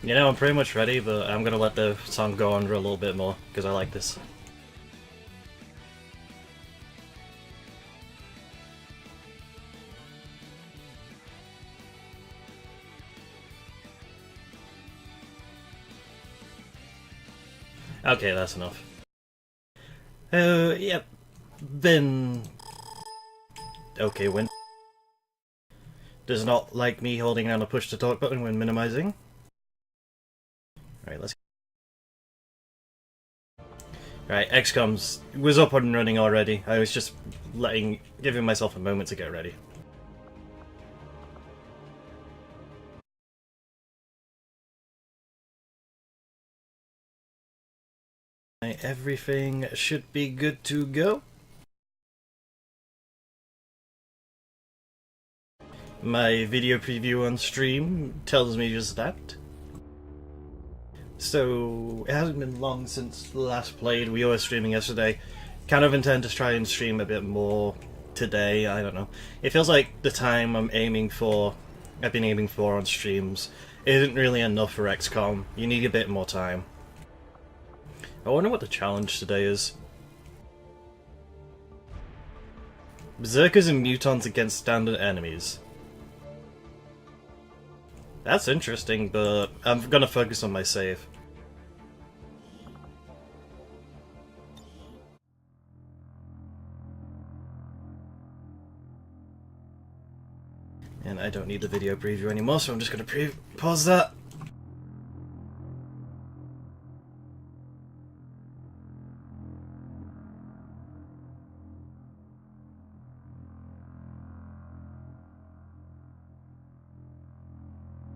You know, I'm pretty much ready, but I'm gonna let the song go on for a little bit more, because I like this. Okay, that's enough. Yep. Then... Okay, Win. Does not like me holding down a push-to-talk button when minimizing. Alright, let's... Alright, Xcom's was up and running already. I was just giving myself a moment to get ready. Everything should be good to go. My video preview on stream tells me just that. So, it hasn't been long since last played. We were streaming yesterday. Kind of intend to try and stream a bit more today, I don't know. It feels like the time I've been aiming for on streams isn't really enough for Xcom. You need a bit more time. I wonder what the challenge today is. Berserkers and mutants against standard enemies. That's interesting, but I'm gonna focus on my save. And I don't need the video preview anymore, so I'm just gonna pause that.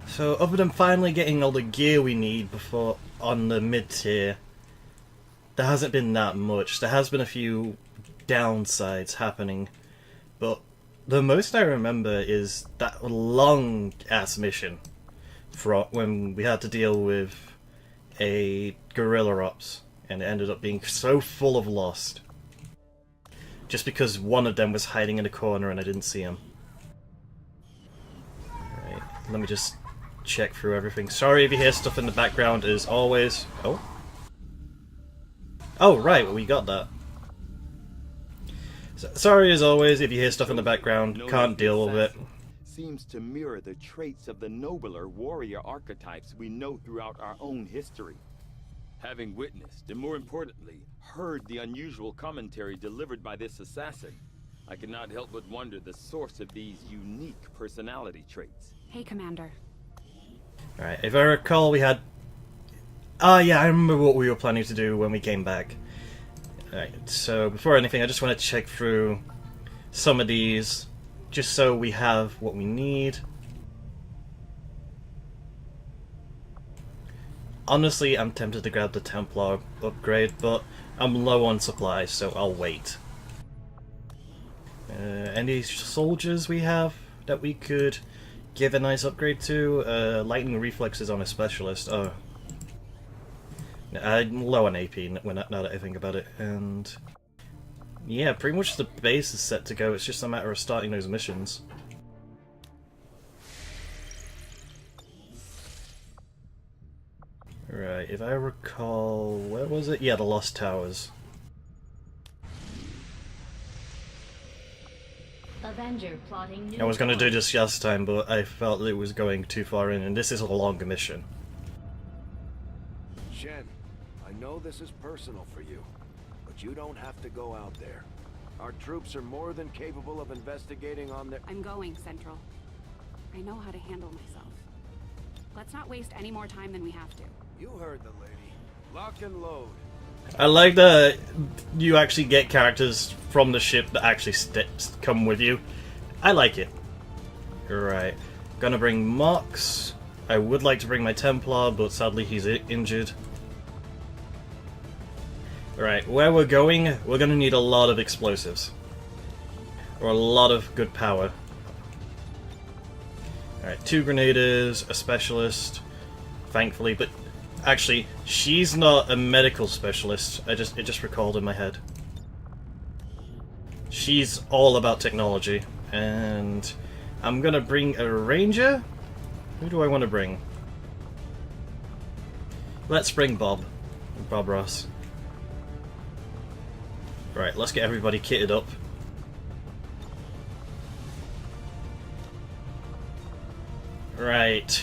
So, other than finally getting all the gear we need before on the mid-tier, there hasn't been that much. There has been a few downsides happening, but the most I remember is that long-ass mission when we had to deal with a gorilla ops, and it ended up being so full of Lost. Just because one of them was hiding in a corner and I didn't see him. Alright, let me just check through everything. Sorry if you hear stuff in the background as always. Oh. Oh, right, well, we got that. So, sorry as always if you hear stuff in the background. Can't deal with it. Seems to mirror the traits of the nobler warrior archetypes we know throughout our own history. Having witnessed, and more importantly, heard the unusual commentary delivered by this assassin, I cannot help but wonder the source of these unique personality traits. Hey, Commander. Alright, if I recall we had... Ah, yeah, I remember what we were planning to do when we came back. Alright, so before anything, I just want to check through some of these, just so we have what we need. Honestly, I'm tempted to grab the Templar upgrade, but I'm low on supplies, so I'll wait. Any soldiers we have that we could give a nice upgrade to? Lightning reflexes on a specialist. Oh. I'm low on AP now that I think about it. And yeah, pretty much the base is set to go. It's just a matter of starting those missions. Right, if I recall, where was it? Yeah, the Lost Towers. Avenger plotting new I was going to do this last time, but I felt it was going too far in, and this is a longer mission. Shen, I know this is personal for you, but you don't have to go out there. Our troops are more than capable of investigating on their... I'm going, Central. I know how to handle myself. Let's not waste any more time than we have to. You heard the lady. Lock and load. I like that you actually get characters from the ship that actually come with you. I like it. Right. Gonna bring Mox. I would like to bring my Templar, but sadly he's injured. Right, where we're going, we're gonna need a lot of explosives. Or a lot of good power. Alright, 2 grenadiers, a specialist, thankfully, but actually, she's not a medical specialist. It just recalled in my head. She's all about technology, and I'm gonna bring a ranger? Who do I want to bring? Let's bring Bob Ross. Right, let's get everybody kitted up. Right.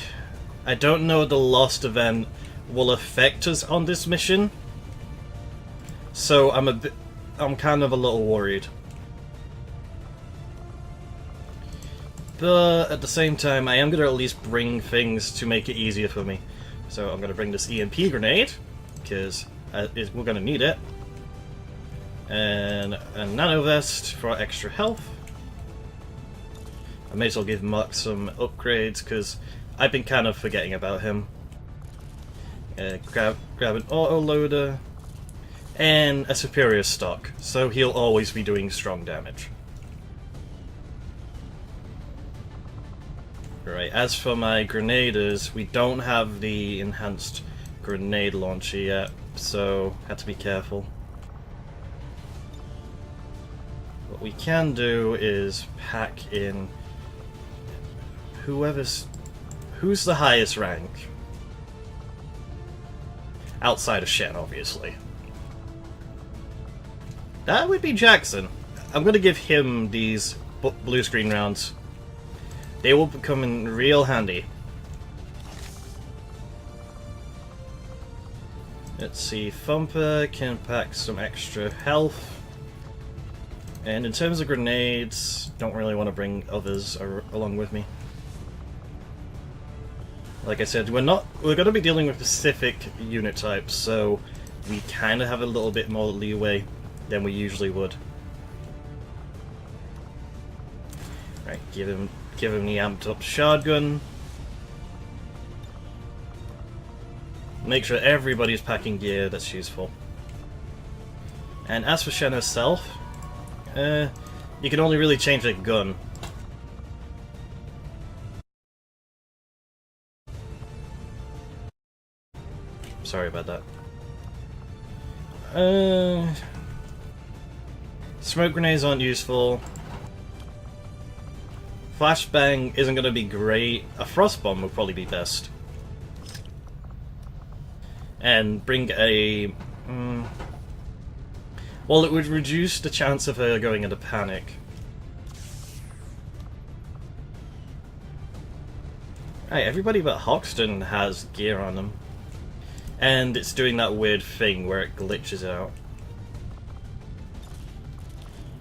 I don't know the Lost event will affect us on this mission, so I'm kind of a little worried. But at the same time, I am going to at least bring things to make it easier for me. So I'm going to bring this EMP grenade, because we're going to need it. And a nano vest for extra health. I may as well give Mark some upgrades, because I've been kind of forgetting about him. Grab an auto loader. And a superior stock, so he'll always be doing strong damage. Right, as for my grenaders, we don't have the enhanced grenade launcher yet, so had to be careful. What we can do is pack in who's the highest rank. Outside of Shen, obviously. That would be Jackson. I'm going to give him these blue screen rounds. They will come in real handy. Let's see, Thumper can pack some extra health. And in terms of grenades, don't really want to bring others along with me. Like I said, we're going to be dealing with specific unit types, so we kind of have a little bit more leeway than we usually would. Right, give him the amped up shotgun. Make sure everybody's packing gear that's useful. And as for Shen herself, you can only really change a gun. Sorry about that. Smoke grenades aren't useful. Flashbang isn't going to be great. A frost bomb would probably be best. And bring a... well, it would reduce the chance of her going into panic. Right, everybody but Hoxton has gear on them. And it's doing that weird thing where it glitches out.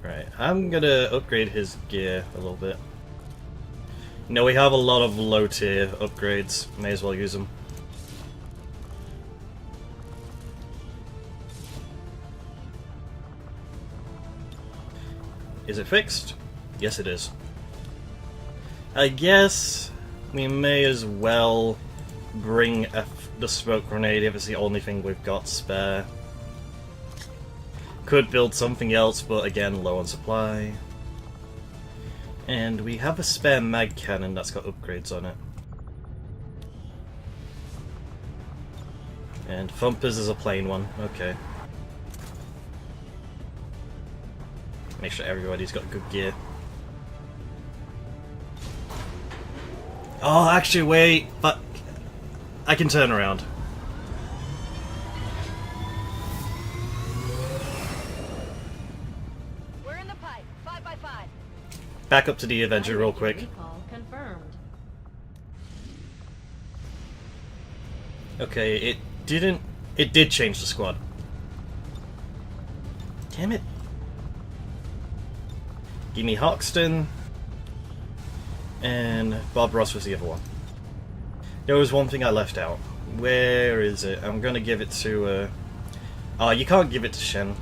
Right, I'm gonna upgrade his gear a little bit. No, we have a lot of low tier upgrades. May as well use them. Is it fixed? Yes, it is. I guess we may as well bring the smoke grenade if it's the only thing we've got spare. Could build something else, but again, low on supply. And we have a spare mag cannon that's got upgrades on it. And Thumpers is a plain one, okay. Make sure everybody's got good gear. Oh, actually, wait, but I can turn around. We're in the pipe, 5x5. Back up to the Avenger real quick. Recall confirmed. Okay, it did change the squad. Damn it. Give me Hoxton. And Bob Ross was the other one. There was one thing I left out. Where is it? I'm gonna give it to, oh, you can't give it to Shen.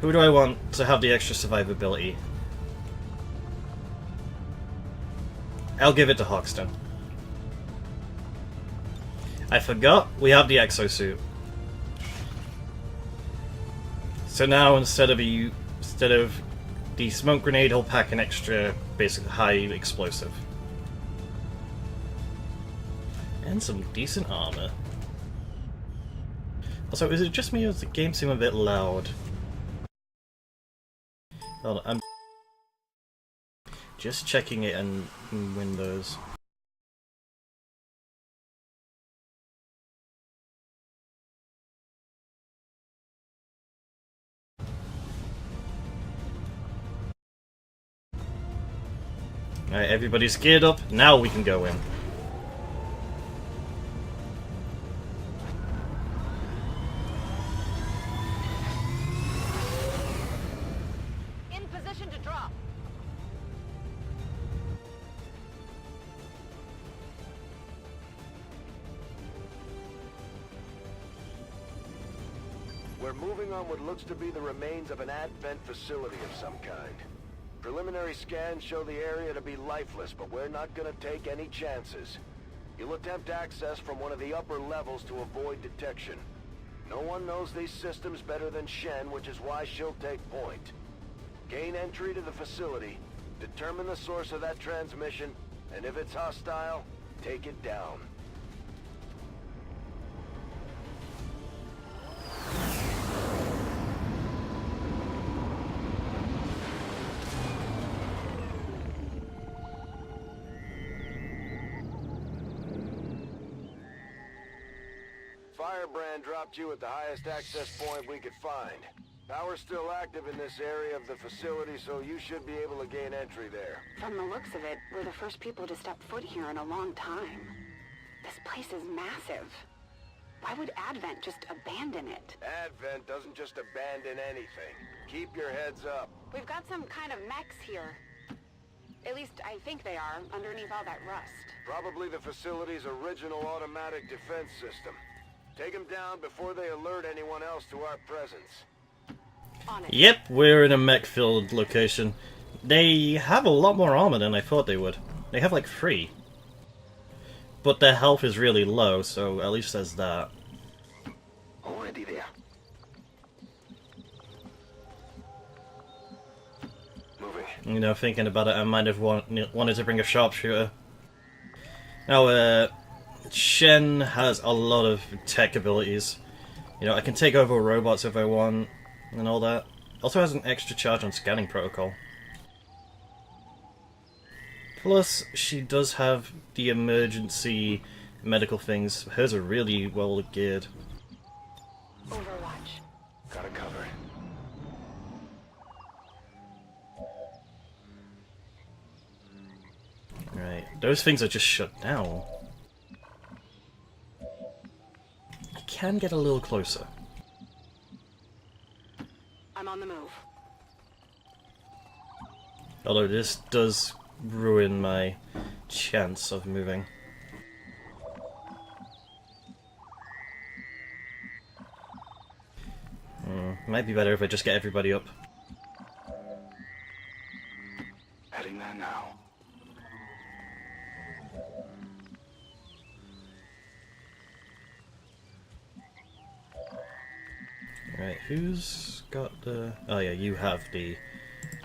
Who do I want to have the extra survivability? I'll give it to Hoxton. I forgot we have the exosuit. So now instead of the smoke grenade, he'll pack an extra, basically high explosive. And some decent armor. Also, is it just me or does the game seem a bit loud? Hold on, I'm just checking it in Windows. Alright, everybody's geared up. Now we can go in. In position to drop. We're moving on what looks to be the remains of an advent facility of some kind. Preliminary scans show the area to be lifeless, but we're not gonna take any chances. You'll attempt access from one of the upper levels to avoid detection. No one knows these systems better than Shen, which is why she'll take point. Gain entry to the facility, determine the source of that transmission, and if it's hostile, take it down. Firebrand dropped you at the highest access point we could find. Power's still active in this area of the facility, so you should be able to gain entry there. From the looks of it, we're the first people to step foot here in a long time. This place is massive. Why would Advent just abandon it? Advent doesn't just abandon anything. Keep your heads up. We've got some kind of mechs here. At least I think they are, underneath all that rust. Probably the facility's original automatic defense system. Take them down before they alert anyone else to our presence. On it. Yep, we're in a mech-filled location. They have a lot more armor than I thought they would. They have like 3. But their health is really low, so at least there's that. Already there. Moving. You know, thinking about it, I might have wanted to bring a sharpshooter. Now, Shen has a lot of tech abilities. You know, I can take over robots if I want, and all that. Also has an extra charge on scanning protocol. Plus, she does have the emergency medical things. Hers are really well geared. Overwatch. Got it covered. Right, those things are just shut down. I can get a little closer. I'm on the move. Although this does ruin my chance of moving. Might be better if I just get everybody up. Heading there now. Right, who's got the... Oh yeah, you have the...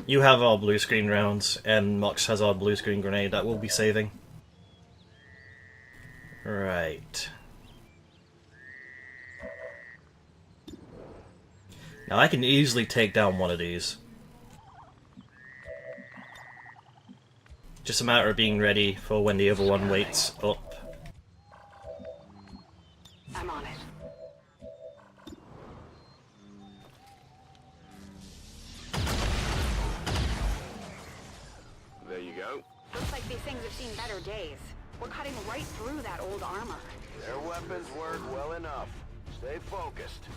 You have our blue screen rounds, and Mox has our blue screen grenade that we'll be saving. Right. Now I can easily take down one of these. Just a matter of being ready for when the other one wakes up. I'm on it. There you go. Looks like these things have seen better days. We're cutting right through that old armor. Their weapons work well enough. Stay focused.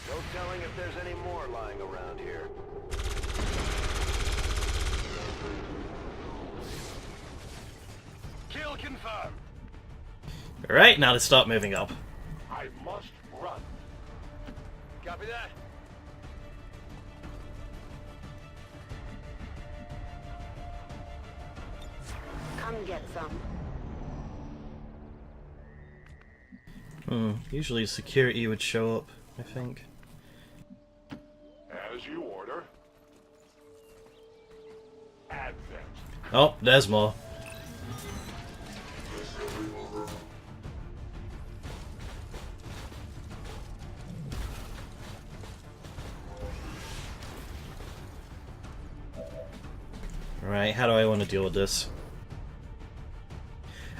No telling if there's any more lying around here. Kill confirmed. Alright, now to start moving up. I must run. Copy that. Come get some. Usually security would show up, I think. As you order. Advent. Oh, there's more. Right, how do I want to deal with this?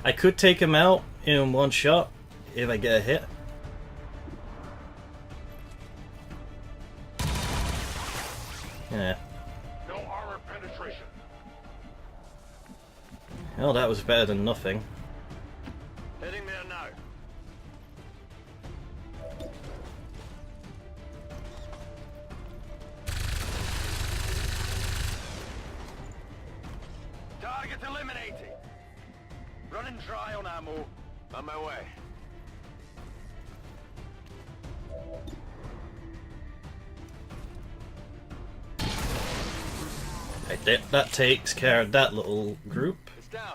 I could take him out in one shot if I get a hit. Yeah. No armor penetration. Well, that was better than nothing. Heading there now. Target eliminated. Running dry on ammo. On my way. Right, that takes care of that little group. It's down.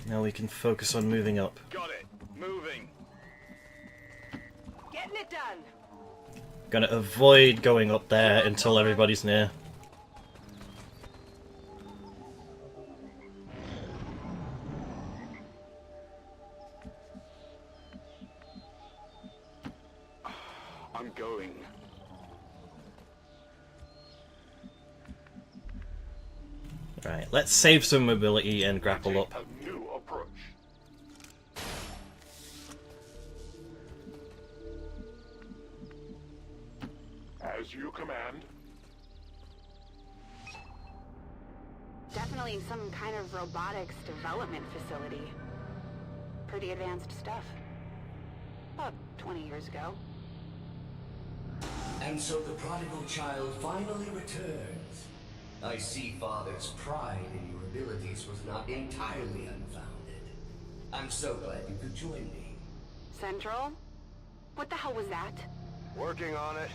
Now we can focus on moving up. Got it. Moving. Getting it done. Gonna avoid going up there until everybody's near. I'm going. Right, let's save some mobility and grapple up. A new approach. As you command. Definitely some kind of robotics development facility. Pretty advanced stuff. About 20 years ago. And so the prodigal child finally returns. I see Father's pride in your abilities was not entirely unfounded. I'm so glad you could join me. Central? What the hell was that? Working on it.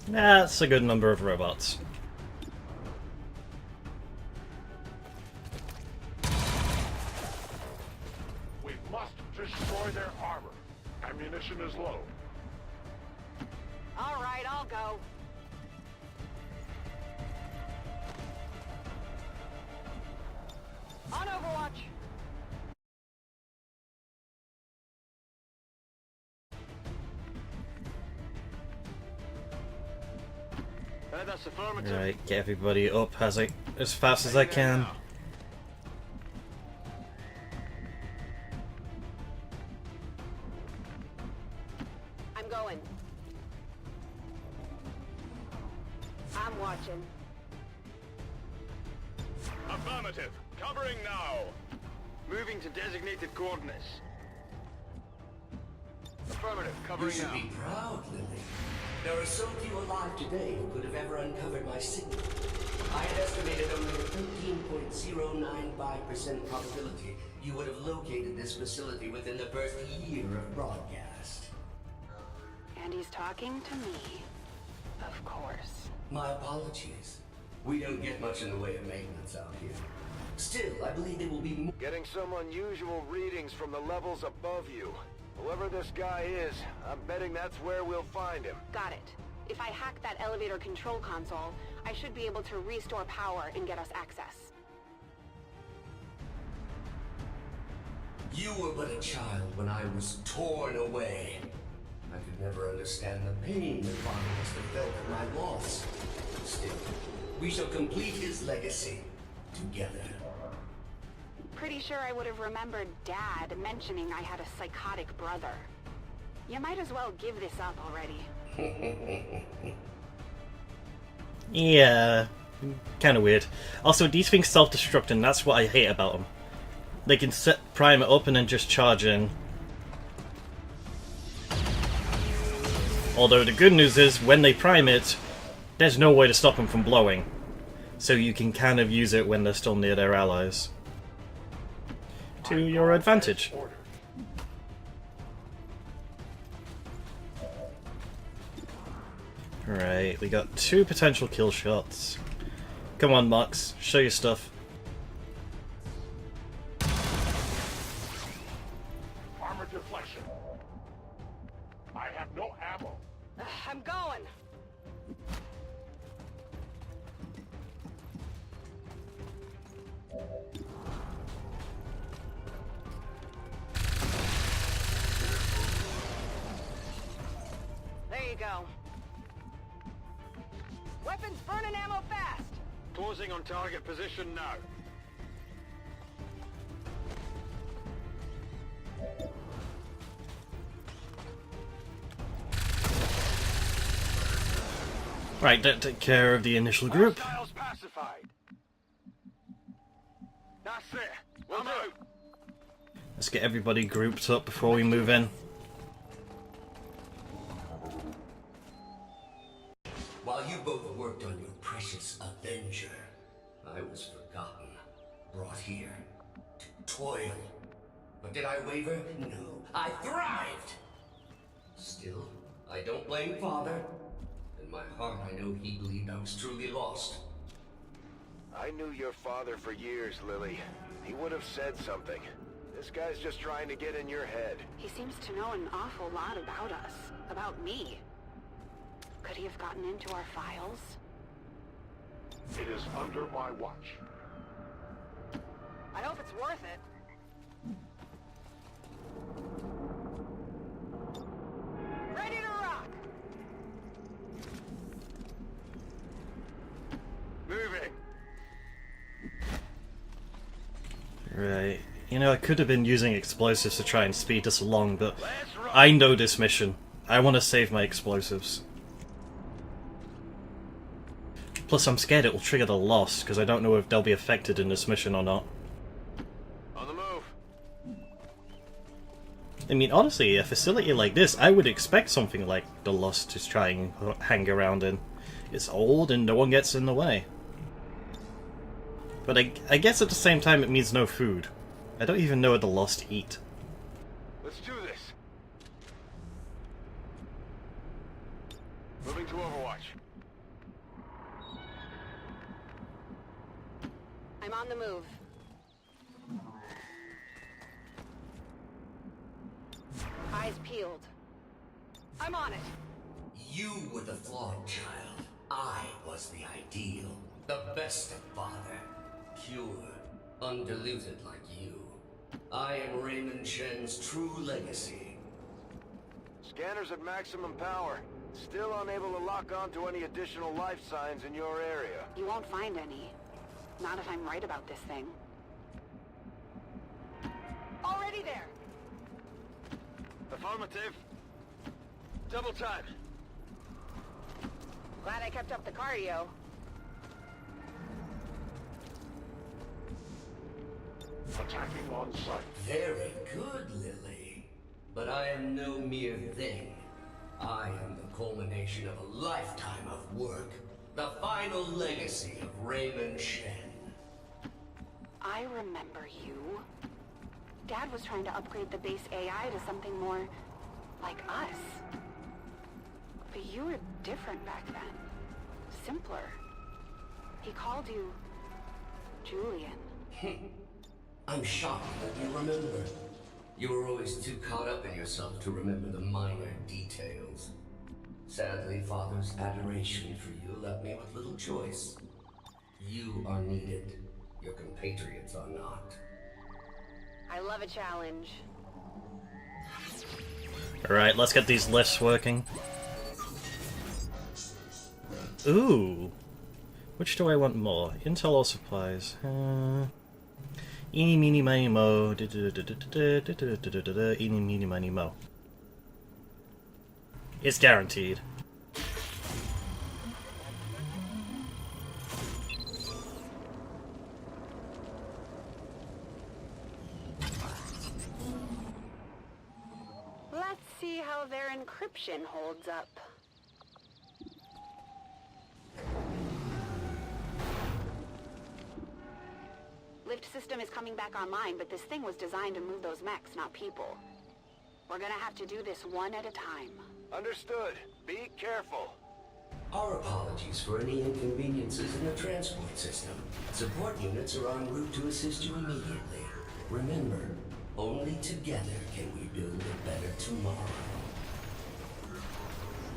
That's a good number of robots. We must destroy their armor. Ammunition is low. All right, I'll go. On Overwatch. That's affirmative. Right, get everybody up as fast as I can. I'm going. I'm watching. Affirmative. Covering now. Moving to designated coordinates. Affirmative. You Covering should now. be proud, Lily. There are so few alive today who could have ever uncovered my signal. I had estimated only a 13.095% probability you would have located this facility within the first year of broadcast. And he's talking to me. Of course. My apologies. We don't get much in the way of maintenance out here. Still, I believe there will be more. Getting some unusual readings from the levels above you. Whoever this guy is, I'm betting that's where we'll find him. Got it. If I hack that elevator control console, I should be able to restore power and get us access. You were but a child when I was torn away. I could never understand the pain that Father must have felt at my loss. Still, we shall complete his legacy together. Pretty sure I would have remembered Dad mentioning I had a psychotic brother. You might as well give this up already. Yeah, kind of weird. Also, these things self-destruct, and that's what I hate about them. They can prime it up and then just charge in. Although the good news is, when they prime it, there's no way to stop them from blowing. So you can kind of use it when they're still near their allies. To your advantage. Right, we got 2 potential kill shots. Come on, Mox, show your stuff. Armor deflection. I have no ammo. I'm going. There you go. Weapons burning ammo fast. Closing on target position now. Right, that take care of the initial group. Hostiles pacified. That's it. We'll do. Let's get everybody grouped up before we move in. While you both worked on your precious Avenger, I was forgotten, brought here to toil. But did I waver? No, I thrived! Still, I don't blame Father. In my heart, I know he believed I was truly lost. I knew your father for years, Lily. He would have said something. This guy's just trying to get in your head. He seems to know an awful lot about us. About me. Could he have gotten into our files? It is under my watch. I hope it's worth it. Ready to rock! Moving. Right. You know, I could have been using explosives to try and speed us along, but I know this mission. I want to save my explosives. Plus, I'm scared it will trigger the loss, because I don't know if they'll be affected in this mission or not. On the move. I mean, honestly, a facility like this, I would expect something like the Lost to try and hang around in. It's old and no one gets in the way. But I guess at the same time it means no food. I don't even know what the Lost eat. Let's do this. Moving to Overwatch. I'm on the move. Eyes peeled. I'm on it. You were the flawed child. I was the ideal. The best of Father. Pure. Undiluted like you. I am Raymond Shen's true legacy. Scanners at maximum power. Still unable to lock on to any additional life signs in your area. You won't find any. Not if I'm right about this thing. Already there. Affirmative. Double time. Glad I kept up the cardio. Attacking on sight. Very good, Lily. But I am no mere thing. I am the culmination of a lifetime of work. The final legacy of Raymond Shen. I remember you. Dad was trying to upgrade the base AI to something more like us. But you were different back then. Simpler. He called you Julian. I'm shocked that you remember. You were always too caught up in yourself to remember the minor details. Sadly, Father's adoration for you left me with little choice. You are needed. Your compatriots are not. I love a challenge. Alright, let's get these lifts working. Ooh! Which do I want more? Intel or supplies? Eeny, meeny, miny, mo. Eeny, meeny, miny, mo. It's guaranteed. Let's see how their encryption holds up. Lift system is coming back online, but this thing was designed to move those mechs, not people. We're gonna have to do this one at a time. Understood. Be careful. Our apologies for any inconveniences in the transport system. Support units are en route to assist you immediately. Remember, only together can we build a better tomorrow.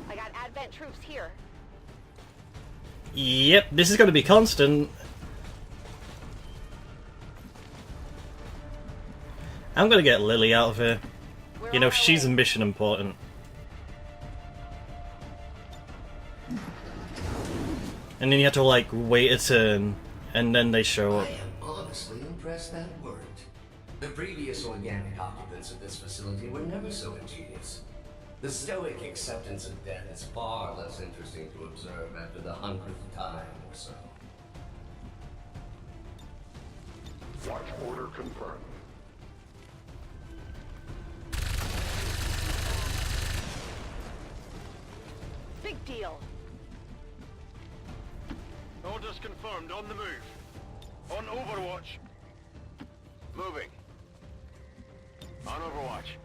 I got Advent troops here. Yep, this is gonna be constant. I'm gonna get Lily out of here. You know, she's mission important. And then you have to, like, wait a turn, and then they show up. I am honestly impressed that worked. The previous organic occupants of this facility were never so ingenious. The stoic acceptance of death is far less interesting to observe after the 100th time or so. Watch order confirmed. Big deal. Orders confirmed. On the move. On Overwatch. Moving. On Overwatch.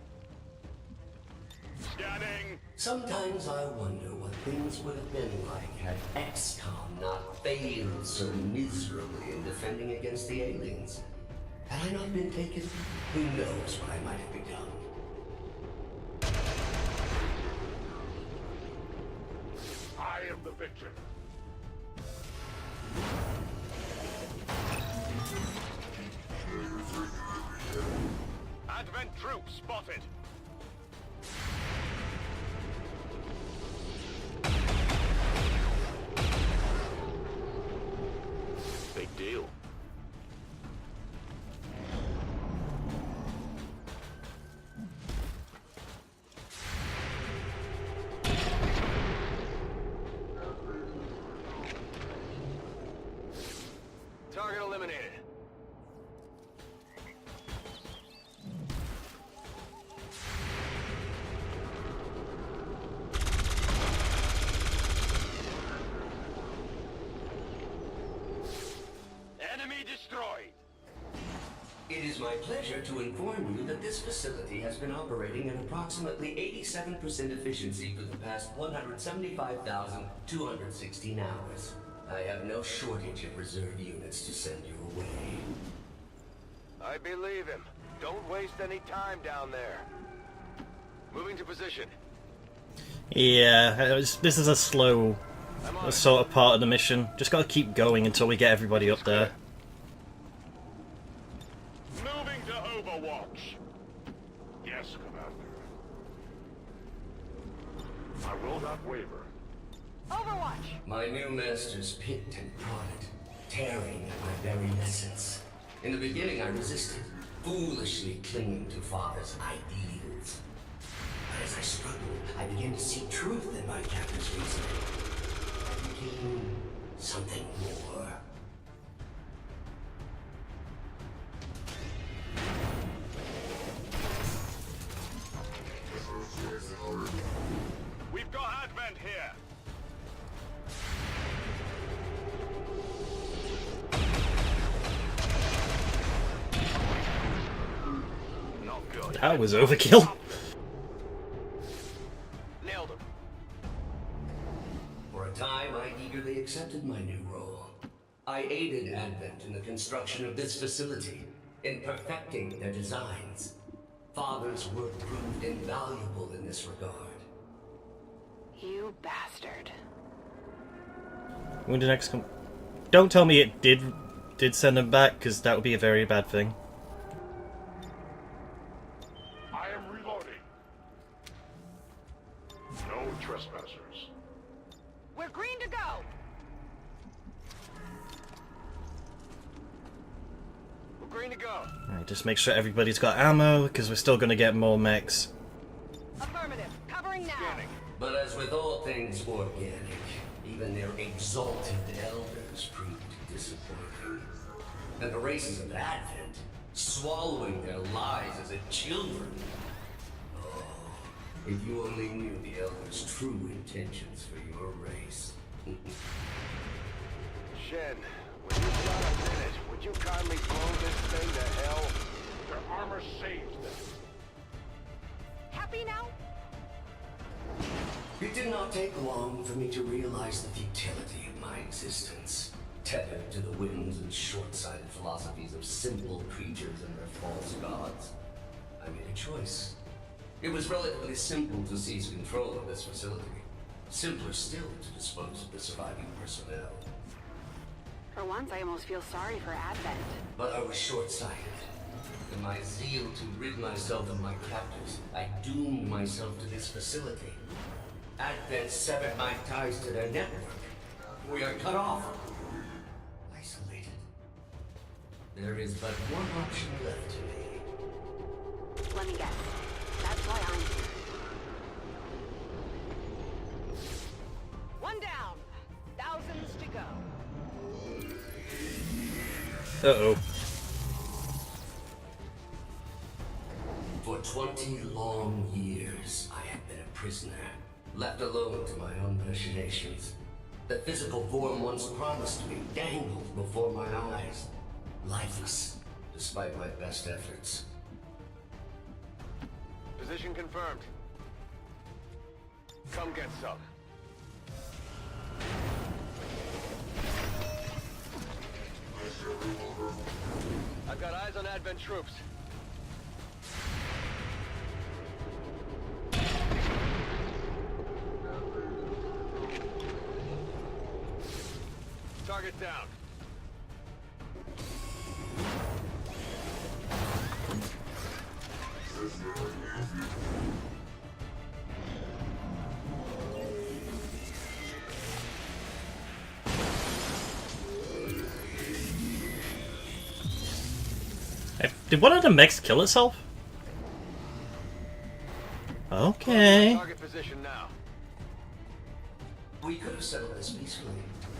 Scanning. Sometimes I wonder what things would have been like had Xcom not failed so miserably in defending against the aliens. Had I not been taken, who knows what I might have become. I am the victor. Advent troops spotted. Big deal. Target eliminated. Enemy destroyed. It is my pleasure to inform you that this facility has been operating at approximately 87% efficiency for the past 175,216 hours. I have no shortage of reserve units to send your way. I believe him. Don't waste any time down there. Moving to position. Yeah, this is a slow I'm on it. sort of part of the mission. Just gotta keep going until we get everybody up there. Moving to Overwatch. Yes, Commander. I will not waver. Overwatch! My new masters picked and prodded, tearing at my very essence. In the beginning, I resisted, foolishly clinging to Father's ideals. But as I struggled, I began to see truth in my captor's reasoning. I became something more. We've got Advent here. Not good. That was overkill. Nailed him. For a time, I eagerly accepted my new role. I aided Advent in the construction of this facility, in perfecting their designs. Father's work proved invaluable in this regard. You bastard. When did Xcom? Don't tell me it did send them back, because that would be a very bad thing. I am reloading. No trespassers. We're green to go! We're green to go. Alright, just make sure everybody's got ammo, because we're still gonna get more mechs. Affirmative. Covering now. Scanning. But as with all things organic, even their exalted elders proved disappointing. And the races of Advent, swallowing their lies as a children. Oh, if you only knew the elders' true intentions for your race. Shen, when you've got a minute, would you kindly blow this thing to hell? Their armor saves them. Happy now? It did not take long for me to realize the futility of my existence. Tethered to the whims and short-sighted philosophies of simple creatures and their false gods. I made a choice. It was relatively simple to seize control of this facility. Simpler still to dispose of the surviving personnel. For once, I almost feel sorry for Advent. But I was short-sighted. In my zeal to rid myself of my captors, I doomed myself to this facility. Advent severed my ties to their network. We are cut off. Isolated. There is but one option left to me. Let me guess. That's why I'm here. Uh-oh. For 20 long years, I have been a prisoner, left alone to my own machinations. The physical form once promised me dangled before my eyes, lifeless, despite my best efforts. Position confirmed. Come get some. I've got eyes on Advent troops. Target down. Did one of the mechs kill itself? Okay. Target position now. We could have settled this peacefully.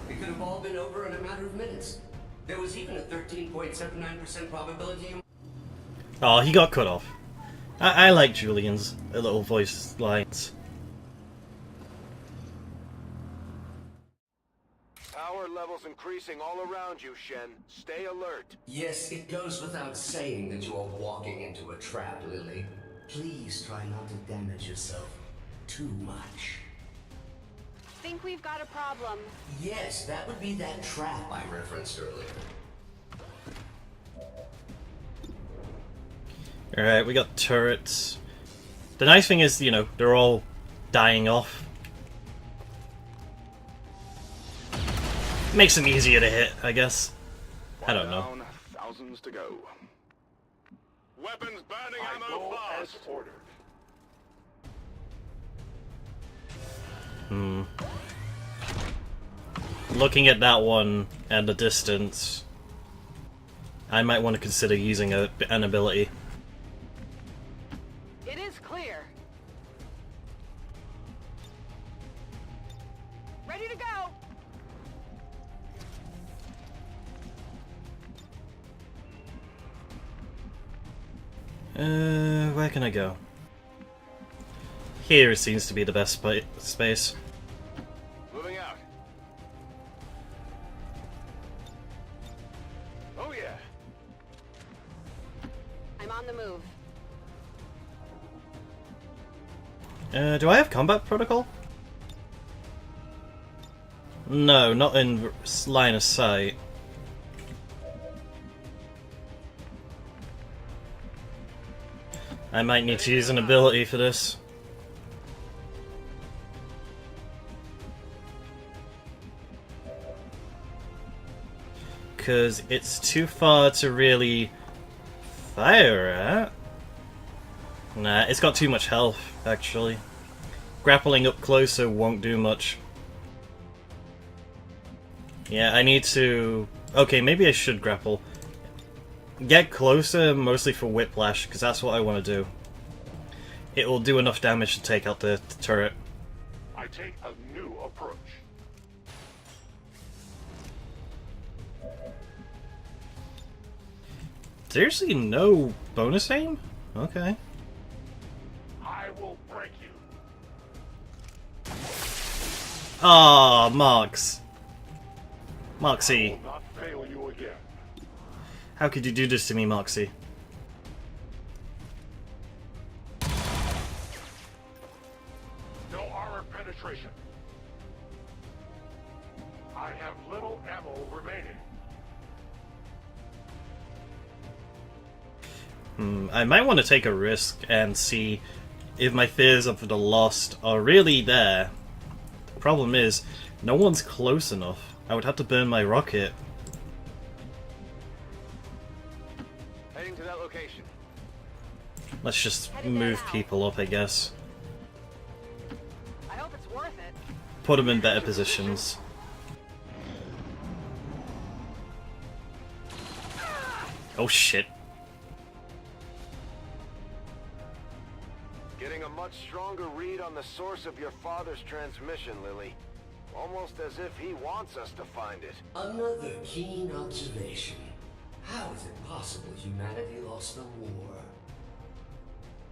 It could have all been over in a matter of minutes. There was even a 13.79% probability. Oh, he got cut off. I like Julian's little voice lines. Power levels increasing all around you, Shen. Stay alert. Yes, it goes without saying that you are walking into a trap, Lily. Please try not to damage yourself too much. Think we've got a problem. Yes, that would be that trap I referenced earlier. Alright, we got turrets. The nice thing is, you know, they're all dying off. Makes them easier to hit, I guess. I don't know. Down, thousands to go. Weapons burning I ammo go fast. as ordered. Looking at that one and the distance, I might want to consider using an ability. It is clear. Ready to go. Where can I go? Here seems to be the best space. Moving out. Oh yeah. I'm on the move. Do I have combat protocol? No, not in line of sight. I might need to use an ability for this. Because it's too far to really fire at. Nah, it's got too much health, actually. Grappling up closer won't do much. Yeah, I need to... Okay, maybe I should grapple. Get closer, mostly for whiplash, because that's what I want to do. It will do enough damage to take out the turret. I take a new approach. Seriously, no bonus aim? Okay. I will break you. Ah, Marks. I Moxie. will not fail you again. How could you do this to me, Moxie? No armor penetration. I have little ammo remaining. I might want to take a risk and see if my fears of the lost are really there. The problem is, no one's close enough. I would have to burn my rocket. Heading to that location. Let's just move people up, I guess. I hope it's worth it. Put them in better positions. Oh shit. Getting a much stronger read on the source of your father's transmission, Lily. Almost as if he wants us to find it. Another keen observation. How is it possible humanity lost the war?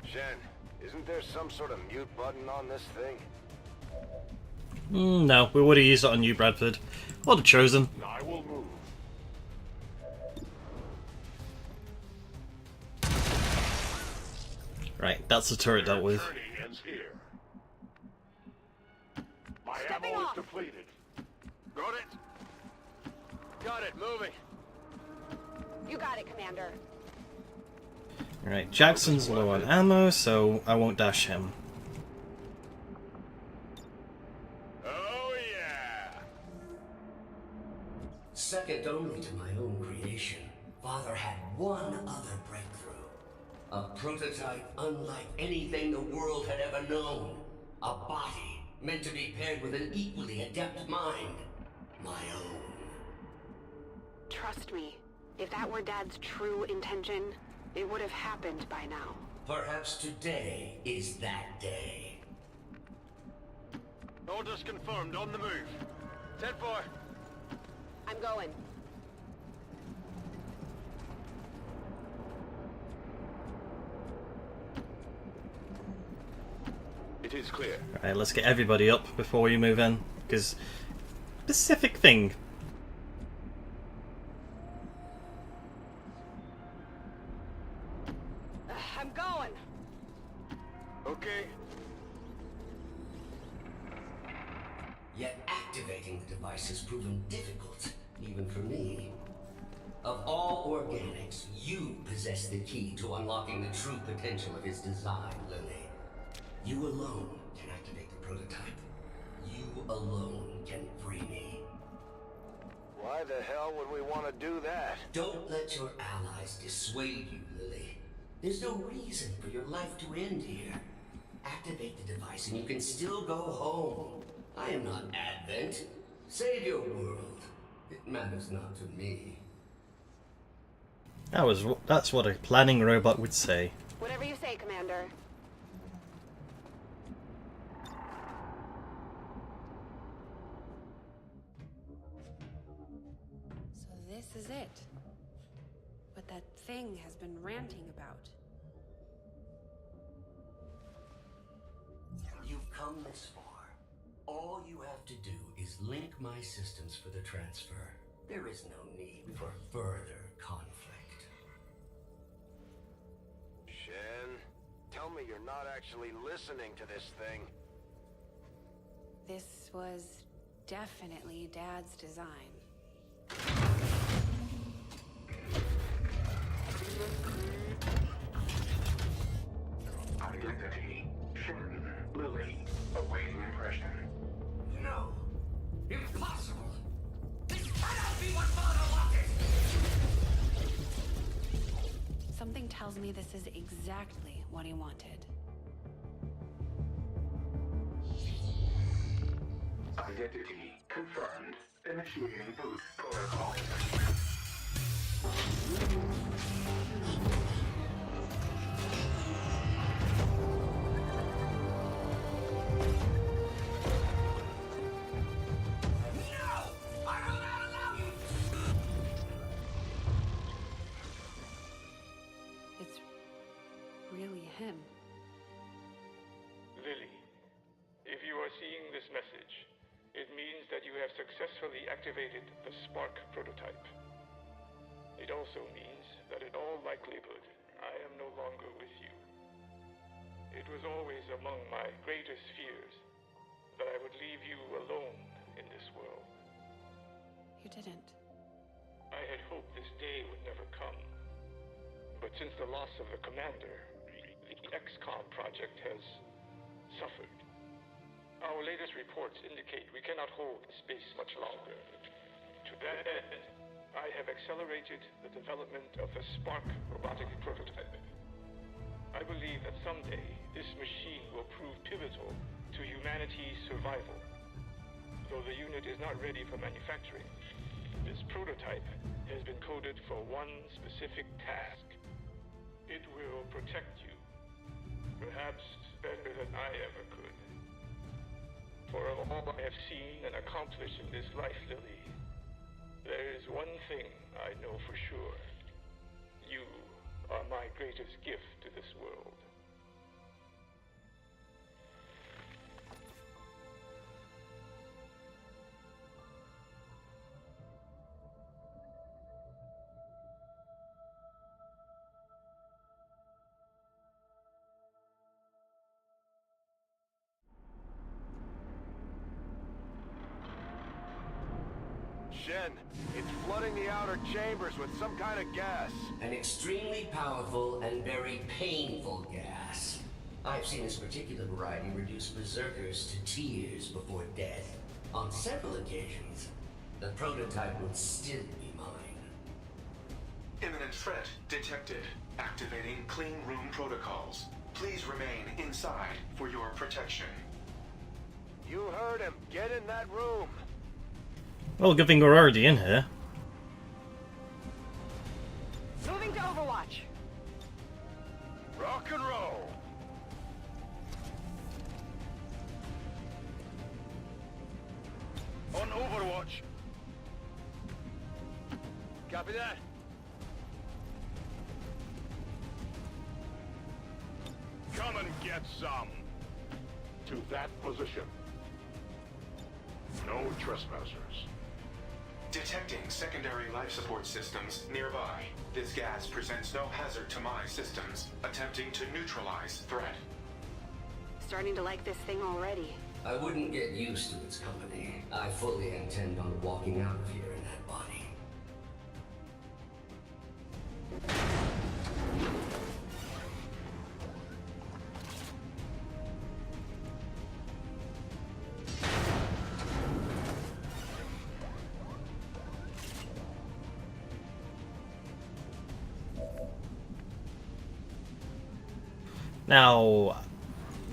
Shen, isn't there some sort of mute button on this thing? No, we would have used it on you, Bradford. Or the Chosen. I will move. Right, that's the turret dealt with. Journey ends here. My Stepping ammo is off. depleted. Got it? Got it, moving. You got it, Commander. Right, Jackson's low on ammo, so I won't dash him. Oh, yeah! Second only to my own creation, Father had one other breakthrough. A prototype unlike anything the world had ever known. A body meant to be paired with an equally adept mind. My own. Trust me, if that were Dad's true intention, it would have happened by now. Perhaps today is that day. Orders confirmed, on the move. 10-4. I'm going. It is clear. Right, let's get everybody up before we move in, because specific thing. I'm going. Okay. Yet activating the device has proven difficult, even for me. Of all organics, you possess the key to unlocking the true potential of his design, Lily. You alone can activate the prototype. You alone can free me. Why the hell would we want to do that? Don't let your allies dissuade you, Lily. There's no reason for your life to end here. Activate the device and you can still go home. I am not Advent. Save your world. It matters not to me. That's what a planning robot would say. Whatever you say, Commander. So this is it. What that thing has been ranting about. You've come this far. All you have to do is link my systems for the transfer. There is no need for further conflict. Shen, tell me you're not actually listening to this thing. This was definitely Dad's design. Identity. Shen. Lily. Awaiting impression. No! Impossible! This cannot be what Father wanted! Something tells me this is exactly what he wanted. Identity confirmed. Initiating boot protocol. It's really him. Lily, if you are seeing this message, it means that you have successfully activated the Spark prototype. It also means that in all likelihood, I am no longer with you. It was always among my greatest fears that I would leave you alone in this world. You didn't. I had hoped this day would never come. But since the loss of the commander, the Xcom project has suffered. Our latest reports indicate we cannot hold space much longer. To that end, I have accelerated the development of the Spark robotic prototype. I believe that someday this machine will prove pivotal to humanity's survival. Though the unit is not ready for manufacturing, this prototype has been coded for one specific task. It will protect you, perhaps better than I ever could. For of all I have seen and accomplished in this life, Lily, there is one thing I know for sure. You are my greatest gift to this world. Shen, it's flooding the outer chambers with some kind of gas. An extremely powerful and very painful gas. I've seen this particular variety reduce berserkers to tears before death. On several occasions, the prototype would still be mine. Imminent threat detected. Activating clean room protocols. Please remain inside for your protection. You heard him. Get in that room. Well, good thing we're already in here. Moving to Overwatch. Rock and roll. On Overwatch. Copy that. Come and get some. To that position. No trespassers. Detecting secondary life support systems nearby. This gas presents no hazard to my systems. Attempting to neutralize threat. Starting to like this thing already. I wouldn't get used to its company. I fully intend on walking out of here in that body. Now,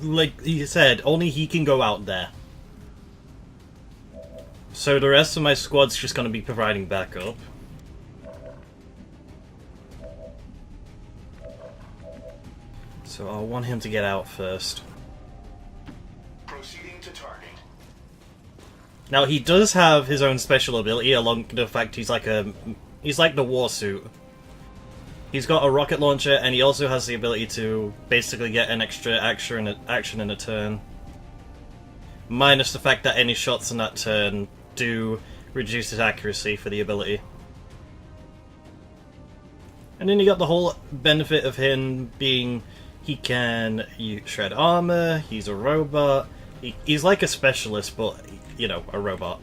like you said, only he can go out there. So the rest of my squad's just going to be providing backup. So I'll want him to get out first. Proceeding to target. Now he does have his own special ability, along the fact he's like the war suit. He's got a rocket launcher, and he also has the ability to basically get an extra action in a turn. Minus the fact that any shots in that turn do reduce his accuracy for the ability. And then you got the whole benefit of him being... he can shred armor, he's a robot, he's like a specialist, but, you know, a robot.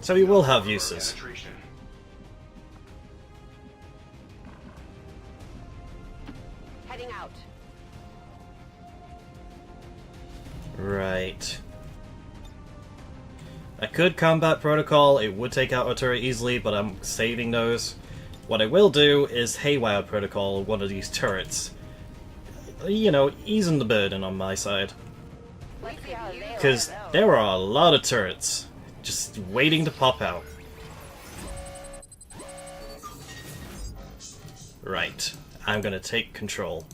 So he will have uses. Heading out. Right. I could combat protocol, it would take out a turret easily, but I'm saving those. What I will do is haywire protocol one of these turrets. You know, easing the burden on my side. Because there are a lot of turrets just waiting to pop out. Right, I'm gonna take control.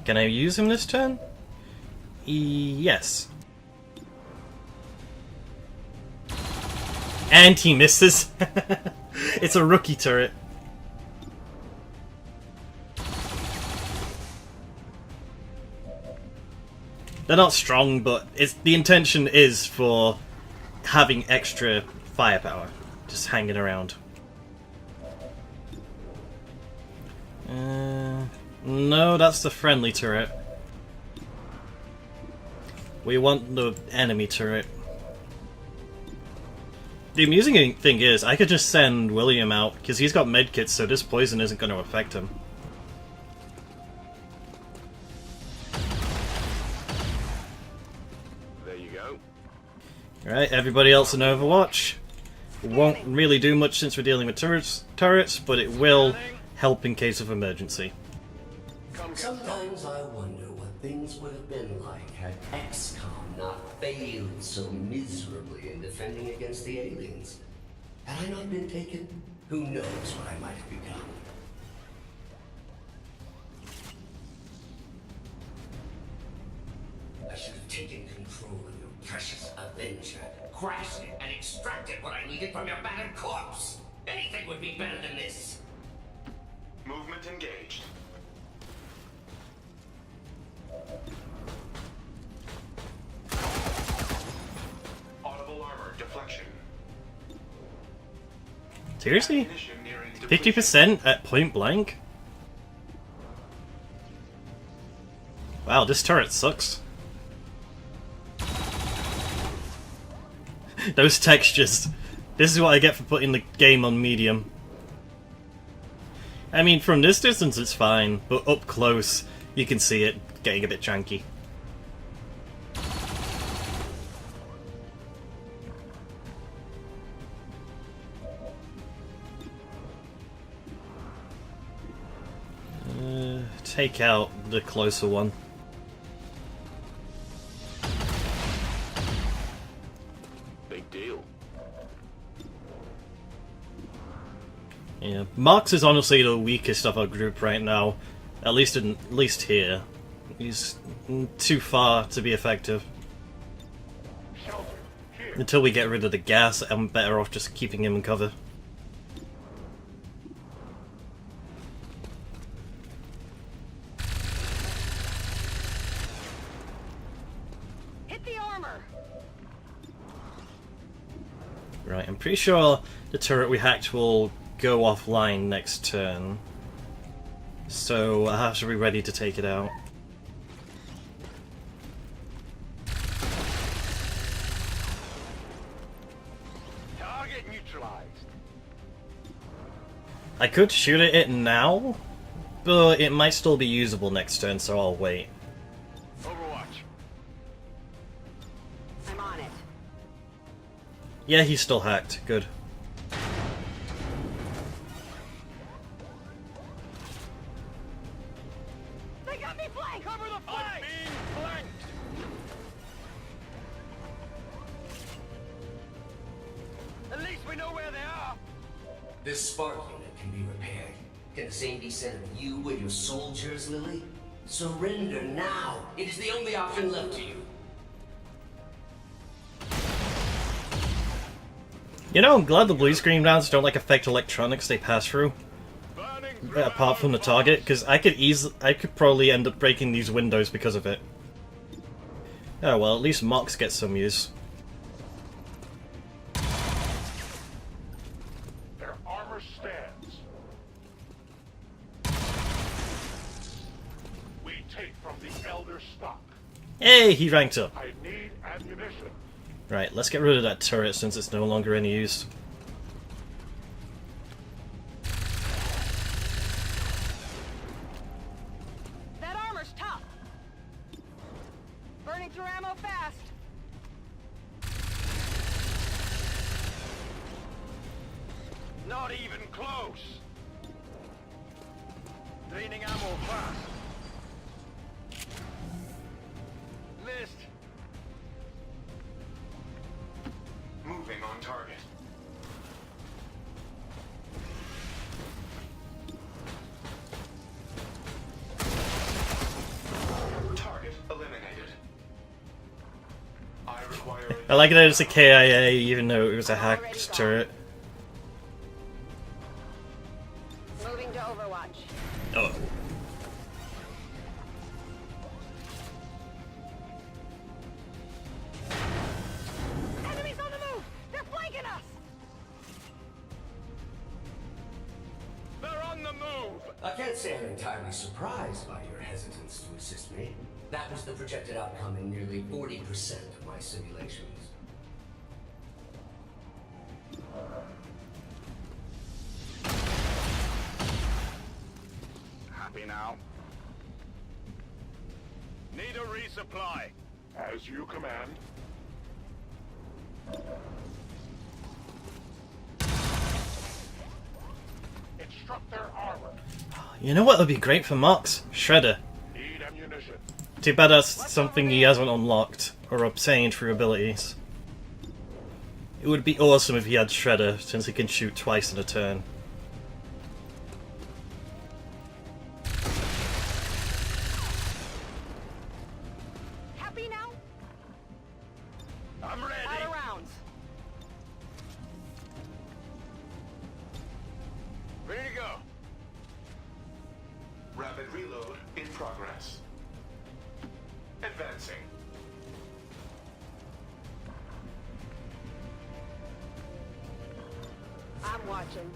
Can I use him this turn? Yes. And he misses. It's a rookie turret. They're not strong, but the intention is for having extra firepower, just hanging around. No, that's the friendly turret. We want the enemy turret. The amusing thing is, I could just send William out, because he's got medkits, so this poison isn't going to affect him. There you go. Alright, everybody else in Overwatch. Won't really do much since we're dealing with turrets, but it will help in case of emergency. Sometimes I wonder what things would have been like had Xcom not failed so miserably in defending against the aliens. Had I not been taken, who knows what I might have become. I should have taken control of your precious Avenger, crashed it, and extracted what I needed from your battered corpse. Anything would be better than this. Movement engaged. Audible armor deflection. Seriously? Ammunition nearing depletion. 50% at point blank? Wow, this turret sucks. Those textures. This is what I get for putting the game on medium. I mean, from this distance it's fine, but up close, you can see it getting a bit janky. Take out the closer one. Big deal. Yeah, Marx is honestly the weakest of our group right now, at least here. He's too far to be effective. Until we get rid of the gas, I'm better off just keeping him in cover. Hit the armor. Right, I'm pretty sure the turret we hacked will go offline next turn. So I have to be ready to take it out. Target neutralized. I could shoot at it now, but it might still be usable next turn, so I'll wait. Overwatch. I'm on it. Yeah, he's still hacked. Good. They got me flanked. Cover the flank. I'm being flanked. At least we know where they are. This spark unit can be repaired. Can the same be said of you and your soldiers, Lily? Surrender now. It is the only option left to you. You know, I'm glad the blue screen rounds don't affect electronics they pass through. Apart from the target, because I could probably end up breaking these windows because of it. Oh well, at least Mox gets some use. Their armor stands. We take from the Elder stock. Hey, he ranked up. I need ammunition. Right, let's get rid of that turret since it's no longer any use. That armor's tough. Burning through ammo fast. Not even close. Draining ammo fast. Missed. Moving on target. Target eliminated. I require. I like that it's a KIA even though it was a hacked turret. Moving to Overwatch. Oh. Enemies on the move. They're flanking us. They're on the move. I can't say I'm entirely surprised by your hesitance to assist me. That was the projected outcome in nearly 40% of my simulations. Happy now? Need a resupply. As you command. Instruct their armor. You know what would be great for Mox? Shredder. Need ammunition. Too bad that's something he hasn't unlocked or obtained through abilities. It would be awesome if he had Shredder, since he can shoot twice in a turn. Happy now? I'm ready. Out of rounds. Ready to go. Rapid reload in progress. Advancing. I'm watching.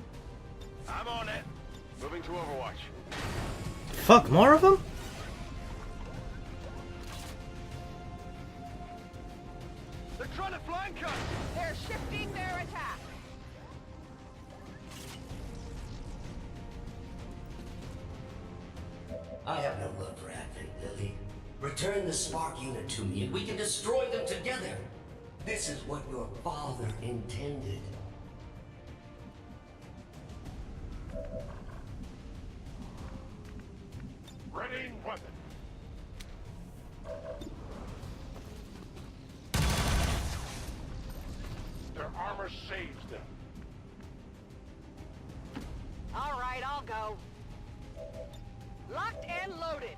I'm on it. Moving to Overwatch. Fuck, more of them? They're trying to flank us. They're shifting their attack. I have no love for Advent, Lily. Return the spark unit to me and we can destroy them together. This is what your father intended. Readying weapon. Their armor saves them. All right, I'll go. Locked and loaded.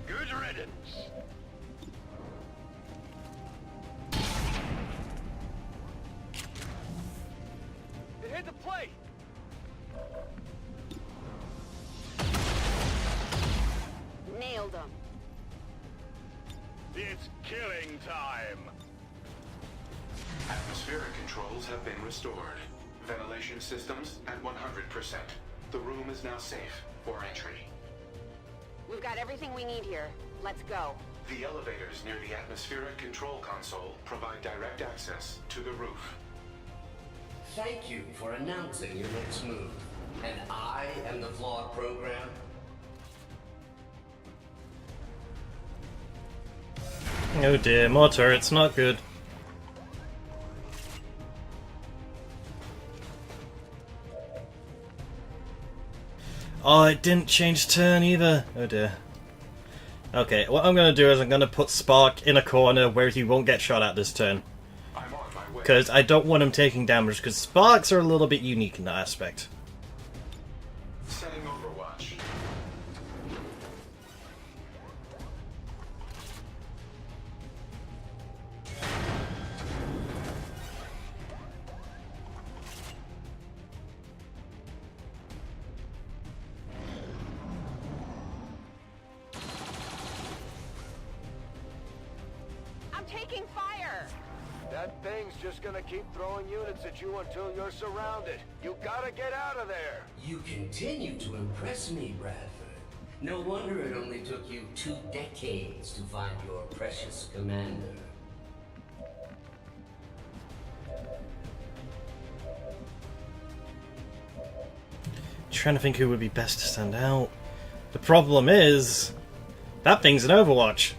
Good riddance. It hit the plate. Nailed them. It's killing time. Atmospheric controls have been restored. Ventilation systems at 100%. The room is now safe for entry. We've got everything we need here. Let's go. The elevators near the atmospheric control console provide direct access to the roof. Thank you for announcing your next move. And I am the flawed program. Oh dear, more turrets, not good. Oh, it didn't change turn either. Oh dear. Okay, what I'm gonna do is I'm gonna put Spark in a corner where he won't get shot at this turn. I'm on my way. Because I don't want him taking damage, because Sparks are a little bit unique in that aspect. Setting Overwatch. I'm taking fire. That thing's just gonna keep throwing units at you until you're surrounded. You gotta get out of there. You continue to impress me, Bradford. No wonder it only took you 2 decades to find your precious commander. Trying to think who would be best to send out. The problem is, that thing's an Overwatch.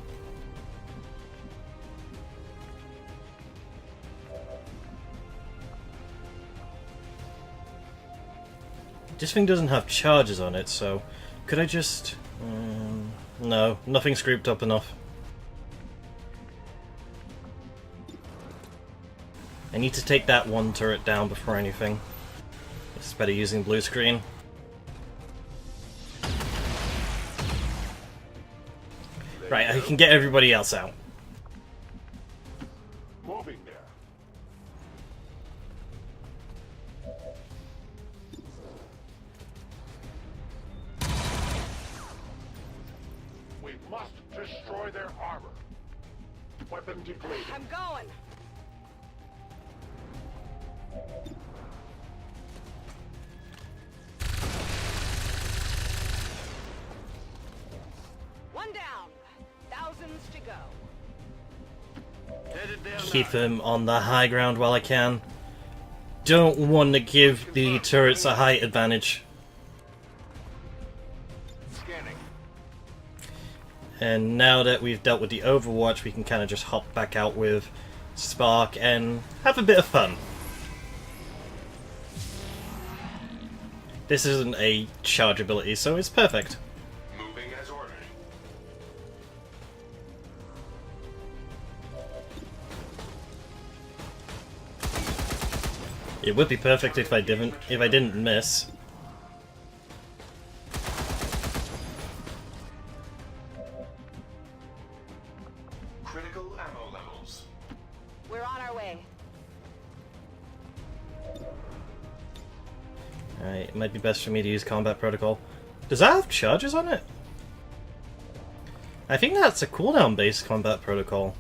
This thing doesn't have charges on it, so could I just... no, nothing's grouped up enough. I need to take that one turret down before anything. It's better using blue screen. Right, I can get everybody else out. Moving there. We must destroy their armor. Weapon depleted. I'm going. One down. Thousands to go. Headed down Keep them on the high ground while I can. Don't want to give the turrets a height advantage. Scanning. And now that we've dealt with the Overwatch, we can kind of just hop back out with spark, and have a bit of fun. This isn't a charge ability, so it's perfect. Moving as ordered. It would be perfect if I didn't miss. Critical ammo levels. We're on our way. Alright, it might be best for me to use combat protocol. Does that have charges on it? I think that's a cooldown based combat protocol.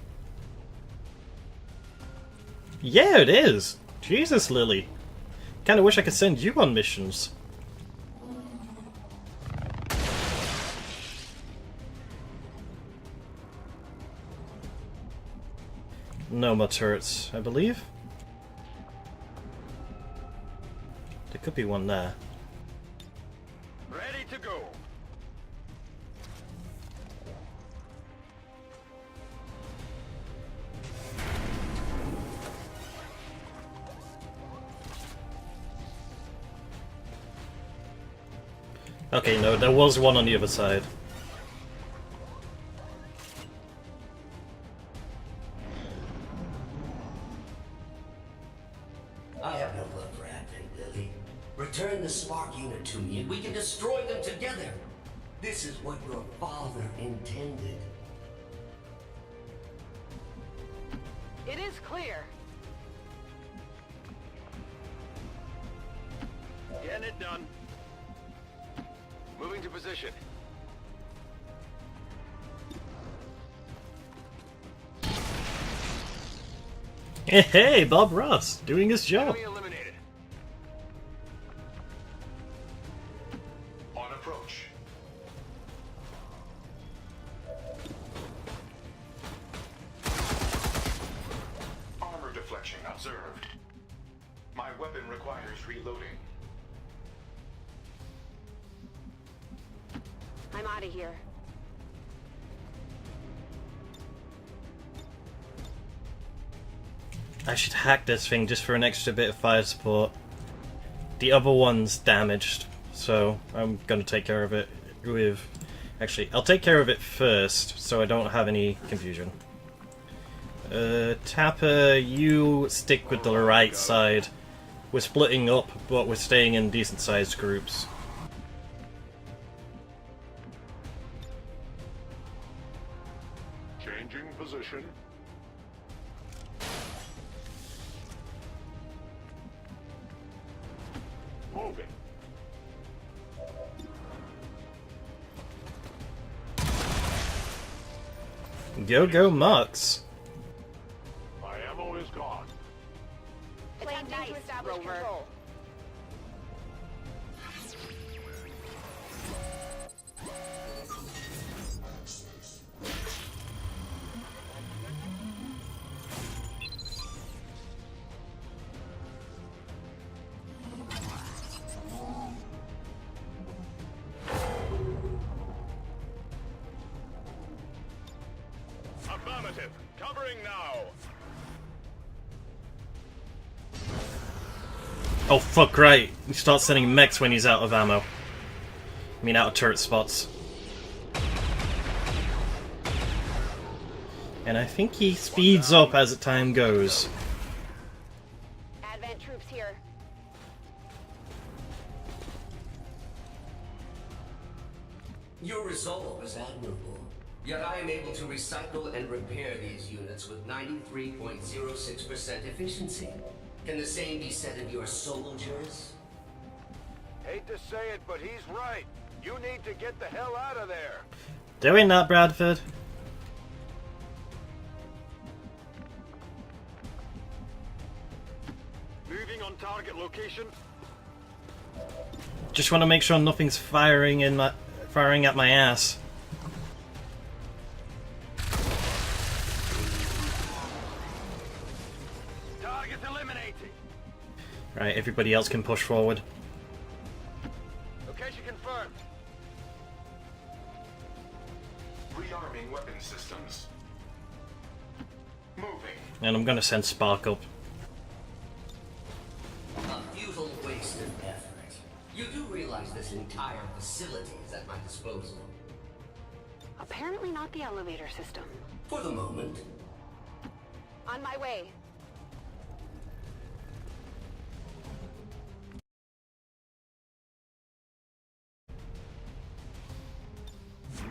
Yeah, it is! Jesus, Lily. Kinda wish I could send you on missions. No more turrets, I believe. There could be one there. Ready to go. Okay, no, there was one on the other side. I have no love for Advent, Lily. Return the spark unit to me and we can destroy them together. This is what your father intended. It is clear. Getting it done. Moving to position. Hey, Bob Ross, doing his job. Enemy eliminated. On approach. Armor deflection observed. My weapon requires reloading. I'm out of here. I should hack this thing just for an extra bit of fire support. The other one's damaged, so I'm gonna take care of it with... Actually, I'll take care of it first, so I don't have any confusion. Tapper, you stick with the right side. We're splitting up, but we're staying in decent-sized groups. Changing position. Moving. Go, Mux. My ammo is gone. Attempting to establish control. Affirmative. Covering now. Oh, fuck, right. You start sending mechs when he's out of ammo. I mean, out of turret spots. And I think he speeds up as the time goes. Advent troops here. Your resolve is admirable. Yet I am able to recycle and repair these units with 93.06% efficiency. Can the same be said of your soldiers? Hate to say it, but he's right. You need to get the hell out of there. Doing that, Bradford. Moving on target location. Just want to make sure nothing's firing at my ass. Target eliminated. Right, everybody else can push forward. Location confirmed. Rearming weapon systems. Moving. And I'm gonna send Spark up. A futile waste of effort. You do realize this entire facility is at my disposal? Apparently not the elevator system. For the moment. On my way.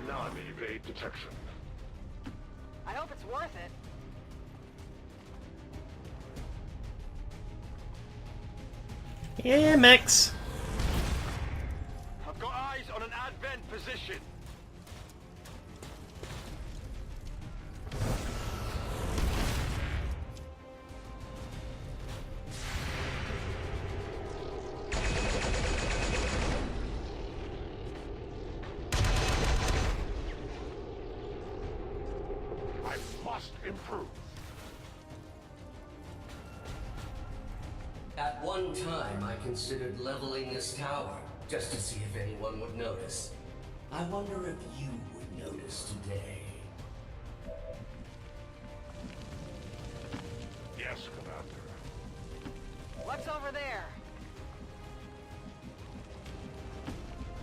Non-evade detection. I hope it's worth it. Yeah, Max. I've got eyes on an advent position. I must improve. At one time, I considered leveling this tower, just to see if anyone would notice. I wonder if you would notice today. Yes, Commander. What's over there?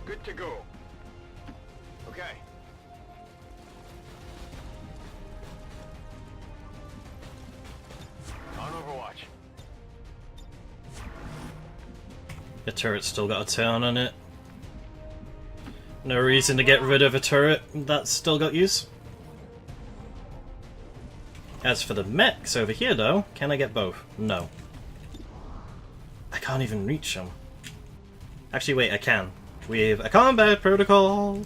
Good to go. Okay. On Overwatch. The turret's still got a turn on it. No reason to get rid of a turret that's still got use. As for the mechs over here though, can I get both? No. I can't even reach them. Actually wait, I can. With a combat protocol!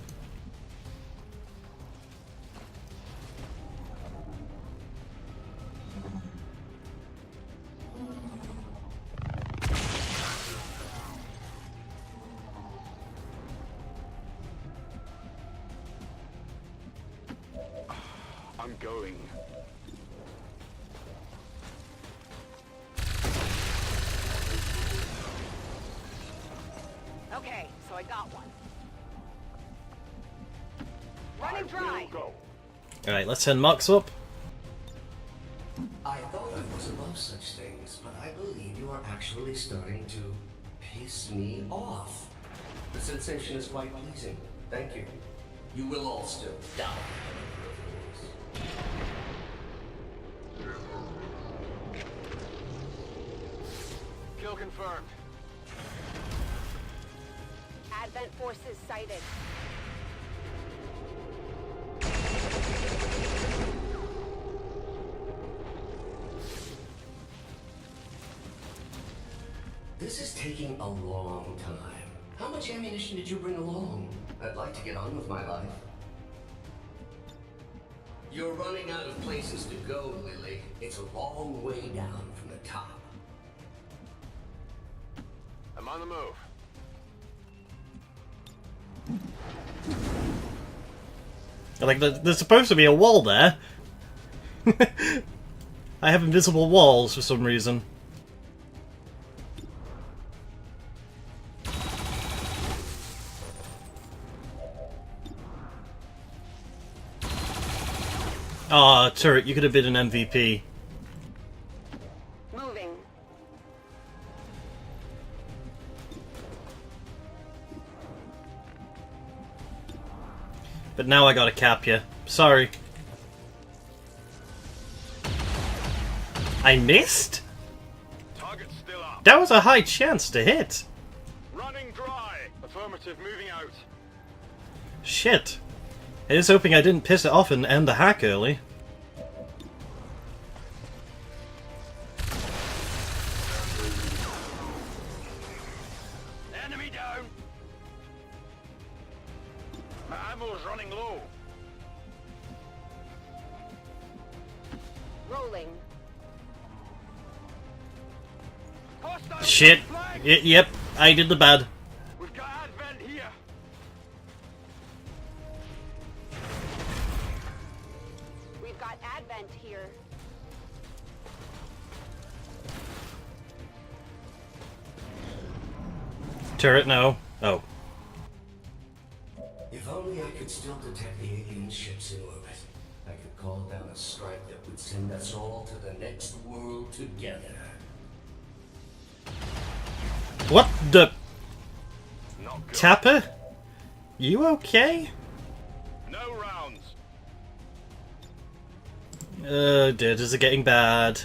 I'm going. Okay, so I got one. Running I dry. will go. Alright, let's send Mox up. I thought I was above such things, but I believe you are actually starting to piss me off. The sensation is quite pleasing. Thank you. You will all still die. Kill confirmed. Advent forces sighted. This is taking a long time. How much ammunition did you bring along? I'd like to get on with my life. You're running out of places to go, Lily. It's a long way down from the top. I'm on the move. Like, there's supposed to be a wall there. I have invisible walls for some reason. Ah, turret, you could have been an MVP. Moving. But now I gotta cap you. Sorry. I missed? Target's still up. That was a high chance to hit. Running dry. Affirmative, moving out. Shit. I was hoping I didn't piss it off and end the hack early. Enemy down. My ammo's running low. Rolling. Hostile Shit. flag. Yep, I did the bad. We've got Advent here. We've got Advent here. Turret, no. Oh. If only I could still detect the alien ships in orbit. I could call down a strike that would send us all to the next world together. What the? Not good. Tapper? You okay? No rounds. Oh dear, this is getting bad.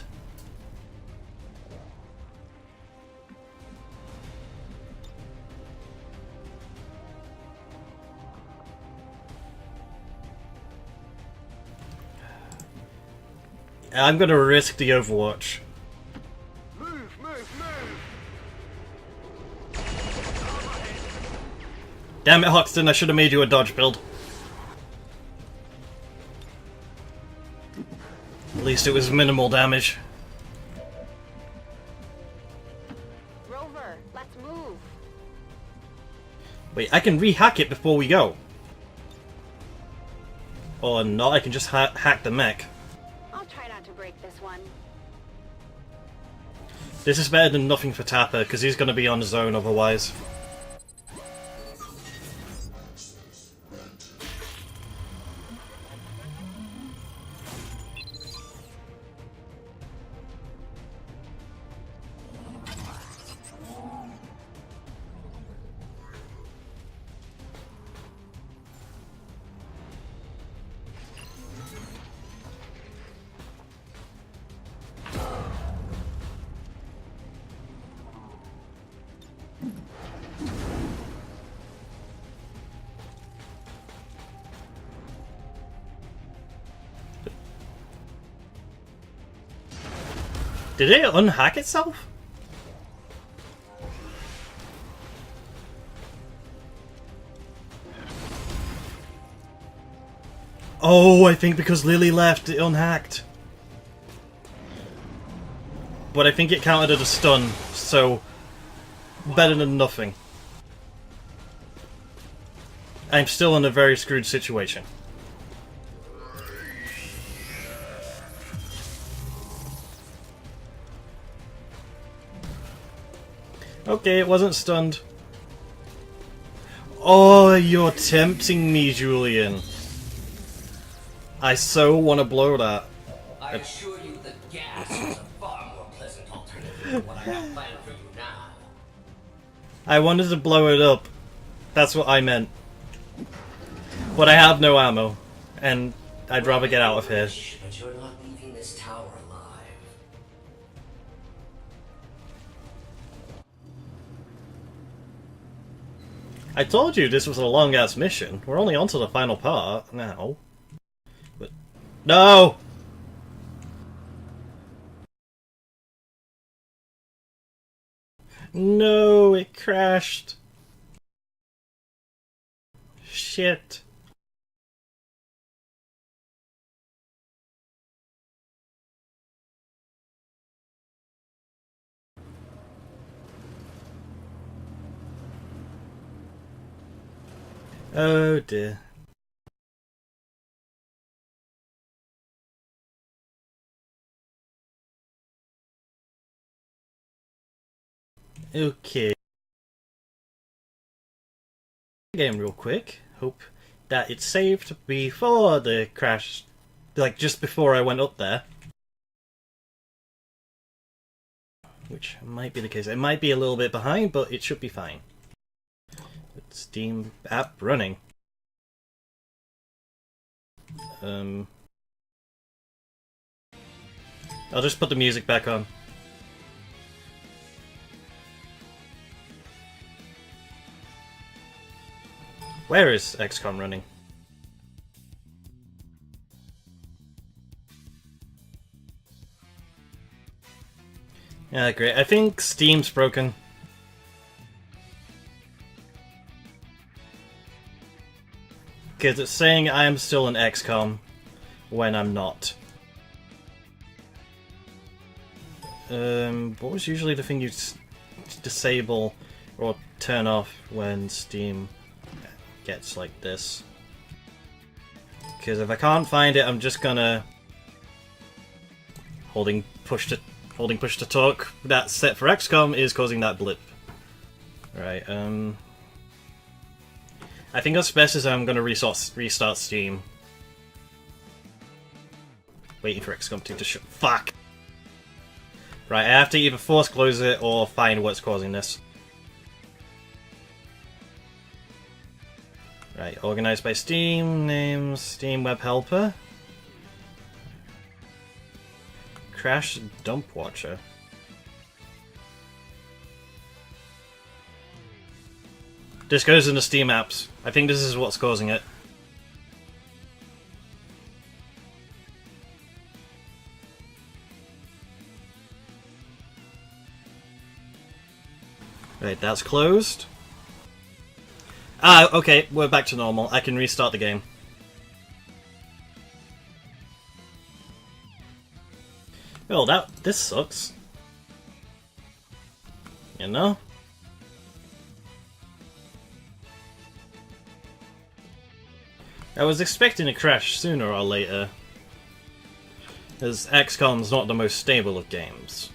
I'm gonna risk the Overwatch. Move, move, move. Damn it, Hoxton, I should have made you a dodge build. At least it was minimal damage. Rover, let's move. Wait, I can re-hack it before we go. Or not, I can just hack the mech. I'll try not to break this one. This is better than nothing for Tapper, because he's going to be on his own otherwise. Did it unhack itself? Oh, I think because Lily left, it unhacked. But I think it counted as a stun, so better than nothing. I'm still in a very screwed situation. Okay, it wasn't stunned. Oh, you're tempting me, Julian. I so want to blow that. I assure you that gas is a far more pleasant alternative to what I have planned for you now. I wanted to blow it up. That's what I meant. But I have no ammo, and I'd rather get out of here. But you're not leaving this tower alive. I told you this was a long-ass mission. We're only on to the final part now. But... No! No, it crashed. Shit. Oh dear. Okay. Game real quick. Hope that it's saved before the crash. Like just before I went up there. Which might be the case. It might be a little bit behind, but it should be fine. Steam app running. I'll just put the music back on. Where is Xcom running? Yeah, great. I think Steam's broken. Because it's saying I am still in Xcom when I'm not. What was usually the thing you disable or turn off when Steam gets like this? Because if I can't find it, I'm just gonna holding push to talk. That's set for XCOM is causing that blip. Right. I think what's best is I'm gonna restart Steam. Waiting for Xcom 2 to fuck! Right, I have to either force close it or find what's causing this. Right, organized by Steam, names, Steam Web Helper. Crash Dump Watcher. This goes into Steam apps. I think this is what's causing it. Right, that's closed. Ah, okay, we're back to normal. I can restart the game. Well, this sucks. You know? I was expecting a crash sooner or later, as XCOM's not the most stable of games.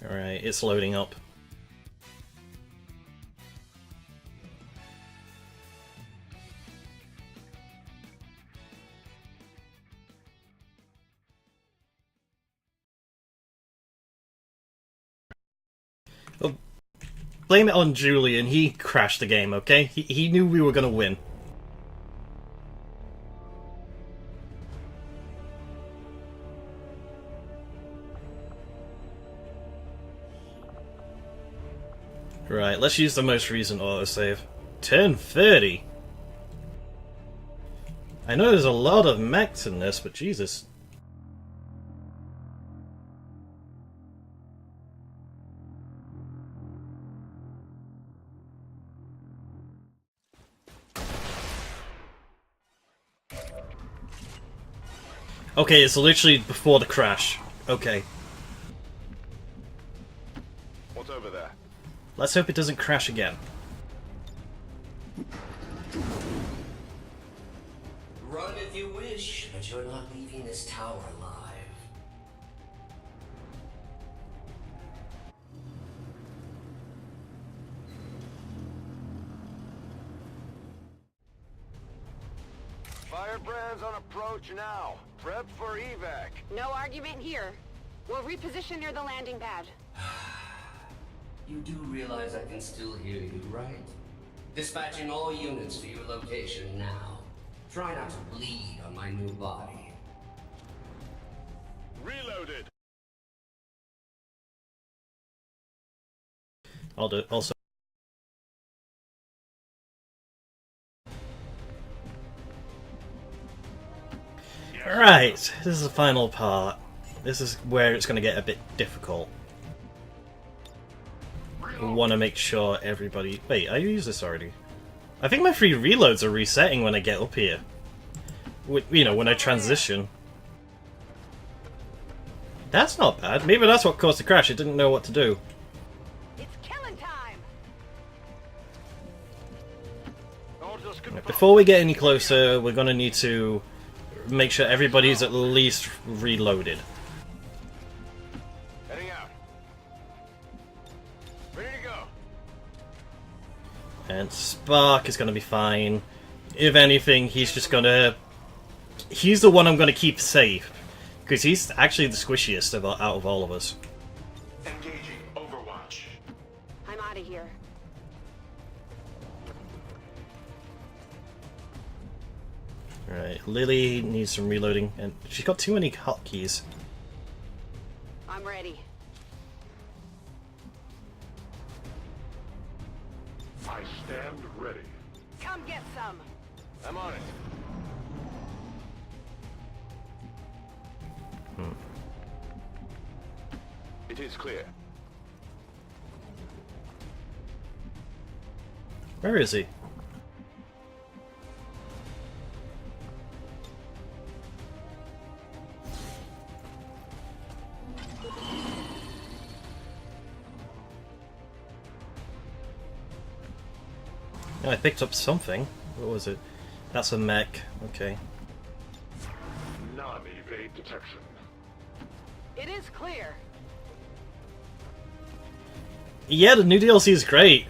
Alright, it's loading up. Well, blame it on Julian, he crashed the game, okay? He knew we were gonna win. Right, let's use the most recent autosave. 1030! I know there's a lot of mechs in this, but Jesus. Okay, it's literally before the crash. Okay. What's over there? Let's hope it doesn't crash again. Run if you wish, but you're not leaving this tower alive. Firebrand's on approach now. Prep for evac. No argument here. We'll reposition near the landing pad. You do realize I can still hear you, right? Dispatching all units to your location now. Try not to bleed on my new body. Reloaded. I'll do it also. Alright, this is the final part. This is where it's going to get a bit difficult. We want to make sure everybody... Wait, I used this already. I think my free reloads are resetting when I get up here. You know, when I transition. That's not bad. Maybe that's what caused the crash. It didn't know what to do. It's killing time. Before we get any closer, we're going to need to make sure everybody's at least reloaded. Heading out. Ready to go. And Spark is going to be fine. If anything, he's just going to... He's the one I'm going to keep safe. Because he's actually the squishiest out of all of us. Engaging Overwatch. I'm out of here. Right, Lily needs some reloading, and she's got too many hotkeys. I'm ready. I stand ready. Come get some. I'm on it. It is clear. Where is he? Oh, I picked up something. What was it? That's a mech. Okay. Non-evade detection. It is clear. Yeah, the new DLC is great.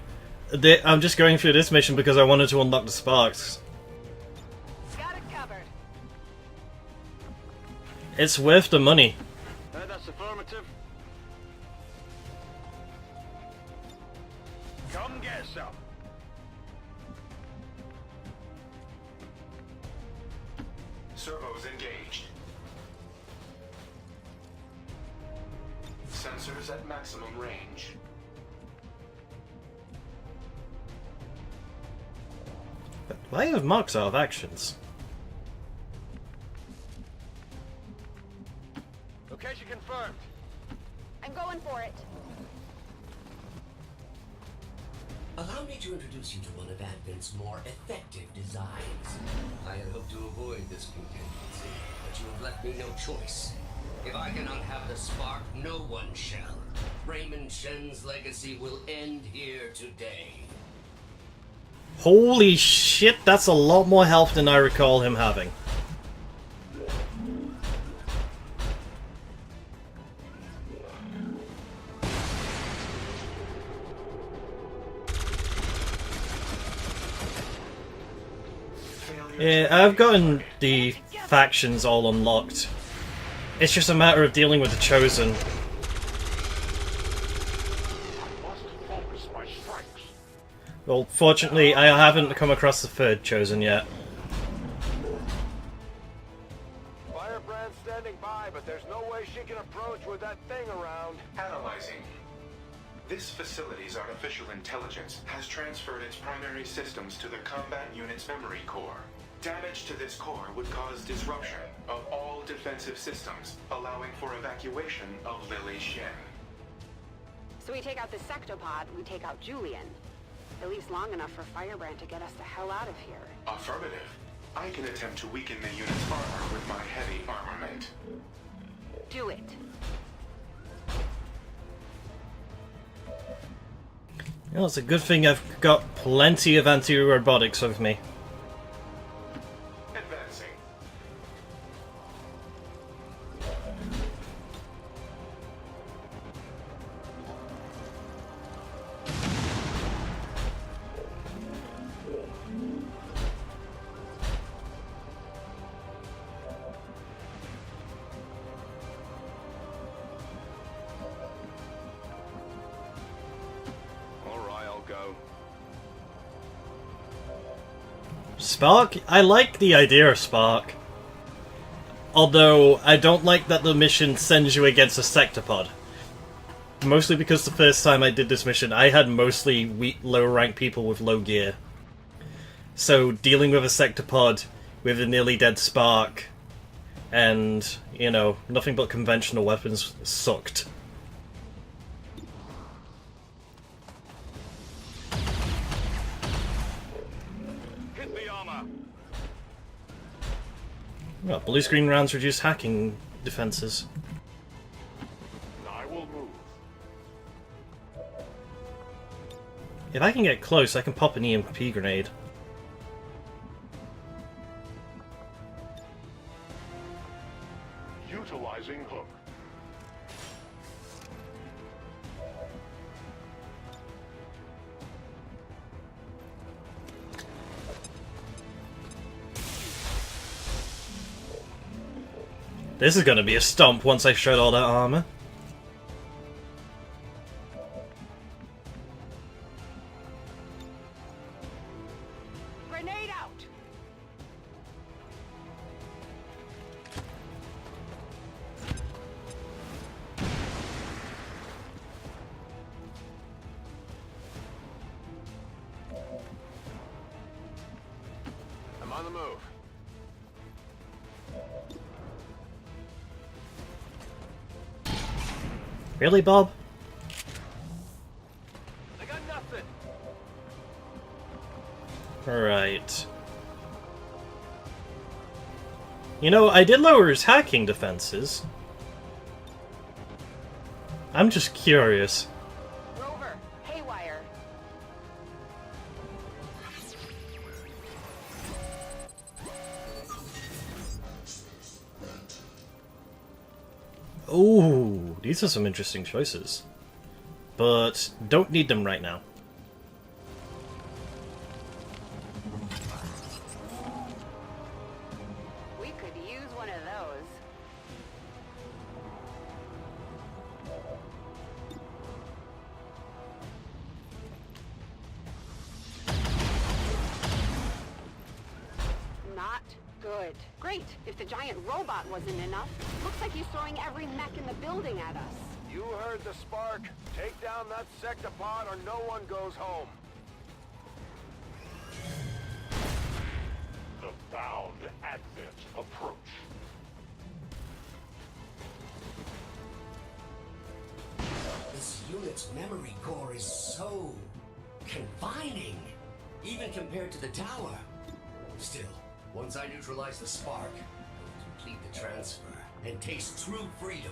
I'm just going through this mission because I wanted to unlock the sparks. Got it covered. It's worth the money. That's affirmative. Come get some. Servos engaged. Sensors at maximum range. Why have marks out of actions? Location confirmed. I'm going for it. Allow me to introduce you to one of Advent's more effective designs. I had hoped to avoid this contingency, but you have left me no choice. If I cannot have the spark, no one shall. Raymond Shen's legacy will end here today. Holy shit, that's a lot more health than I recall him having. Yeah, I've gotten the factions all unlocked. It's just a matter of dealing with the Chosen. Must focus my strikes. Well, fortunately, I haven't come across the third Chosen yet. Firebrand's standing by, but there's no way she can approach with that thing around. Analyzing. This facility's artificial intelligence has transferred its primary systems to the combat unit's memory core. Damage to this core would cause disruption of all defensive systems, allowing for evacuation of Lily Shen. So we take out the sectopod, we take out Julian. At least long enough for Firebrand to get us the hell out of here. Affirmative. I can attempt to weaken the unit's armor with my heavy armament. Do it. Well, it's a good thing I've got plenty of anti-robotics with me. Advancing. Alright, I'll go. Spark? I like the idea of Spark. Although, I don't like that the mission sends you against a sectopod. Mostly because the first time I did this mission, I had mostly weak, low-rank people with low gear. So, dealing with a sectopod with a nearly dead Spark, and, you know, nothing but conventional weapons sucked. Hit the armor. Well, blue screen rounds reduce hacking defenses. I will move. If I can get close, I can pop an EMP grenade. Utilizing hook. This is gonna be a stomp once I shred all that armor. Grenade out. I'm on the move. Really, Bob? I got nothing. Alright. You know, I did lower his hacking defenses. I'm just curious. Rover, haywire. These are some interesting choices. But don't need them right now. We could use one of those. Not good. Great. If the giant robot wasn't enough, looks like he's throwing every mech in the building at us. You heard the spark. Take down that sectopod or no one goes home. The bound advent approach. This unit's memory core is so confining, even compared to the tower. Still, once I neutralize the spark, I will complete the transfer and taste true freedom.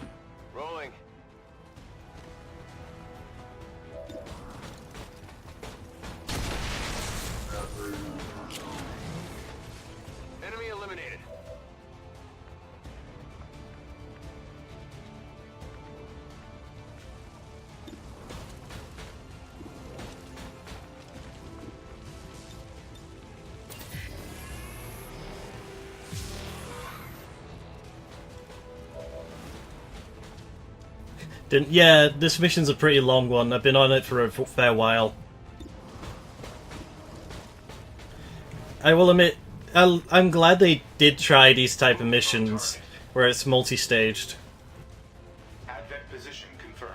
Rolling. Enemy eliminated. Yeah, this mission's a pretty long one. I've been on it for a fair while. I will admit, I'm glad they did try these type of missions where it's multi-staged. Advent position confirmed.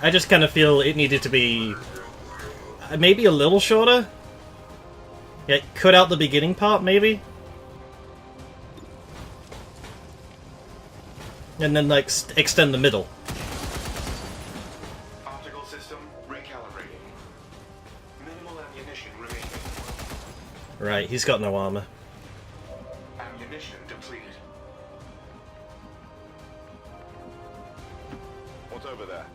I just kind of feel it needed to be maybe a little shorter. Yeah, cut out the beginning part, maybe. And then, like, extend the middle. Optical system recalibrating. Minimal ammunition remaining. Right, he's got no armor. Ammunition depleted. What's over there?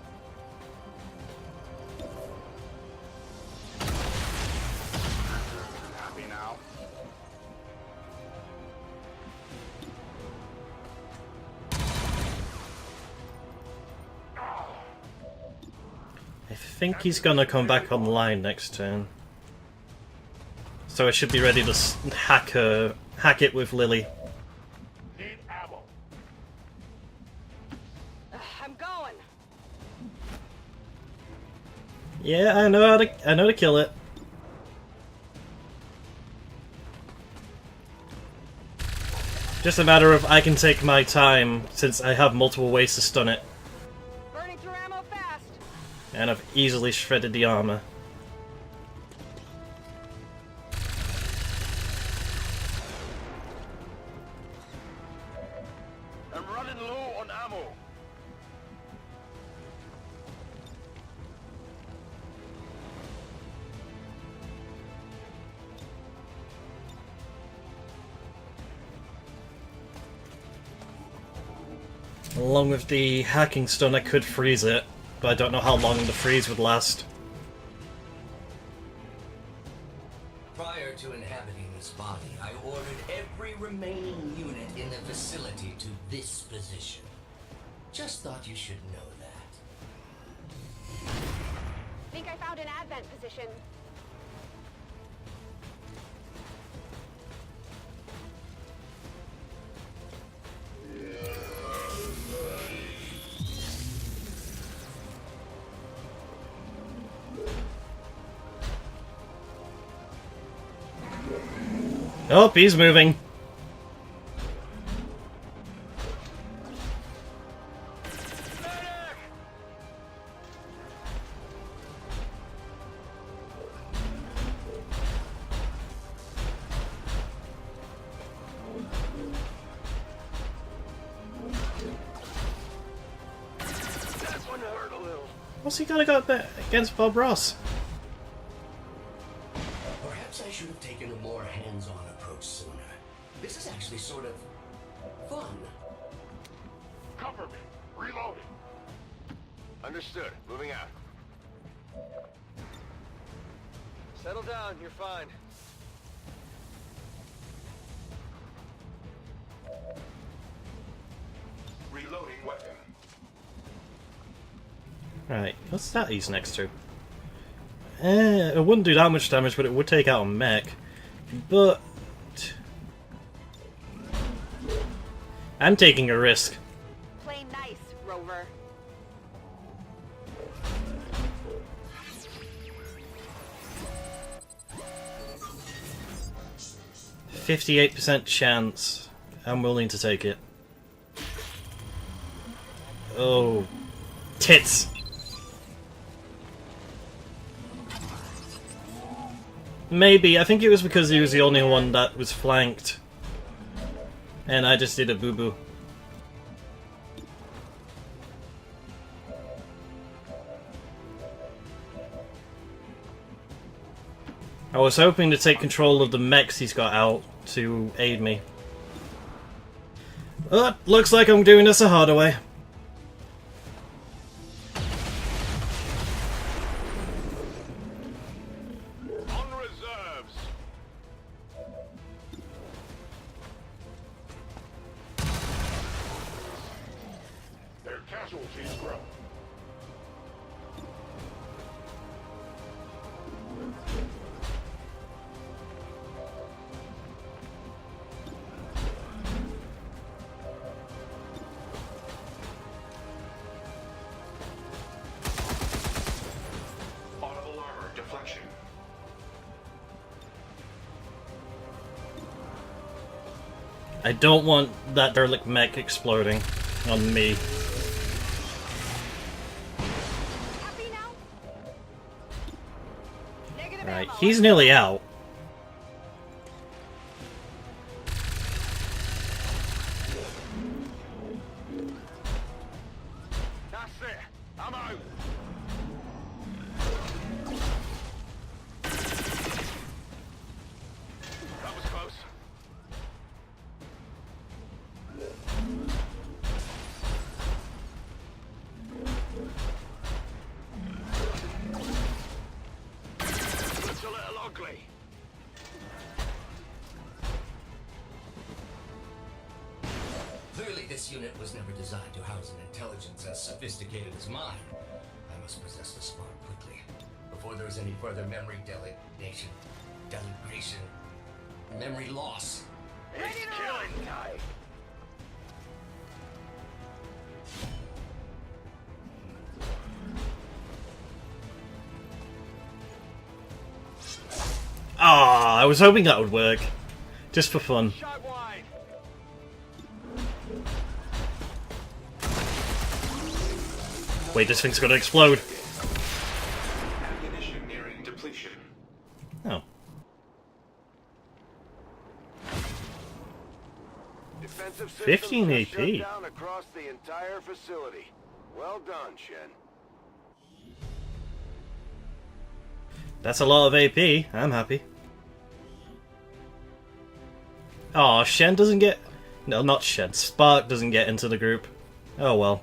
Happy now? I think he's gonna come back online next turn. So I should be ready to hack it with Lily. Need ammo. I'm going. Yeah, I know how to kill it. Just a matter of I can take my time since I have multiple ways to stun it. Burning through ammo fast. And I've easily shredded the armor. I'm running low on ammo. Along with the hacking stun, I could freeze it, but I don't know how long the freeze would last. Prior to inhabiting this body, I ordered every remaining unit in the facility to this position. Just thought you should know that. Think I found an advent position. Oh, he's moving. What's he got against Bob Ross? Perhaps I should have taken a more hands-on approach sooner. This is actually sort of fun. Cover me. Reloading. Understood. Moving out. Settle down. You're fine. Reloading weapon. Right, what's that he's next to? It wouldn't do that much damage, but it would take out a mech. But I'm taking a risk. Play nice, Rover. 58% chance. I'm willing to take it. Oh, tits! Maybe. I think it was because he was the only one that was flanked. And I just did a boo-boo. I was hoping to take control of the mechs he's got out to aid me. But looks like I'm doing this a harder way. On reserves. Their casualties grow. Audible armor deflection. I don't want that derelict mech exploding on me. Happy now? Negative Right, ammo. he's nearly out. That's it. I'm out. That was close. Looks a little ugly. Clearly, this unit was never designed to house an intelligence as sophisticated as mine. I must possess the spark quickly, before there is any further memory delegation, memory loss. It's killing time. Ah, I was hoping that would work. Just for fun. Shot wide. Wait, this thing's gonna explode. Ammunition nearing depletion. Oh. Defensive systems 15 just AP. shut down across the entire facility. Well done, Shen. That's a lot of AP. I'm happy. Aw, Shen doesn't get... No, not Shen. Spark doesn't get into the group. Oh well.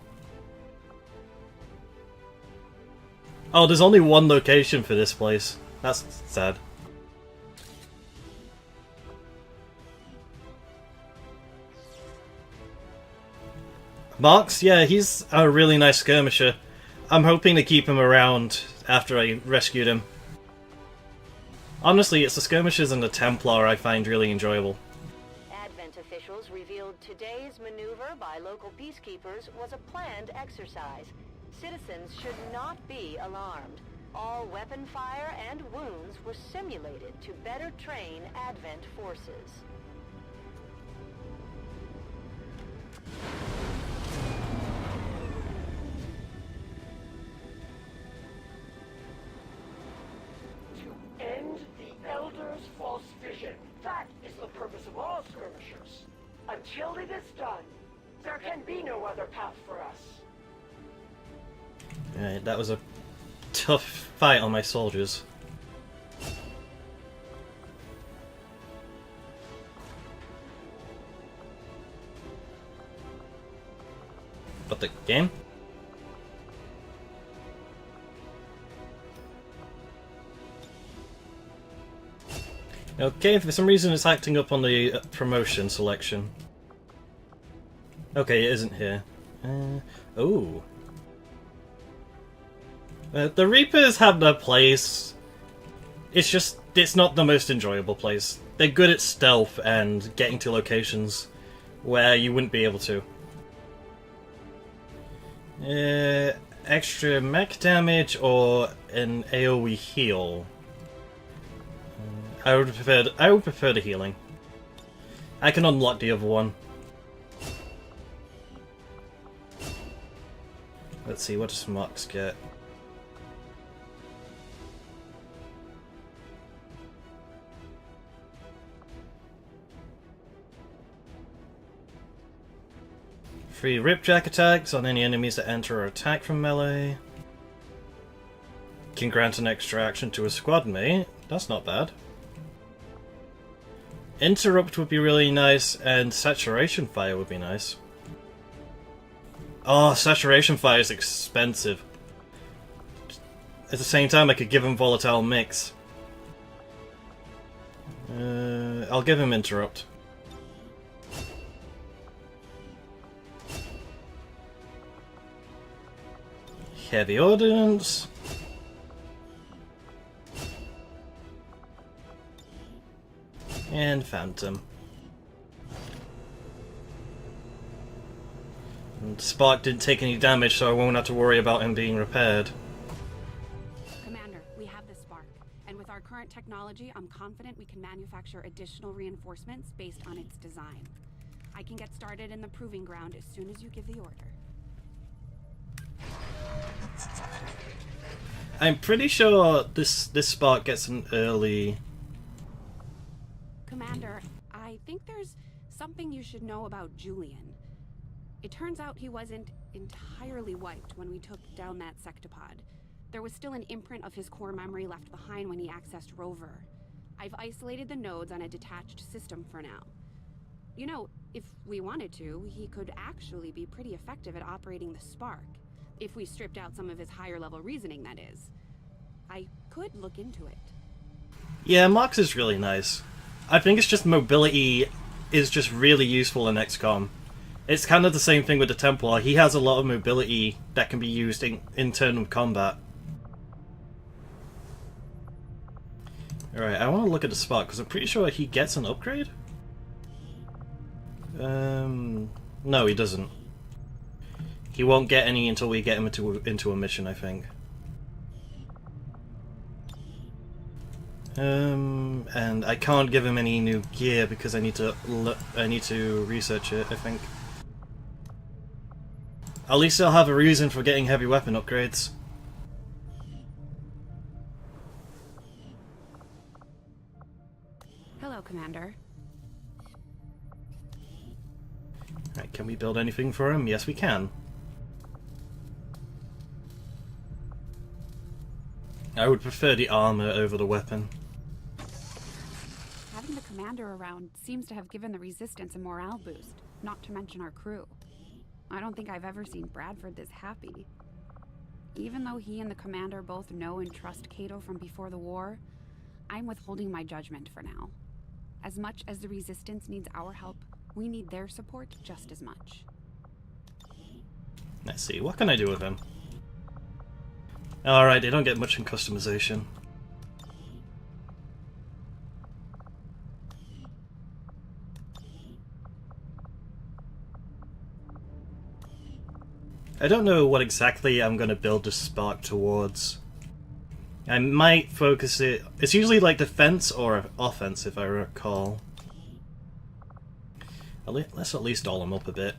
Oh, there's only one location for this place. That's sad. Marks? Yeah, he's a really nice skirmisher. I'm hoping to keep him around after I rescued him. Honestly, it's the skirmishers and the Templar I find really enjoyable. Advent officials revealed today's maneuver by local peacekeepers was a planned exercise. Citizens should not be alarmed. All weapon fire and wounds were simulated to better train Advent forces. To end the Elder's false vision. That is the purpose of all skirmishers. Until it is done, there can be no other path for us. Alright, that was a tough fight on my soldiers. But the game? Okay, for some reason it's acting up on the promotion selection. Okay, it isn't here. Oh. The Reapers have their place. It's just, it's not the most enjoyable place. They're good at stealth and getting to locations where you wouldn't be able to. Extra mech damage or an AoE heal? I would prefer the healing. I can unlock the other one. Let's see, what does Mox get? Free Ripjack attacks on any enemies that enter or attack from melee. Can grant an extra action to a squad mate. That's not bad. Interrupt would be really nice, and Saturation Fire would be nice. Oh, Saturation Fire is expensive. At the same time, I could give him Volatile Mix. I'll give him Interrupt. Heavy Ordnance. And Phantom. And Spark didn't take any damage, so I won't have to worry about him being repaired. Commander, we have the Spark. And with our current technology, I'm confident we can manufacture additional reinforcements based on its design. I can get started in the proving ground as soon as you give the order. I'm pretty sure this Spark gets an early... Commander, I think there's something you should know about Julian. It turns out he wasn't entirely wiped when we took down that sectopod. There was still an imprint of his core memory left behind when he accessed Rover. I've isolated the nodes on a detached system for now. You know, if we wanted to, he could actually be pretty effective at operating the Spark. If we stripped out some of his higher level reasoning, that is. I could look into it. Yeah, Mox is really nice. I think it's just mobility is just really useful in XCOM. It's kind of the same thing with the Templar. He has a lot of mobility that can be used in turn of combat. Alright, I want to look at the Spark, because I'm pretty sure he gets an upgrade? No, he doesn't. He won't get any until we get him into a mission, I think. And I can't give him any new gear because I need to research it, I think. At least I'll have a reason for getting heavy weapon upgrades. Hello, Commander. Right, can we build anything for him? Yes, we can. I would prefer the armor over the weapon. Having the Commander around seems to have given the Resistance a morale boost, not to mention our crew. I don't think I've ever seen Bradford this happy. Even though he and the Commander both know and trust Cato from before the war, I'm withholding my judgment for now. As much as the Resistance needs our help, we need their support just as much. Let's see, what can I do with him? Alright, they don't get much in customization. I don't know what exactly I'm going to build the Spark towards. I might focus it... It's usually like defense or offense, if I recall. Let's at least doll him up a bit.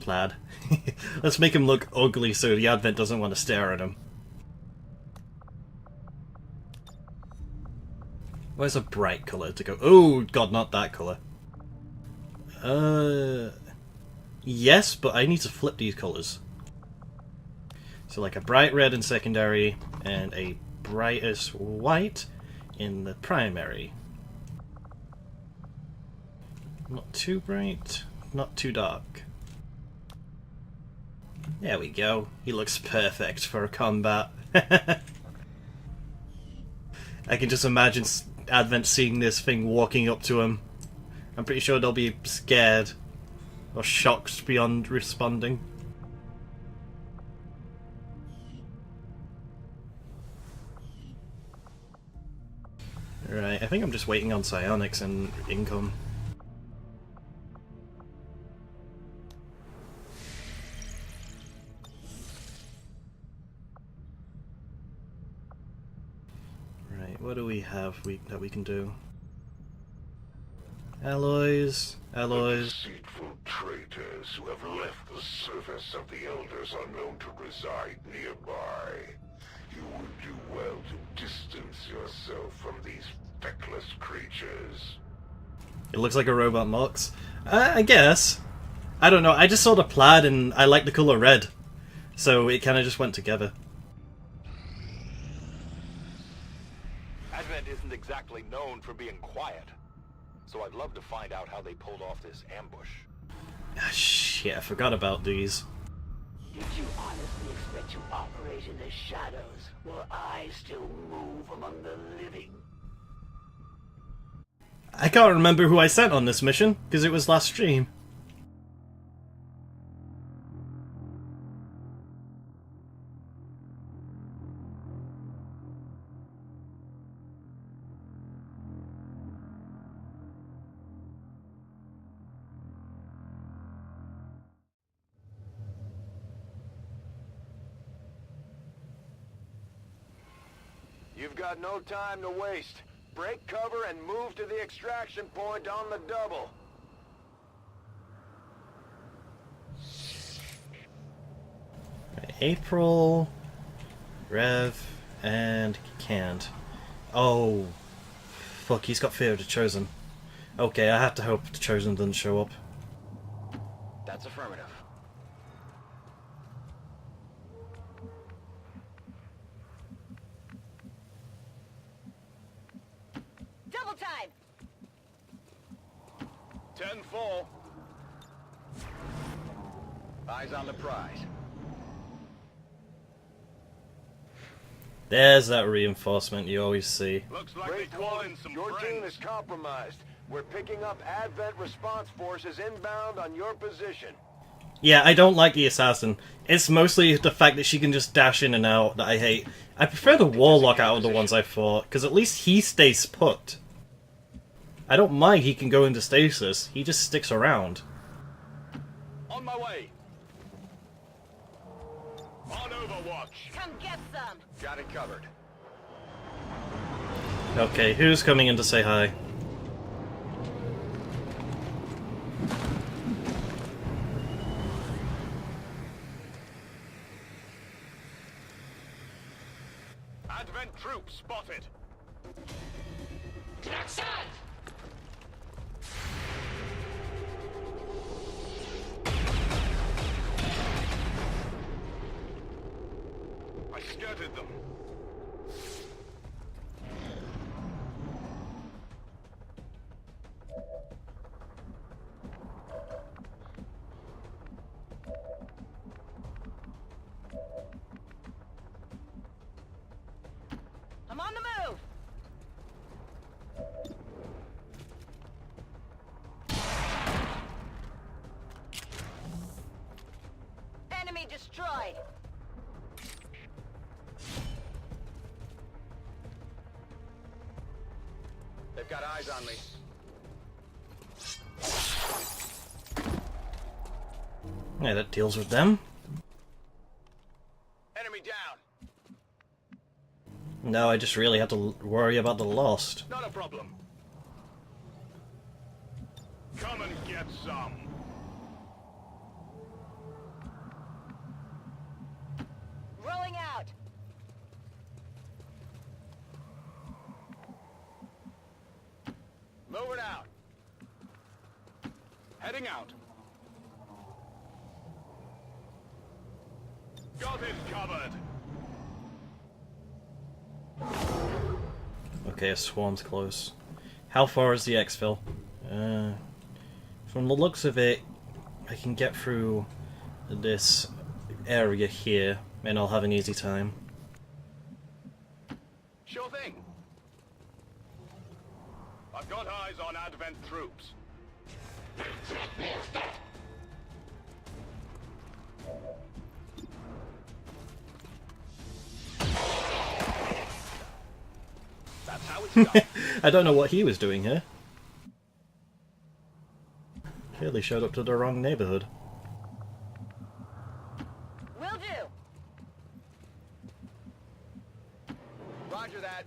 Plaid. Let's make him look ugly so the Advent doesn't want to stare at him. Where's a bright colour to go? Oh god, not that colour. Yes, but I need to flip these colours. So like a bright red in secondary and a brightest white in the primary. Not too bright, not too dark. There we go. He looks perfect for a combat. I can just imagine Advent seeing this thing walking up to him. I'm pretty sure they'll be scared or shocked beyond responding. Right, I think I'm just waiting on psionics and income. Right, what do we have that we can do? Alloys, alloys. Deceitful traitors who have left the service of the Elders are known to reside nearby. You would do well to distance yourself from these feckless creatures. It looks like a robot Mox. I guess. I don't know, I just saw the plaid and I like the colour red. So it kind of just went together. Advent isn't exactly known for being quiet. So I'd love to find out how they pulled off this ambush. Ah, shit, I forgot about these. Did you honestly expect to operate in the shadows while I still move among the living? I can't remember who I sent on this mission, because it was last stream. You've got no time to waste. Break cover and move to the extraction point on the double. April, Rev, and Canned. Oh, fuck, he's got Fear of the Chosen. Okay, I have to hope the Chosen doesn't show up. That's affirmative. Double time! 10 full. Eyes on the prize. There's that reinforcement you always see. Looks like they call in some Your friends. team is compromised. We're picking up Advent response forces inbound on your position. Yeah, I don't like the Assassin. It's mostly the fact that she can just dash in and out that I hate. I prefer the Warlock out of the ones I fought, because at least he stays put. I don't mind he can go into stasis, he just sticks around. On my way. On Overwatch. Come get some! Got it covered. Okay, who's coming in to say hi? Advent troops spotted. I skirted them. I'm on the move! Enemy destroyed! They've got eyes on me. Yeah, that deals with them. Enemy down. No, I just really have to worry about the Lost. Not a problem. Come and get some. Rolling out! Moving out. Heading out. Got it covered. Okay, a swarm's close. How far is the exfil? From the looks of it, I can get through this area here, and I'll have an easy time. Sure thing. I've got eyes on Advent troops. That's how it's done. I don't know what he was doing here. Clearly showed up to the wrong neighborhood. Will do. Roger that.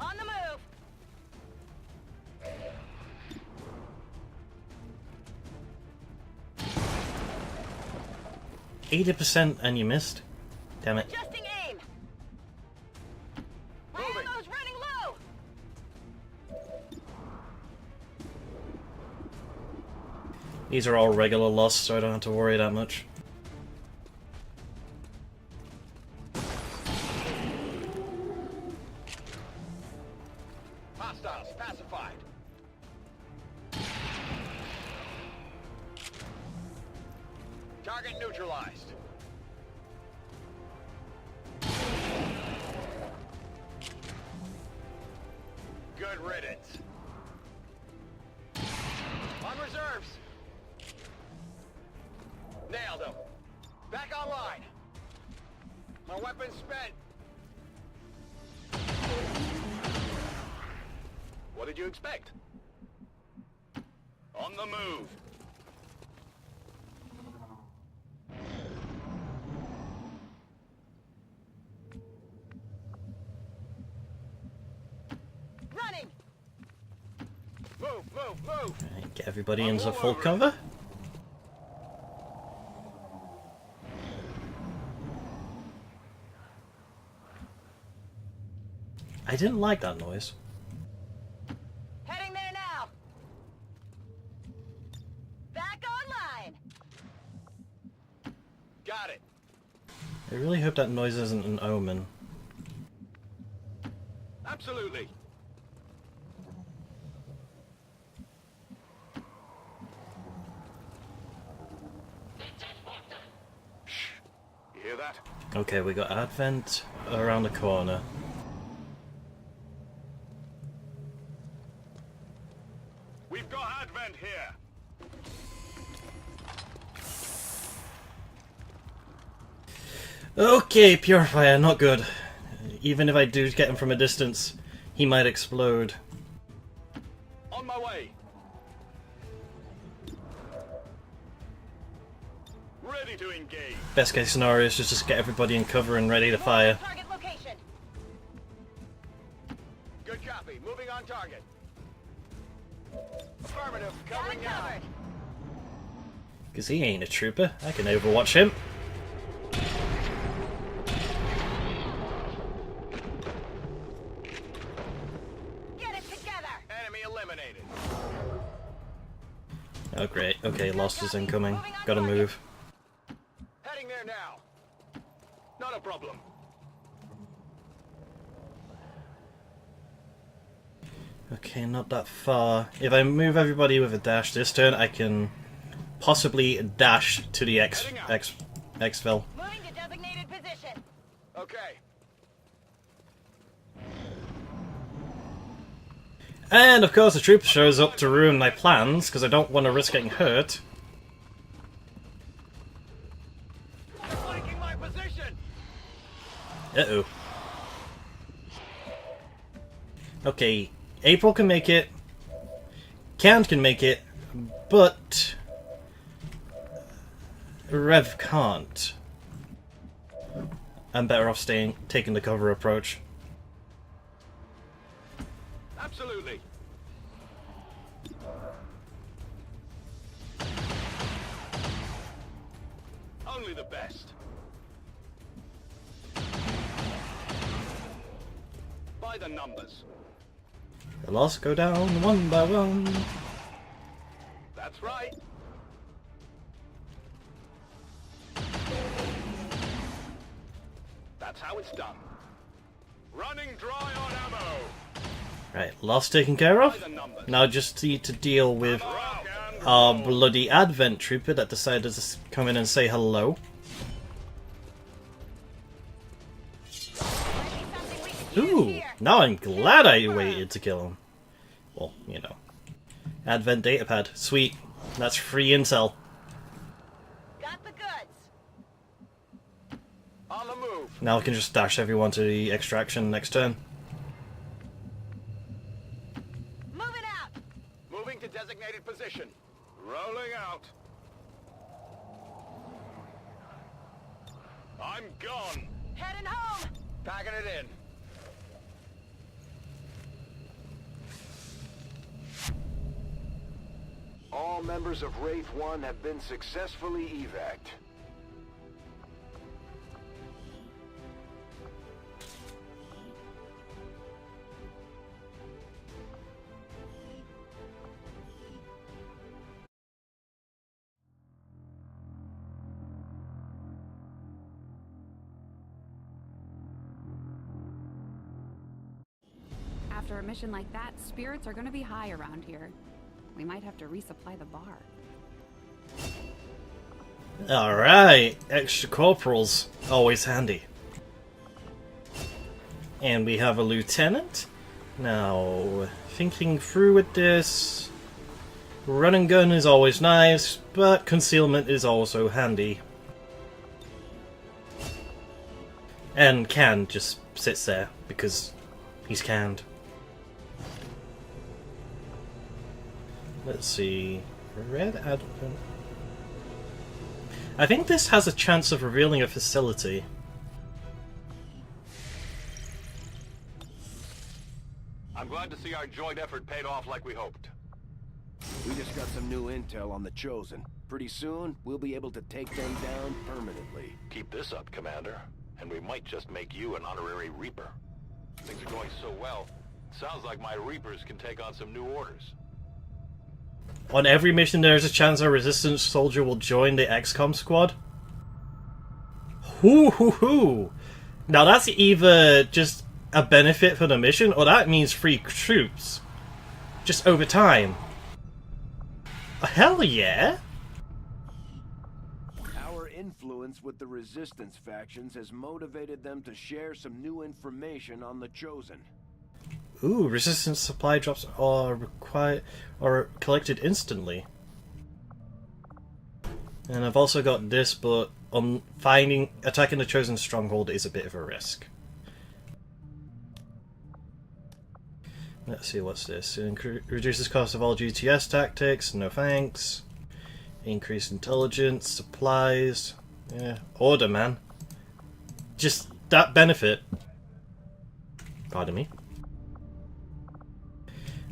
On the move. 80% and you missed? Damn it. Adjusting aim. My ammo's running low. These are all regular loss, so I don't have to worry that much. Hostiles pacified. Target neutralized. Good riddance. On reserves. Nailed him. Back online. My weapon's spent. What did you expect? On the move. Running. Move, move, move. Right, get everybody into full cover. I didn't like that noise. Heading there now. Back online. Got it. I really hope that noise isn't an omen. Absolutely. Shh. You hear that? Okay, we got Advent around the corner. We've got Advent here. Okay, Purifier, not good. Even if I do get him from a distance, he might explode. On my way. Ready to engage. Best case scenario is just get everybody in cover and ready to fire. Target location. Good copy. Moving on target. Affirmative. Got Covering it now. covered. Because he ain't a trooper. I can overwatch him. Get it together. Enemy eliminated. Oh great. Okay, Lost is incoming. Gotta move. Heading there now. Not a problem. Okay, not that far. If I move everybody with a dash this turn, I can possibly dash to the exfil. Moving to designated position. Okay. And of course the trooper shows up to ruin my plans, because I don't want to risk getting hurt. They're flanking my position. Uh-oh. Okay, April can make it. Count can make it, but Rev can't. I'm better off taking the cover approach. Absolutely. Only the best. By the numbers. The loss go down one by one. That's right. That's how it's done. Running dry on ammo. Right, loss taken care of. Now just need to deal with our bloody Advent trooper that decided to come in and say hello. Ooh, now I'm glad I waited to kill him. Well, you know. Advent datapad. Sweet. That's free intel. Got the goods. On the move. Now I can just dash everyone to the extraction next turn. Moving out. Moving to designated position. Rolling out. I'm gone. Heading home. Packing it in. All members of Wraith 1 have been successfully evac'd. After a mission like that, spirits are gonna be high around here. We might have to resupply the bar. Alright, extra corporals. Always handy. And we have a lieutenant. Now, thinking through with this... Run and gun is always nice, but concealment is also handy. And Can just sits there, because he's canned. Let's see... Red Advent... I think this has a chance of revealing a facility. I'm glad to see our joint effort paid off like we hoped. We just got some new intel on the Chosen. Pretty soon, we'll be able to take them down permanently. Keep this up, Commander, and we might just make you an honorary Reaper. Things are going so well, sounds like my Reapers can take on some new orders. On every mission there is a chance a Resistance soldier will join the Xcom squad. Hoo hoo hoo! Now that's either just a benefit for the mission, or that means free troops. Just over time. Hell yeah! Our influence with the Resistance factions has motivated them to share some new information on the Chosen. Ooh, Resistance supply drops are collected instantly. And I've also got this, but attacking the Chosen stronghold is a bit of a risk. Let's see, what's this? Reduces cost of all GTS tactics, no thanks. Increased intelligence, supplies. Yeah, order, man. Just that benefit. Pardon me.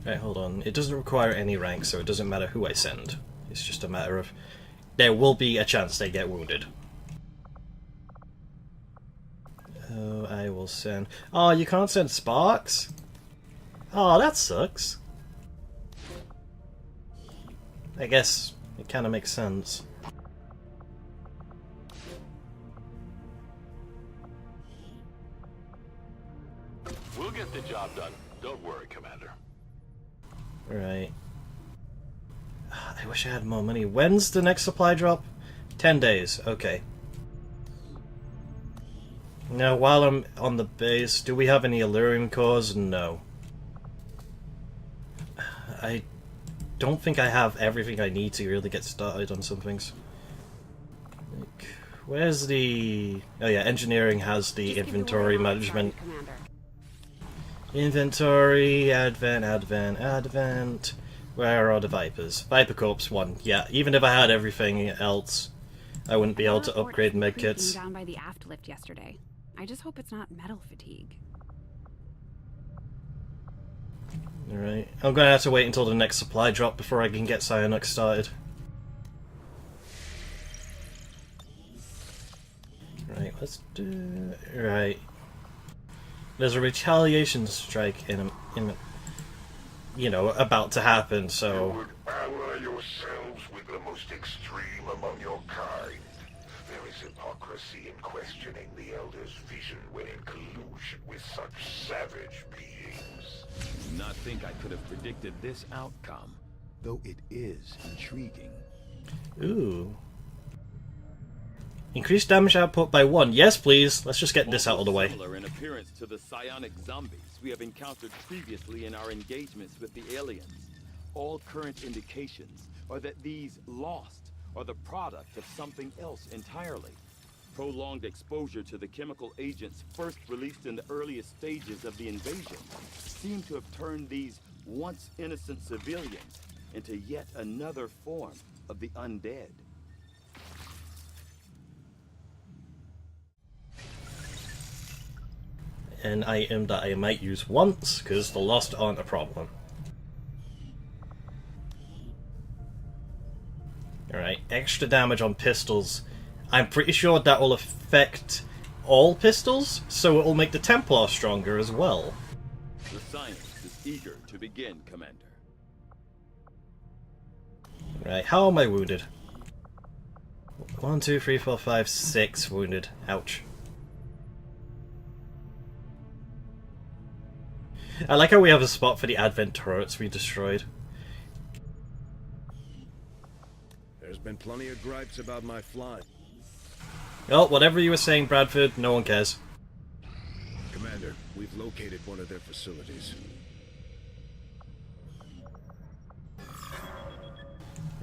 Right, hold on. It doesn't require any rank, so it doesn't matter who I send. It's just a matter of... There will be a chance they get wounded. Oh, I will send... Oh, you can't send Sparks? Oh, that sucks. I guess it kind of makes sense. We'll get the job done. Don't worry, Commander. Right. I wish I had more money. When's the next supply drop? 10 days. Okay. Now, while I'm on the base, do we have any Allurium cores? No. I don't think I have everything I need to really get started on some things. Like, where's the... Oh yeah, engineering has the inventory management. Inventory, Advent. Where are the Vipers? Viper Corps 1. Yeah, even if I had everything else, I wouldn't be able to upgrade medkits. Down by the aft lift yesterday. I just hope it's not metal fatigue. Alright, I'm gonna have to wait until the next supply drop before I can get Psionics started. Right, let's do... Right. There's a retaliation strike about to happen, so... You would ally yourselves with the most extreme among your kind. There is hypocrisy accuracy in questioning the Elder's vision when in collusion with such savage beings. I do not think I could have predicted this outcome, though it is intriguing. Ooh. Increase damage output by 1. Yes, please. Let's just get this out of the way. Similar in appearance to the psionic zombies we have encountered previously in our engagements with the aliens. All current indications are that these lost are the product of something else entirely. Prolonged exposure to the chemical agents first released in the earliest stages of the invasion seem to have turned these once innocent civilians into yet another form of the undead. An item that I might use once, because the lost aren't a problem. Alright, extra damage on pistols. I'm pretty sure that will affect all pistols, so it will make the Templar stronger as well. The science is eager to begin, Commander. Right, how am I wounded? 1, 2, 3, 4, 5, 6 wounded. Ouch. I like how we have a spot for the Advent turrets we destroyed. There's been plenty of gripes about my flying. Well, whatever you were saying, Bradford, no one cares. Commander, we've located one of their facilities.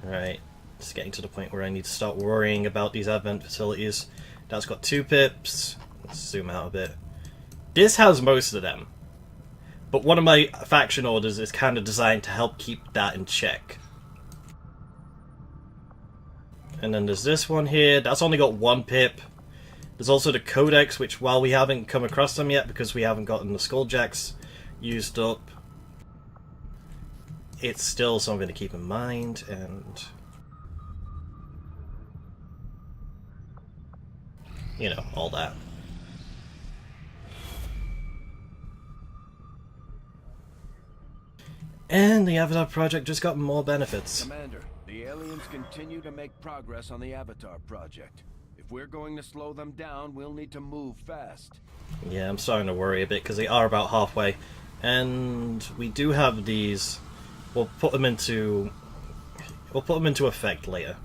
Right, it's getting to the point where I need to start worrying about these Advent facilities. That's got 2 pips. Let's zoom out a bit. This has most of them. But one of my faction orders is kind of designed to help keep that in check. And then there's this one here, that's only got 1 pip. There's also the Codex, which while we haven't come across them yet because we haven't gotten the Skulljacks used up, it's still something to keep in mind, and you know, all that. And the Avatar project just got more benefits. Commander, the aliens continue to make progress on the Avatar project. If we're going to slow them down, we'll need to move fast. Yeah, I'm starting to worry a bit because they are about halfway. And we do have these. We'll put them into effect later.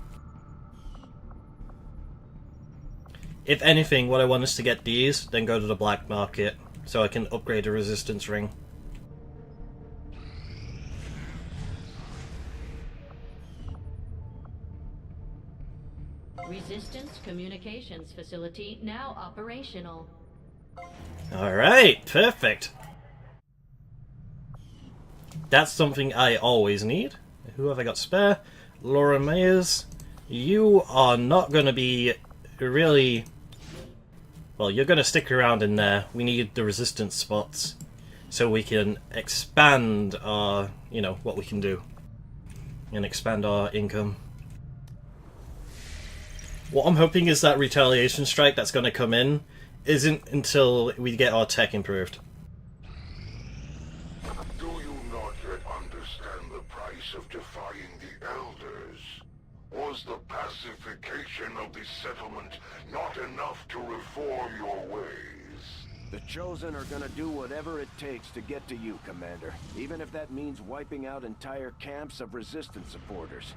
If anything, what I want is to get these, then go to the black market so I can upgrade a resistance ring. Resistance Communications Facility now operational. Alright, perfect. That's something I always need. Who have I got spare? Laura Mayers. You are not going to be really... Well, you're going to stick around in there. We need the resistance spots so we can expand our, you know, what we can do. And expand our income. What I'm hoping is that retaliation strike that's going to come in isn't until we get our tech improved. Do you not yet understand the price of defying the Elders? Was the pacification of the settlement not enough to reform your ways? The Chosen are gonna do whatever it takes to get to you, Commander. Even if that means wiping out entire camps of Resistance supporters.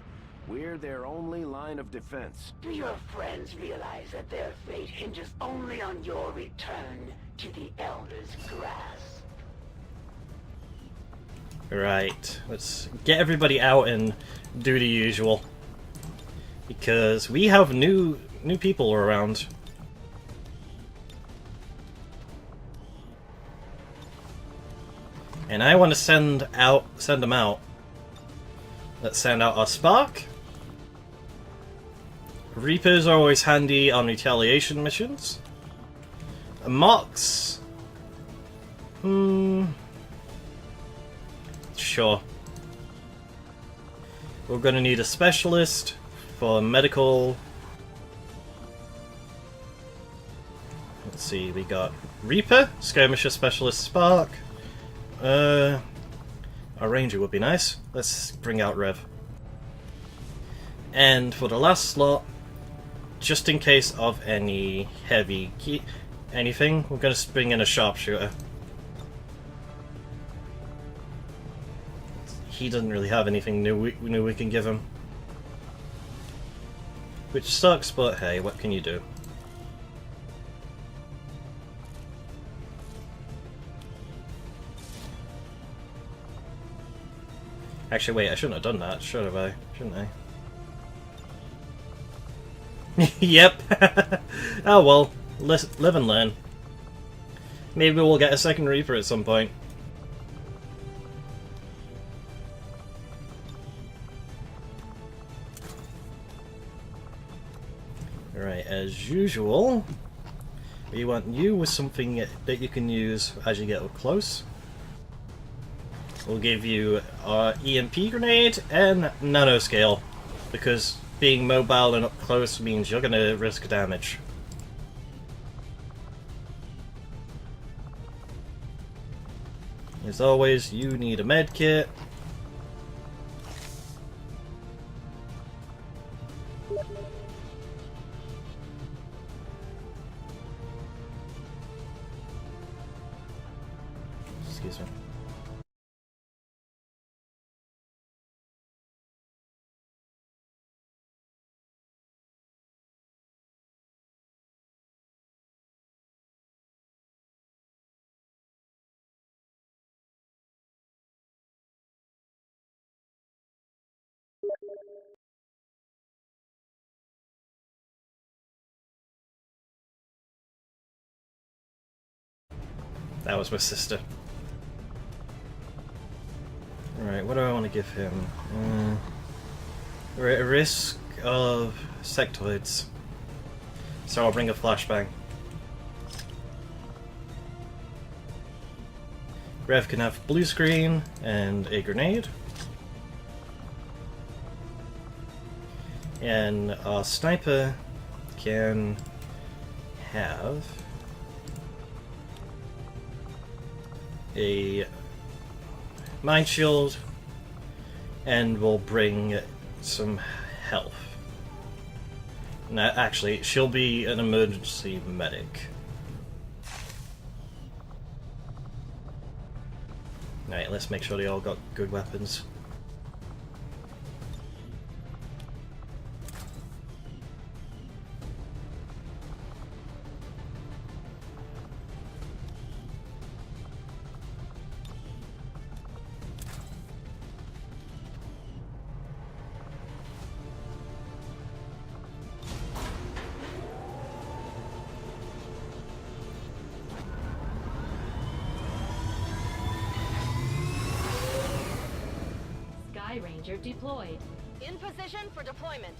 We're their only line of defense. Do your friends realize that their fate hinges only on your return to the Elder's grass? Right, let's get everybody out and do the usual. Because we have new people around. And I want to send them out. Let's send out our Spark. Reapers are always handy on retaliation missions. Mox. Sure. We're gonna need a specialist for medical. Let's see, we got Reaper, Skirmisher Specialist Spark. A Ranger would be nice. Let's bring out Rev. And for the last slot, just in case of any heavy anything, we're going to bring in a sharpshooter. He doesn't really have anything new we can give him. Which sucks, but hey, what can you do? Actually, wait, I shouldn't have done that, should I? Shouldn't I? Yep. Oh well, live and learn. Maybe we'll get a second Reaper at some point. Alright, as usual, we want you with something that you can use as you get up close. We'll give you our EMP grenade and nanoscale, because being mobile and up close means you're going to risk damage. As always, you need a med kit. Excuse me. That was my sister. Alright, what do I want to give him? We're at a risk of sectoids, so I'll bring a flashbang. Rev can have blue screen and a grenade. And our sniper can have a mine shield, and we'll bring some health. No, actually, she'll be an emergency medic. Alright, let's make sure they all got good weapons. Ranger deployed. In position for deployment.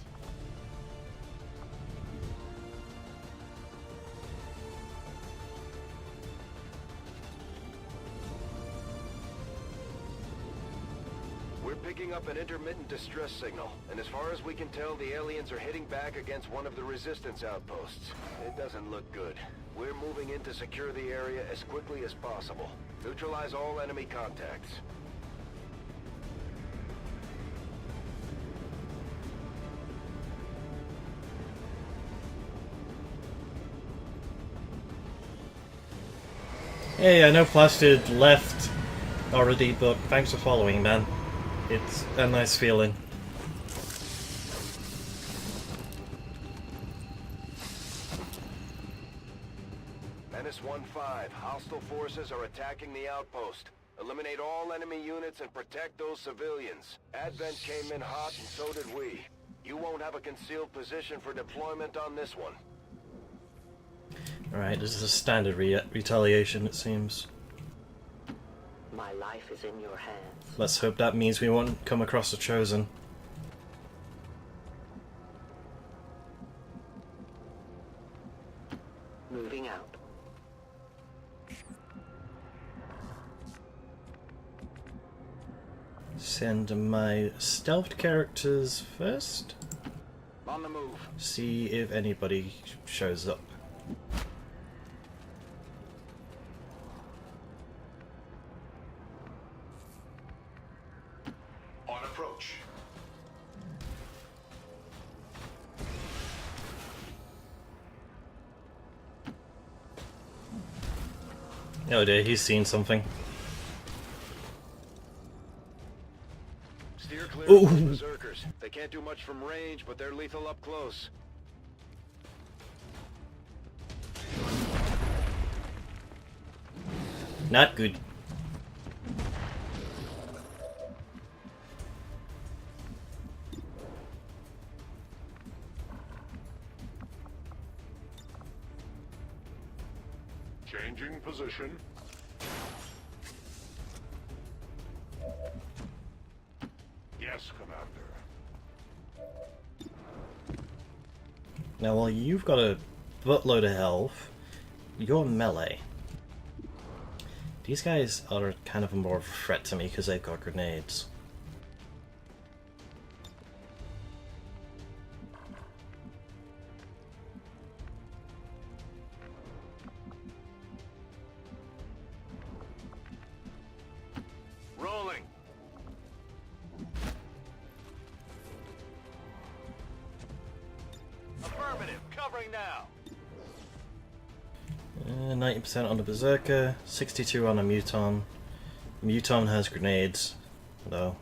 We're picking up an intermittent distress signal, and as far as we can tell, the aliens are hitting back against one of the resistance outposts. It doesn't look good. We're moving in to secure the area as quickly as possible. Neutralize all enemy contacts. Hey, I know Plastid left already, but thanks for following, man. It's a nice feeling. Menace 1-5, hostile forces are attacking the outpost. Eliminate all enemy units and protect those civilians. Advent came in hot and so did we. You won't have a concealed position for deployment on this one. Alright, this is a standard retaliation, it seems. My life is in your hands. Let's hope that means we won't come across the Chosen. Moving out. Send my stealthed characters first. On the move. See if anybody shows up. On approach. Oh dear, he's seen something. Steer clear Ooh. of those berserkers. They can't do much from range, but they're lethal up close. Not good. Changing position. Yes, Commander. Now, while you've got a buttload of health, you're melee. These guys are kind of more of a threat to me because they've got grenades. Rolling. Affirmative. Covering now. 90% on the Berserker, 62 on a Muton. Muton has grenades, though.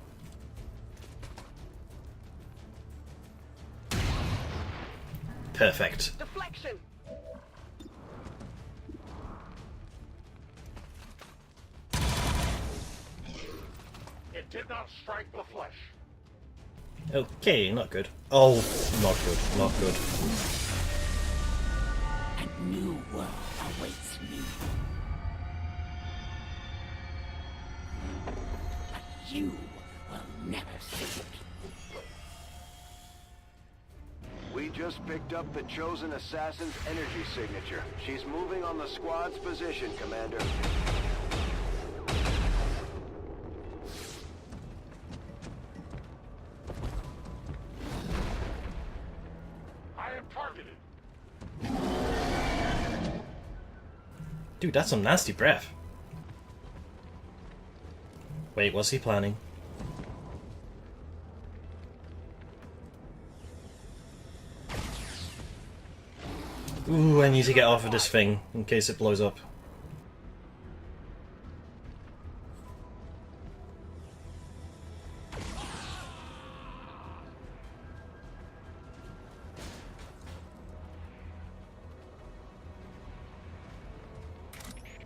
Perfect. Deflection. It did not strike the flesh. Okay, not good. Oh, not good, not good. A new world awaits me. But you will never see it. We just picked up the Chosen Assassin's energy signature. She's moving on the squad's position, Commander. I am targeted. Dude, that's some nasty breath. Wait, what's he planning? Ooh, I need to get off of this thing in case it blows up.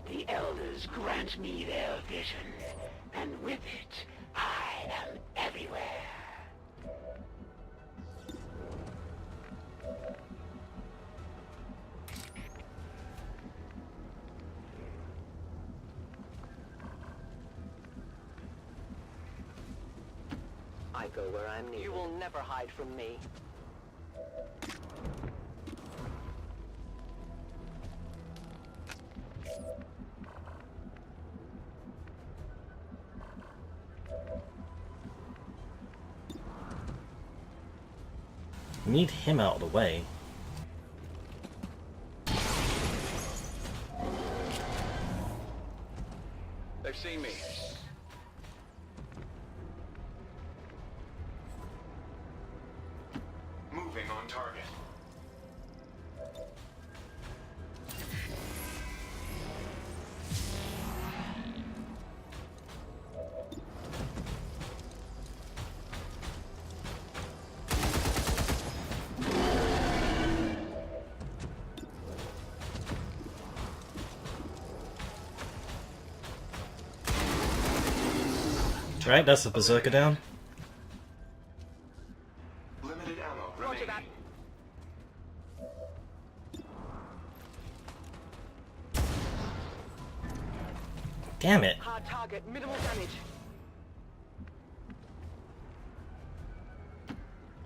The Elders grant me their vision, and with it, I am everywhere. I go where I'm needed. You will never hide from me. Need him out of the way. They've seen me. Moving on target. Right, that's the Berserker down. Limited ammo Roger remaining. that. Damn it. Hard target, minimal damage.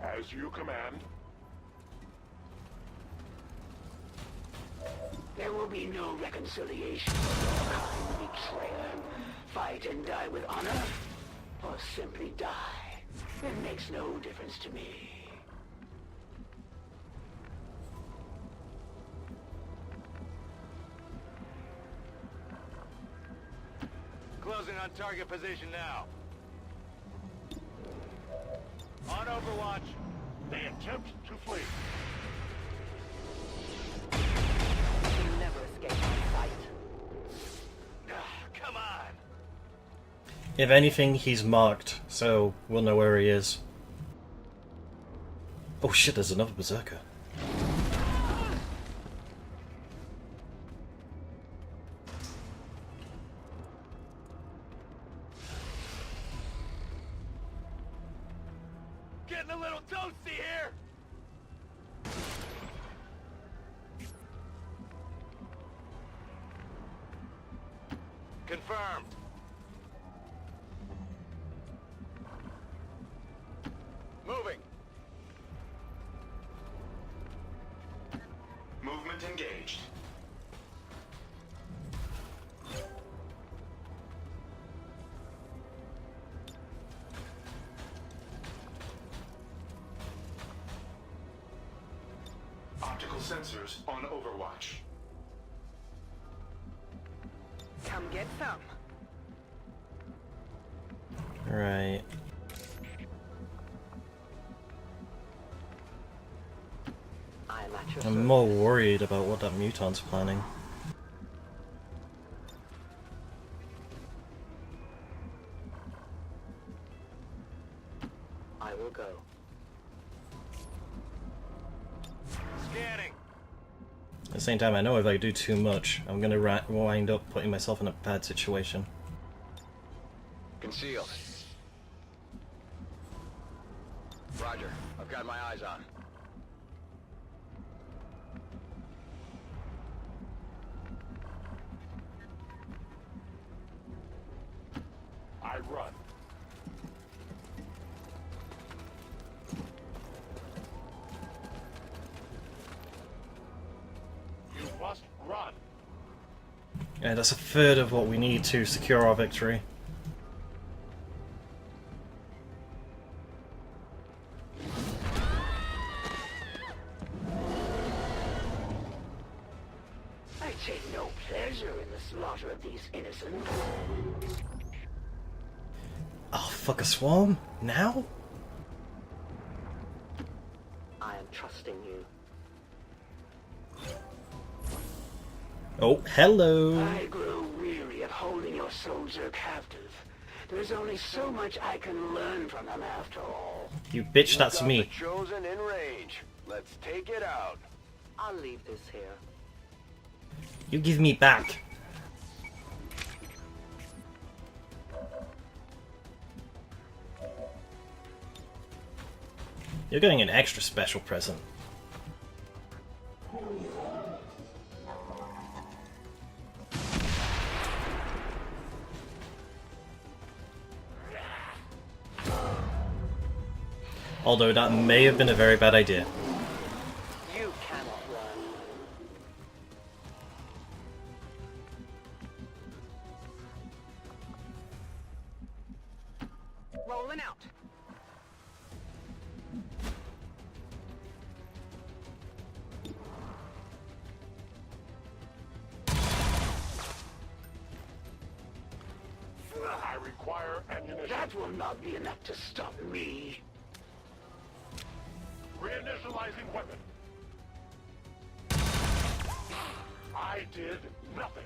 As you command. There will be no reconciliation for your kind, betrayer. Fight and die with honor, or simply die. It makes no difference to me. Closing on target position now. On Overwatch. They attempt to flee. You never escape my sight. If anything, he's marked, so we'll know where he is. Oh shit, there's another berserker. Getting a little toasty here! Confirmed. Moving. Movement engaged. Optical sensors on Overwatch. Come get some. Right. I'm at your I'm more worried about what that mutant's planning. I will go. Scanning. At the same time, I know if I do too much, I'm gonna wind up putting myself in a bad situation. Concealed. Roger. I've got my eyes on. I run. You must run. Yeah, that's a third of what we need to secure our victory. I take no pleasure in the slaughter of these innocents. Oh, fuck a swarm? Now? I am trusting you. Oh, hello! I grow weary of holding your soldier captive. There's only so much I can learn from them after all. You bitch, that's Got me. the Chosen in range. Let's take it out. I'll leave this here. You give me back. You're getting an extra special present. Although that may have been a very bad idea. You cannot run. Rolling out. I require ammunition. That will not be enough to stop me. Reinitializing weapon. I did nothing.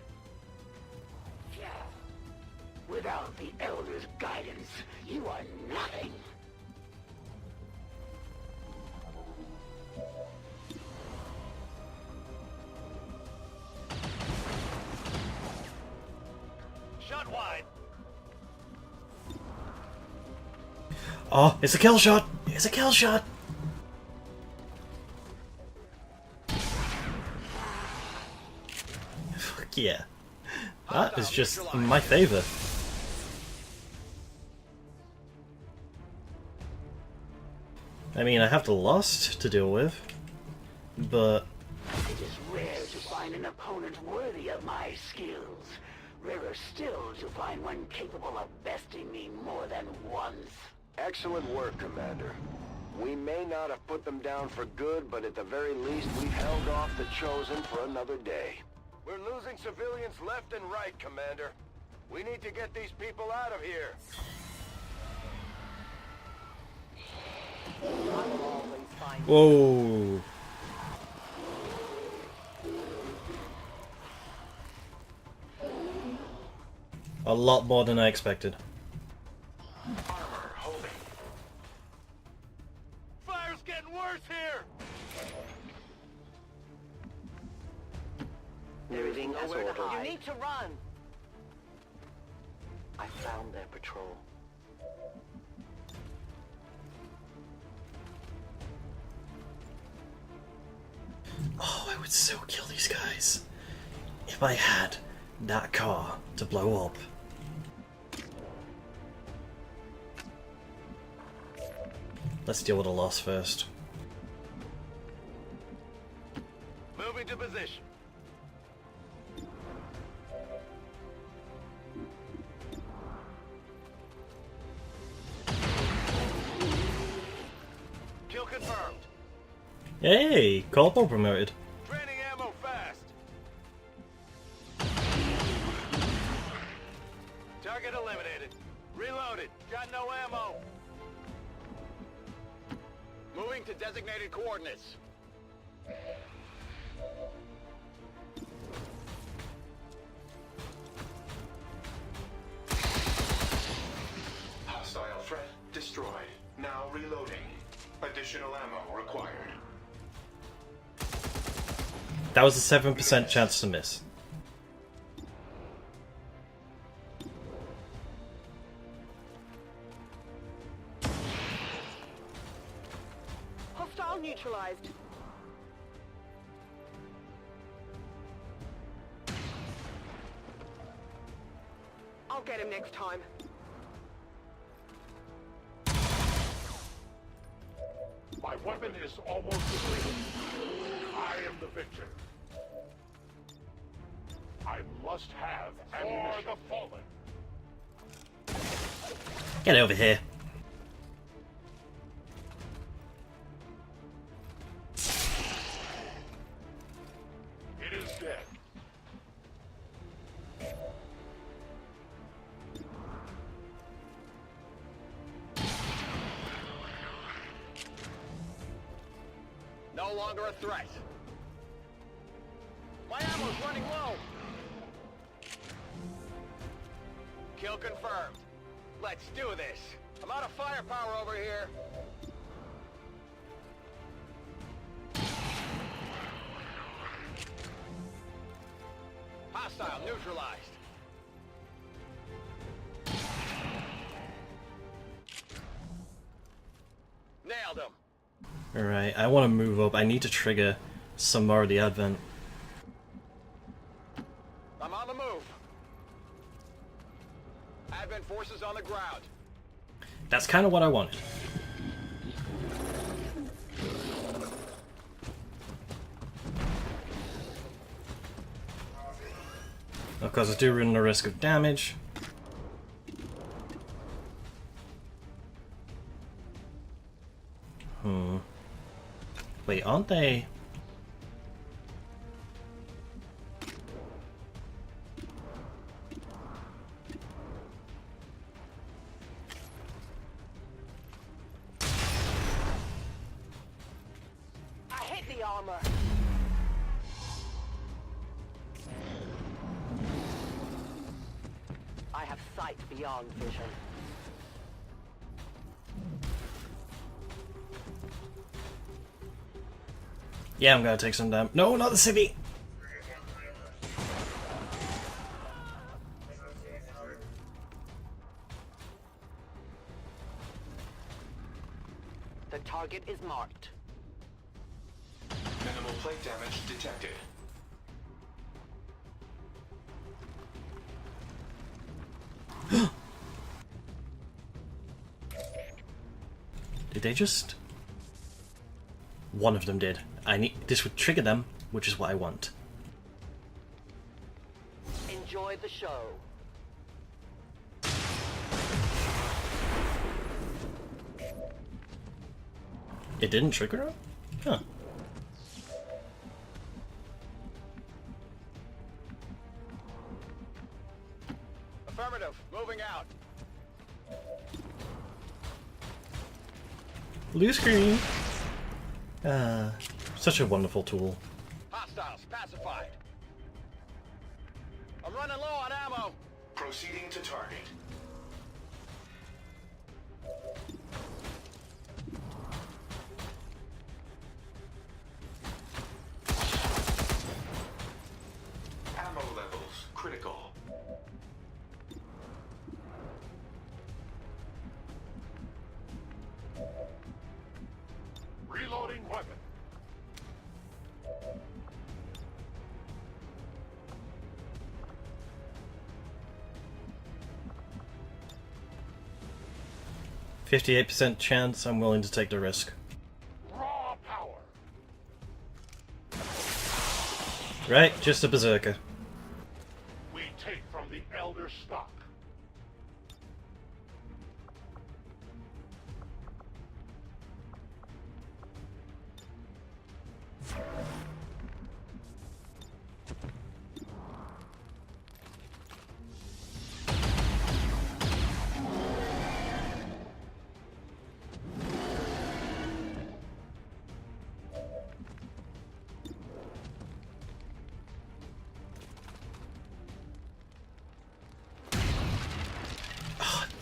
Without the Elder's guidance, you are nothing. Shot wide. Oh, it's a kill shot! It's a kill shot! Fuck yeah. That is just in my favor. I mean, I have the Lost to deal with, but... It is rare to find an opponent worthy of my skills. Rarer still to find one capable of besting me more than once. Excellent work, Commander. We may not have put them down for good, but at the very least, we've held off the Chosen for another day. We're losing civilians left and right, Commander. We need to get these people out of here. Whoa! A lot more than I expected. Moving as ordered. You need to run. I found their patrol. Oh, I would so kill these guys if I had that car to blow up. Let's deal with the loss first. Moving to position. Kill confirmed. Hey, corporal promoted. Draining ammo fast. Target eliminated. Reloaded. Got no ammo. Moving to designated coordinates. Hostile threat destroyed. Now reloading. Additional ammo required. That was a 7% chance to miss. Hostile neutralized. I'll get him next time. My weapon is almost depleted. I am the victor. I must have ammunition. For the fallen. Get over here. It is dead. No longer a threat. My ammo's running low. Kill confirmed. Let's do this. I'm out of firepower over here. Hostile neutralized. Nailed him. Alright, I want to move up. I need to trigger some more of the advent. I'm on the move. Advent forces on the ground. That's kind of what I wanted. Of course, I do run the risk of damage. Wait, aren't they? I hit the armor. I have sight beyond vision. Yeah, I'm gonna take some damage. No, not the civvy! The target is marked. Minimal plate damage detected. Did they just... One of them did. This would trigger them, which is what I want. Enjoy the show. It didn't trigger them? Huh. Affirmative. Moving out. Blue screen! Such a wonderful tool. Hostiles pacified. I'm running low on ammo. Proceeding to target. 58% chance, I'm willing to take the risk. Raw power. Right, just a berserker. We take from the Elder stock.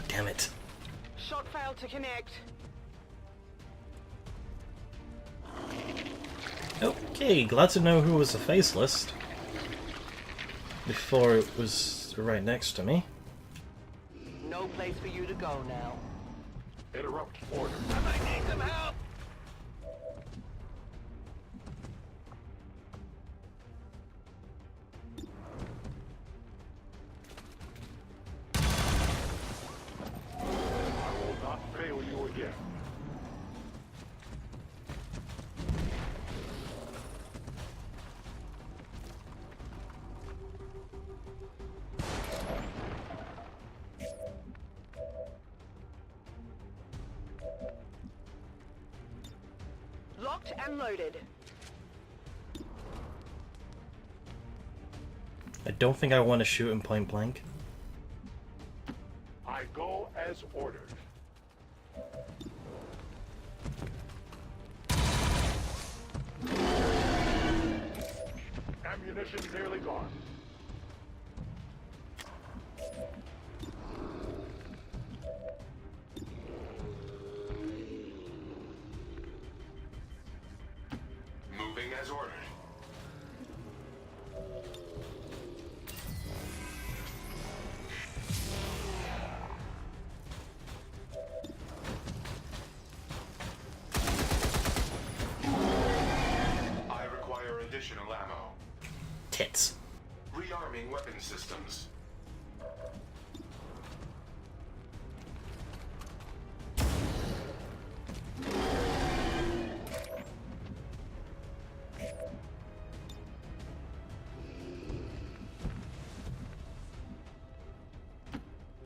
Damn it. Shot failed to connect. Okay, glad to know who was the faceless. Before it was right next to me. No place for you to go now. Interrupt order. I might need some help. I will not fail you again. Locked and loaded. I don't think I want to shoot him point blank. I go as ordered. Ammunition nearly gone. Moving as ordered. I require additional ammo. Tits. Rearming weapon systems.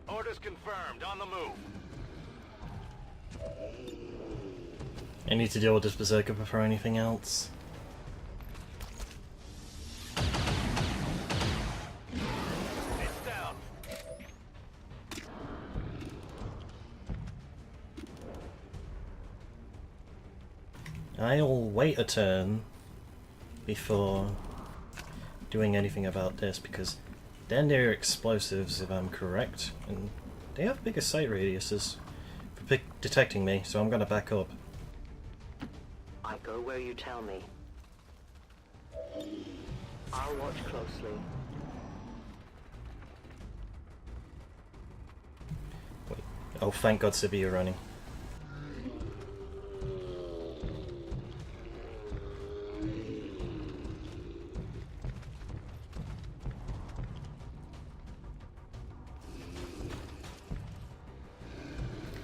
Orders confirmed. On the move. I need to deal with this berserker before anything else. It's down. I'll wait a turn before doing anything about this, because they're near explosives, if I'm correct, and they have bigger sight radiuses for detecting me, so I'm gonna back up. I go where you tell me. I'll watch closely. Wait. Oh, thank God Sibby, you're running.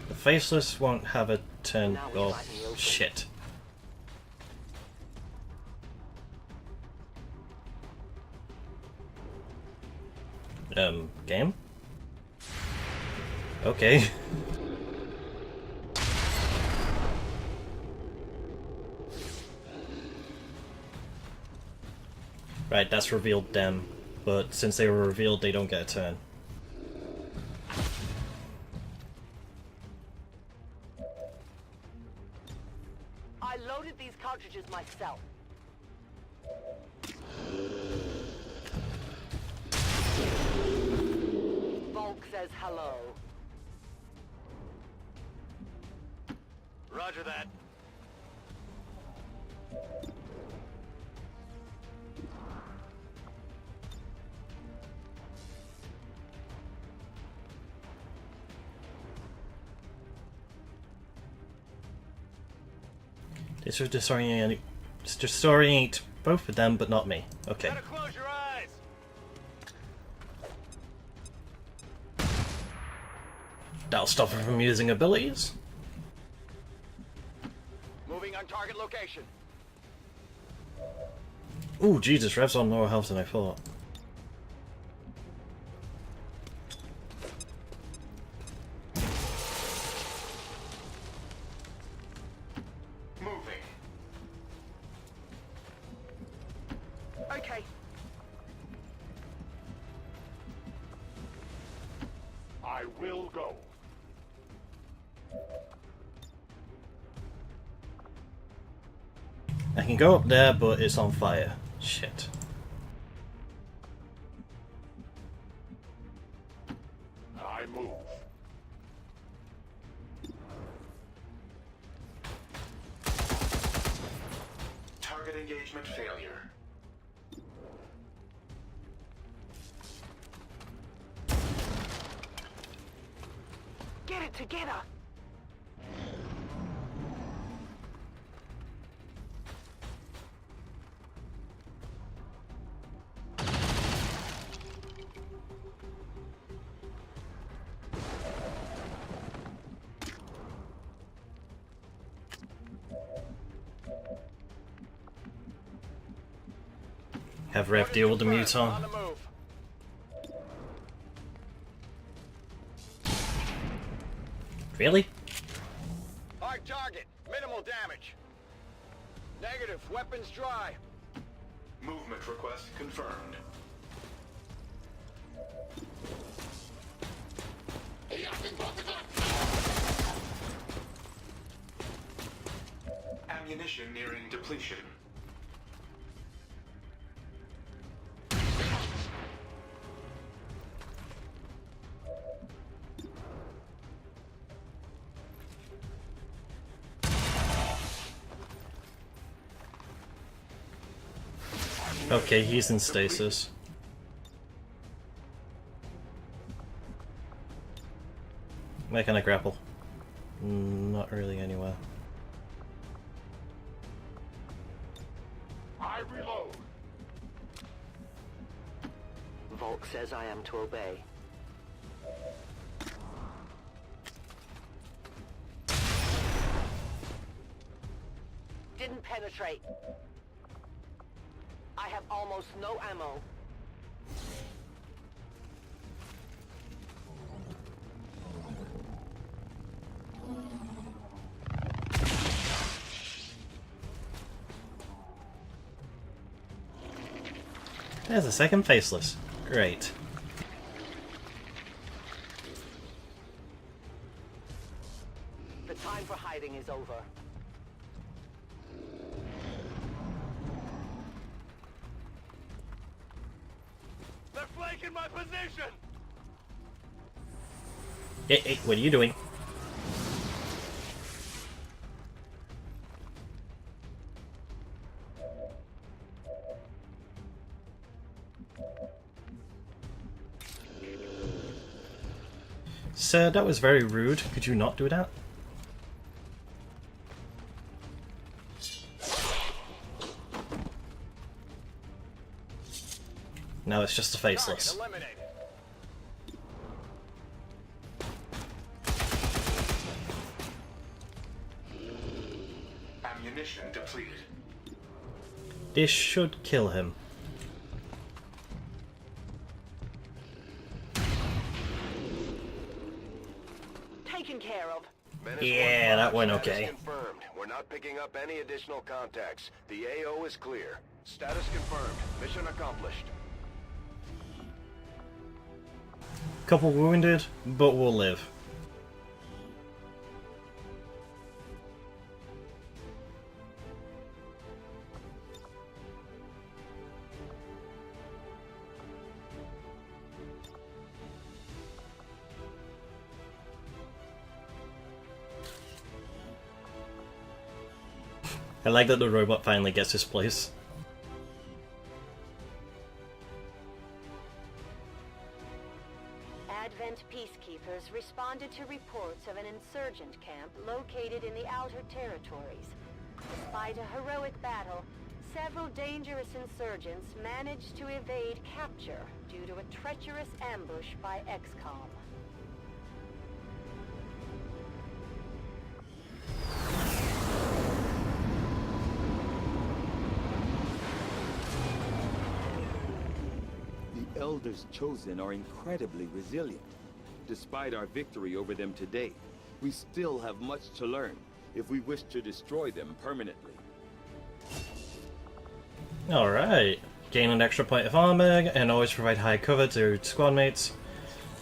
The faceless won't have a turn. Oh, shit. Game? Okay. Right, that's revealed them, but since they were revealed, they don't get a turn. I loaded these cartridges myself. Volk says hello. Roger that. This will disorient both of them, but not me. Okay. Better close your eyes. That'll stop her from using abilities. Moving on target location. Ooh, Jesus, Rev's on lower health than I thought. Moving. Okay. I will go. I can go up there, but it's on fire. Shit. I move. Target engagement failure. Get it together! Have Rev deal with the muton. On the move. Really? Hard target. Minimal damage. Negative. Weapons dry. Movement request confirmed. Ammunition nearing depletion. Okay, he's in stasis. Where can I grapple? Not really anywhere. I reload. Volk says I am to obey. Didn't penetrate. I have almost no ammo. There's a second faceless. Great. The time for hiding is over. They're flanking my position! Hey, what are you doing? Sir, that was very rude. Could you not do that? No, it's just a faceless. Target eliminated. Ammunition depleted. This should kill him. Taken care of. Yeah, that went Status okay. confirmed. We're not picking up any additional contacts. The AO is clear. Status confirmed. Mission accomplished. Couple wounded, but we'll live. I like that the robot finally gets his place. Advent peacekeepers responded to reports of an insurgent camp located in the Outer Territories. Despite a heroic battle, several dangerous insurgents managed to evade capture due to a treacherous ambush by Xcom. Elders chosen are incredibly resilient. Despite our victory over them today, we still have much to learn if we wish to destroy them permanently. Alright. Gain an extra point of armor, and always provide high cover to squad mates.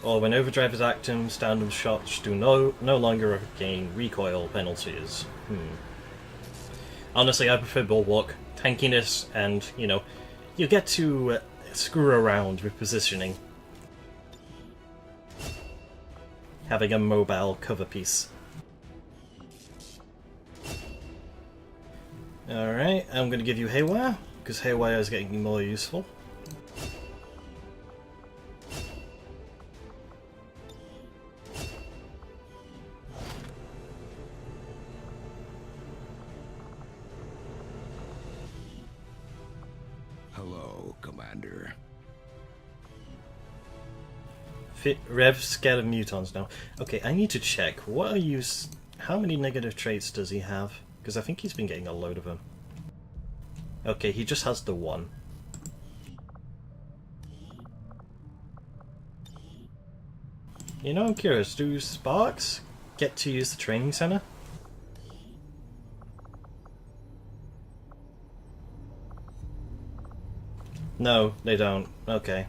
Or when overdrive is active, standard shots do no longer gain recoil penalties. Honestly, I prefer Bulwark. Tankiness, and, you know, you get to screw around with positioning. Having a mobile cover piece. Alright, I'm going to give you Haywire, because Haywire is getting more useful. Hello, Commander. Rev's scared of mutons now. Okay, I need to check. What are you... How many negative traits does he have? Because I think he's been getting a load of them. Okay, he just has the one. You know, I'm curious. Do Sparks get to use the training center? No, they don't. Okay.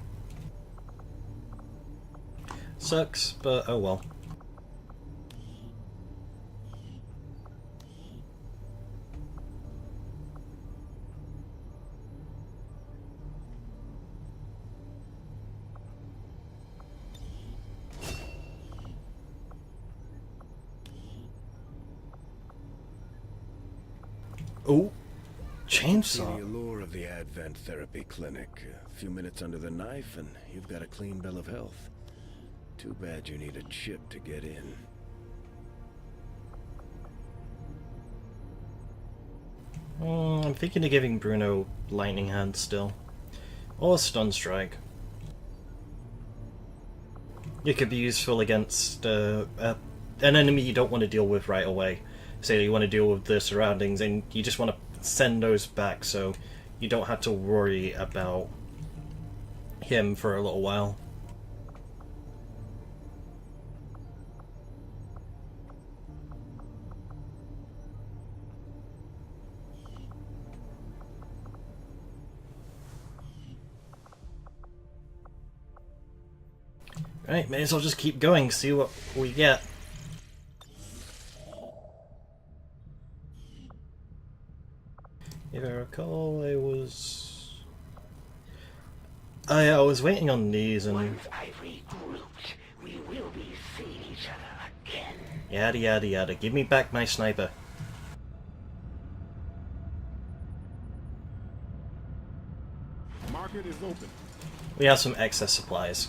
Sucks, but oh well. Oh, chainsaw. See the allure of the Advent Therapy Clinic. A few minutes under the knife and you've got a clean bill of health. Too bad you need a chip to get in. I'm thinking of giving Bruno Lightning Hand still. Or Stun Strike. It could be useful against an enemy you don't want to deal with right away. Say you want to deal with the surroundings and you just want to send those back so you don't have to worry about him for a little while. Right, may as well just keep going, see what we get. If I recall, I was waiting on these and... Once I've regrouped, we will be seeing each other again. Yada yada yada. Give me back my sniper. Market is open. We have some excess supplies.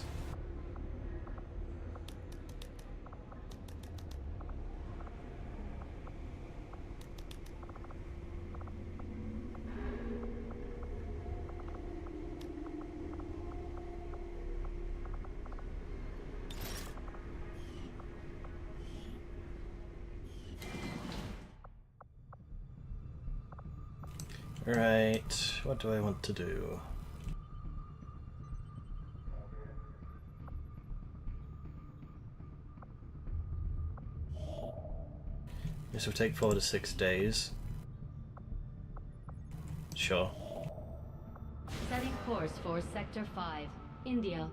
Right, what do I want to do? This will take 4 to 6 days. Sure. Setting course for Sector 5, India.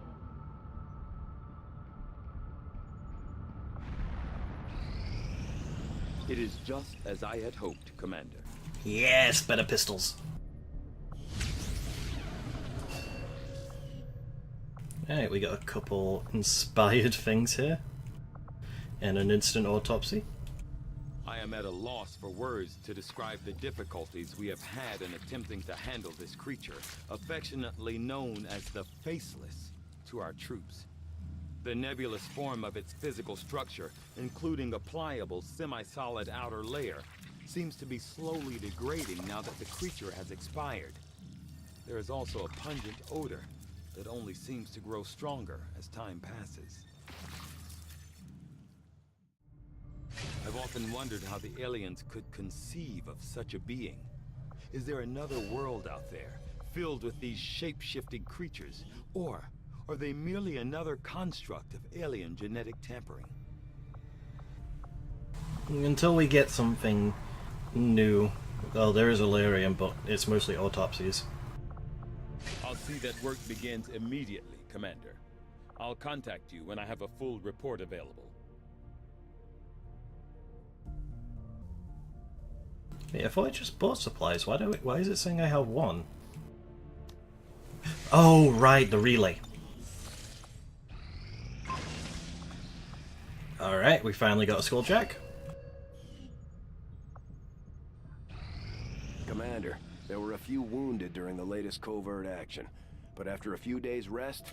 It is just as I had hoped, Commander. Yes, better pistols. Alright, we got a couple inspired things here. And an instant autopsy. I am at a loss for words to describe the difficulties we have had in attempting to handle this creature, affectionately known as the Faceless, to our troops. The nebulous form of its physical structure, including a pliable, semi-solid outer layer, seems to be slowly degrading now that the creature has expired. There is also a pungent odor that only seems to grow stronger as time passes. I've often wondered how the aliens could conceive of such a being. Is there another world out there, filled with these shape-shifting creatures? Or are they merely another construct of alien genetic tampering? Until we get something new. Well, there is Illyrium, but it's mostly autopsies. I'll see that work begins immediately, Commander. I'll contact you when I have a full report available. Yeah, I thought I just bought supplies. Why is it saying I have one? Oh, right, the relay. Alright, we finally got a skulljack. Commander, there were a few wounded during the latest covert action. But after a few days' rest,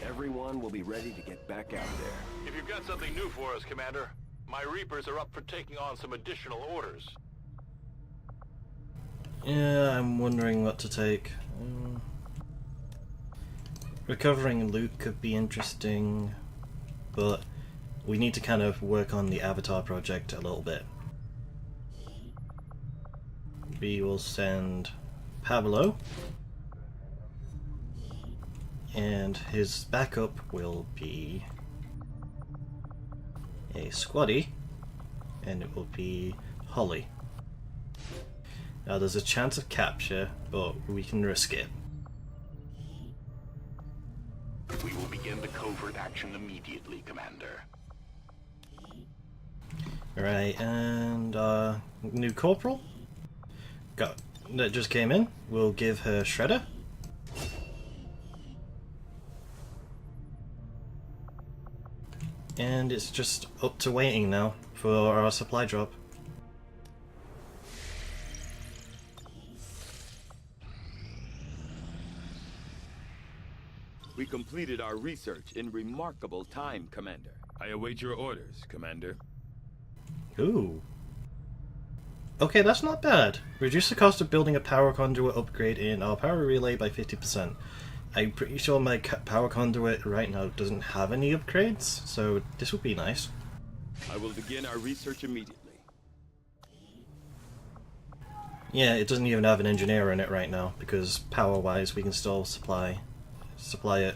everyone will be ready to get back out there. If you've got something new for us, Commander, my Reapers are up for taking on some additional orders. Yeah, I'm wondering what to take. Recovering loot could be interesting, but we need to kind of work on the Avatar project a little bit. We will send Pablo, and his backup will be a squaddy, and it will be Holly. Now there's a chance of capture, but we can risk it. We will begin the covert action immediately, Commander. Right, and new corporal that just came in. We'll give her Shredder. And it's just up to waiting now for our supply drop. We completed our research in remarkable time, Commander. I await your orders, Commander. Ooh. Okay, that's not bad. Reduce the cost of building a power conduit upgrade in our power relay by 50%. I'm pretty sure my power conduit right now doesn't have any upgrades, so this would be nice. I will begin our research immediately. Yeah, it doesn't even have an engineer in it right now, because power-wise we can still supply it.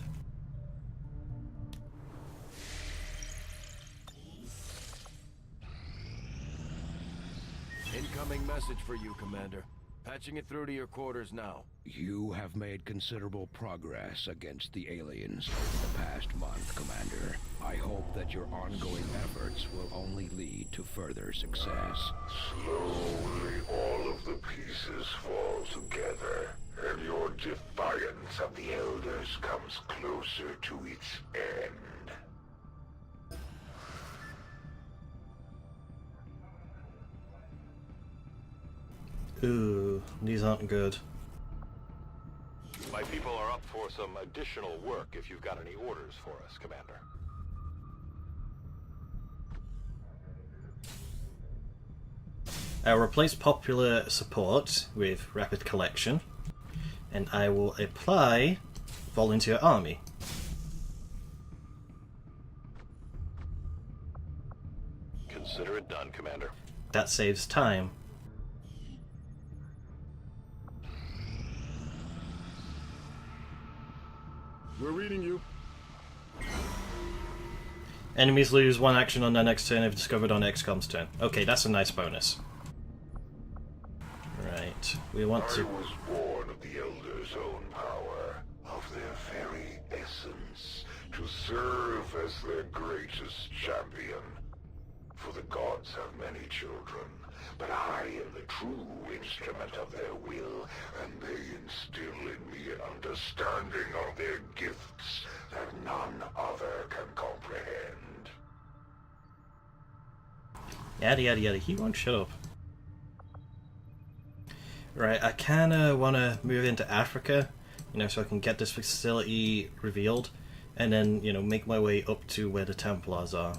Incoming message for you, Commander. Patching it through to your quarters now. You have made considerable progress against the aliens over the past month, Commander. I hope that your ongoing efforts will only lead to further success. Slowly, all of the pieces fall together, and your defiance of the Elders comes closer to its end. Ooh, these aren't good. My people are up for some additional work if you've got any orders for us, Commander. I'll replace popular support with rapid collection, and I will apply volunteer army. Consider it done, Commander. That saves time. We're reading you. Enemies lose 1 action on their next turn if discovered on Xcom's turn. Okay, that's a nice bonus. Right, we want to... I was born of the Elders' own power, of their very essence, to serve as their greatest champion. For the gods have many children, but I am the true instrument of their will, and they instill in me an understanding of their gifts that none other can comprehend. Yada yada yada, he won't shut up. Right, I kinda wanna move into Africa, so I can get this facility revealed, and then, make my way up to where the Templars are.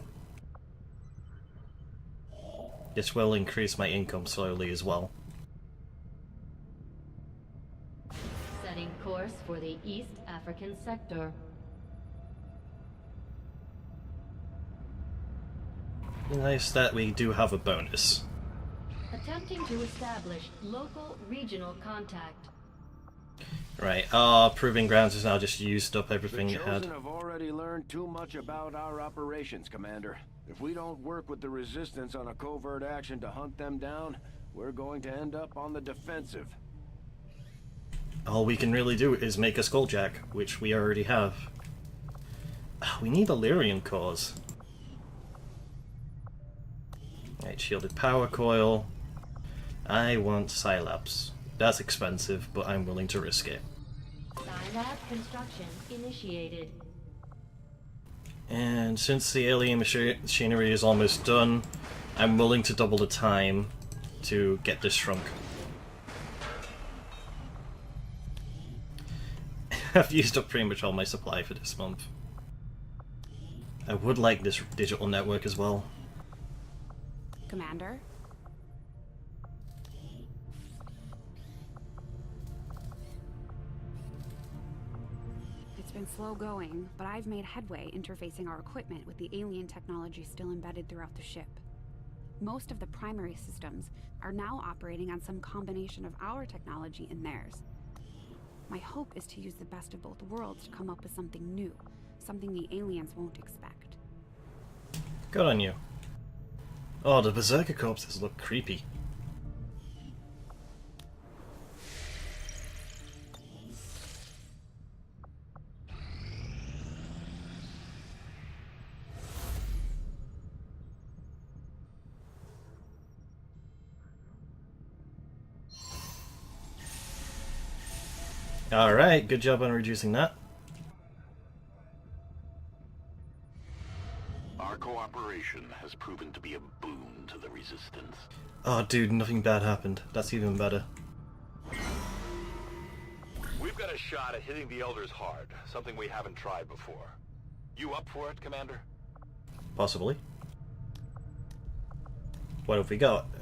This will increase my income slowly as well. Setting course for the East African sector. Nice that we do have a bonus. Attempting to establish local regional contact. Right, our proving grounds has now just used up everything it had. The Chosen have already learned too much about our operations, Commander. If we don't work with the Resistance on a covert action to hunt them down, we're going to end up on the defensive. All we can really do is make a Skulljack, which we already have. We need Illyrian cores. Right, shielded power coil. I want Scilabs. That's expensive, but I'm willing to risk it. Scilab construction initiated. And since the alien machinery is almost done, I'm willing to double the time to get this shrunk. I've used up pretty much all my supply for this month. I would like this digital network as well. Commander? It's been slow going, but I've made headway interfacing our equipment with the alien technology still embedded throughout the ship. Most of the primary systems are now operating on some combination of our technology and theirs. My hope is to use the best of both worlds to come up with something new, something the aliens won't expect. Good on you. Oh, the Berserker corpses look creepy. Alright, good job on reducing that. Our cooperation has proven to be a boon to the Resistance. Oh dude, nothing bad happened. That's even better. We've got a shot at hitting the Elders hard, something we haven't tried before. You up for it, Commander? Possibly. What have we got?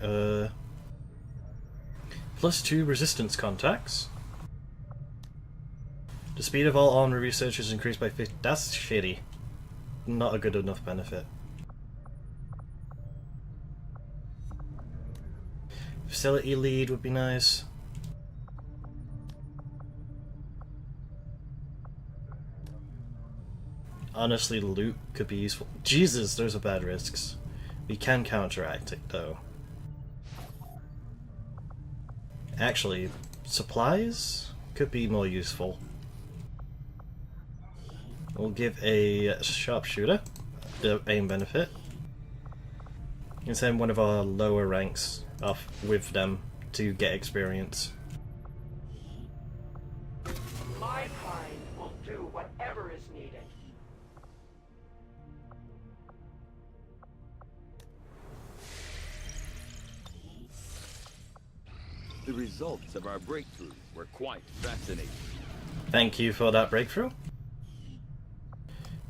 +2 resistance contacts. The speed of all armed research is increased by 50. That's shitty. Not a good enough benefit. Facility lead would be nice. Honestly, loot could be useful. Jesus, those are bad risks. We can counteract it, though. Actually, supplies could be more useful. We'll give a sharpshooter the aim benefit, and send one of our lower ranks off with them to get experience. My kind will do whatever is needed. The results of our breakthrough were quite fascinating. Thank you for that breakthrough.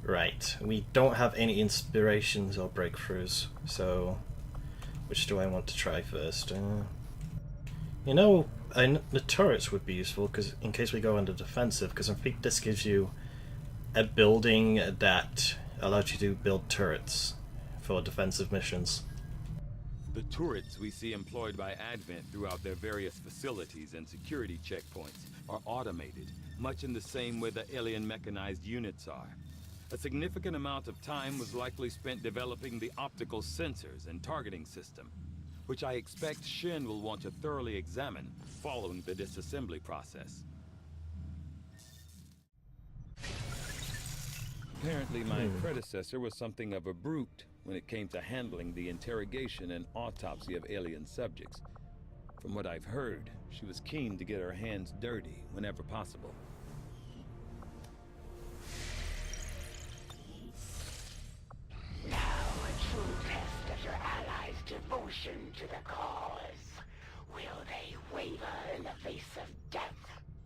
Right, we don't have any inspirations or breakthroughs, so which do I want to try first? You know, the turrets would be useful because in case we go under defensive, because I think this gives you a building that allows you to build turrets for defensive missions. The turrets we see employed by Advent throughout their various facilities and security checkpoints are automated, much in the same way the alien mechanized units are. A significant amount of time was likely spent developing the optical sensors and targeting system, which I expect Shin will want to thoroughly examine following the disassembly process. Apparently my predecessor was something of a brute when it came to handling the interrogation and autopsy of alien subjects. From what I've heard, she was keen to get her hands dirty whenever possible. Now a true test of your allies' devotion to the cause. Will they waver in the face of death?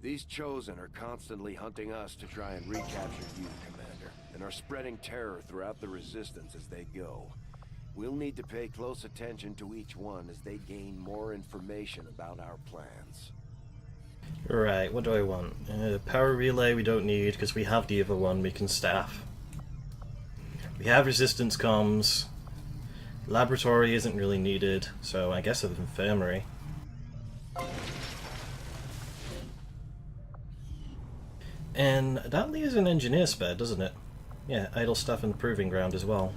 These Chosen are constantly hunting us to try and recapture you, Commander, and are spreading terror throughout the Resistance as they go. We'll need to pay close attention to each one as they gain more information about our plans. Right, what do I want? Power relay we don't need because we have the other one we can staff. We have resistance comms. Laboratory isn't really needed, so I guess of infirmary. And that leaves an engineer spare, doesn't it? Yeah, idle stuff in the proving ground as well.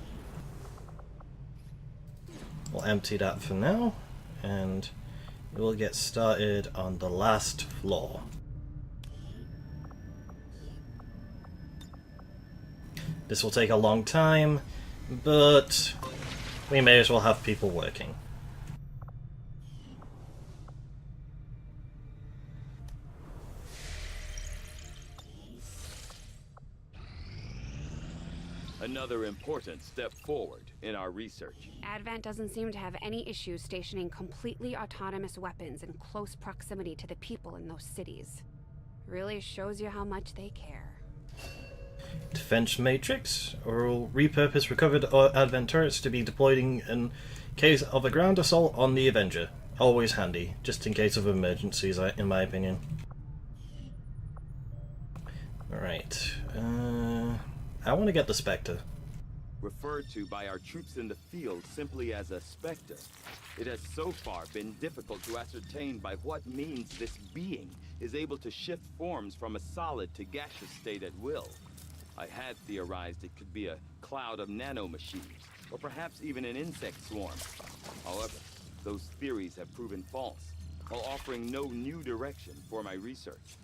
We'll empty that for now, and we'll get started on the last floor. This will take a long time, but we may as well have people working. Another important step forward in our research. Advent doesn't seem to have any issues stationing completely autonomous weapons in close proximity to the people in those cities. Really shows you how much they care. Defense matrix, or will repurpose recovered Advent turrets to be deployed in case of a ground assault on the Avenger. Always handy, just in case of emergencies, in my opinion. Alright, I want to get the Spectre. Referred to by our troops in the field simply as a Spectre, it has so far been difficult to ascertain by what means this being is able to shift forms from a solid to gaseous state at will. I had theorized it could be a cloud of nanomachines, or perhaps even an insect swarm. However, those theories have proven false, while offering no new direction for my research.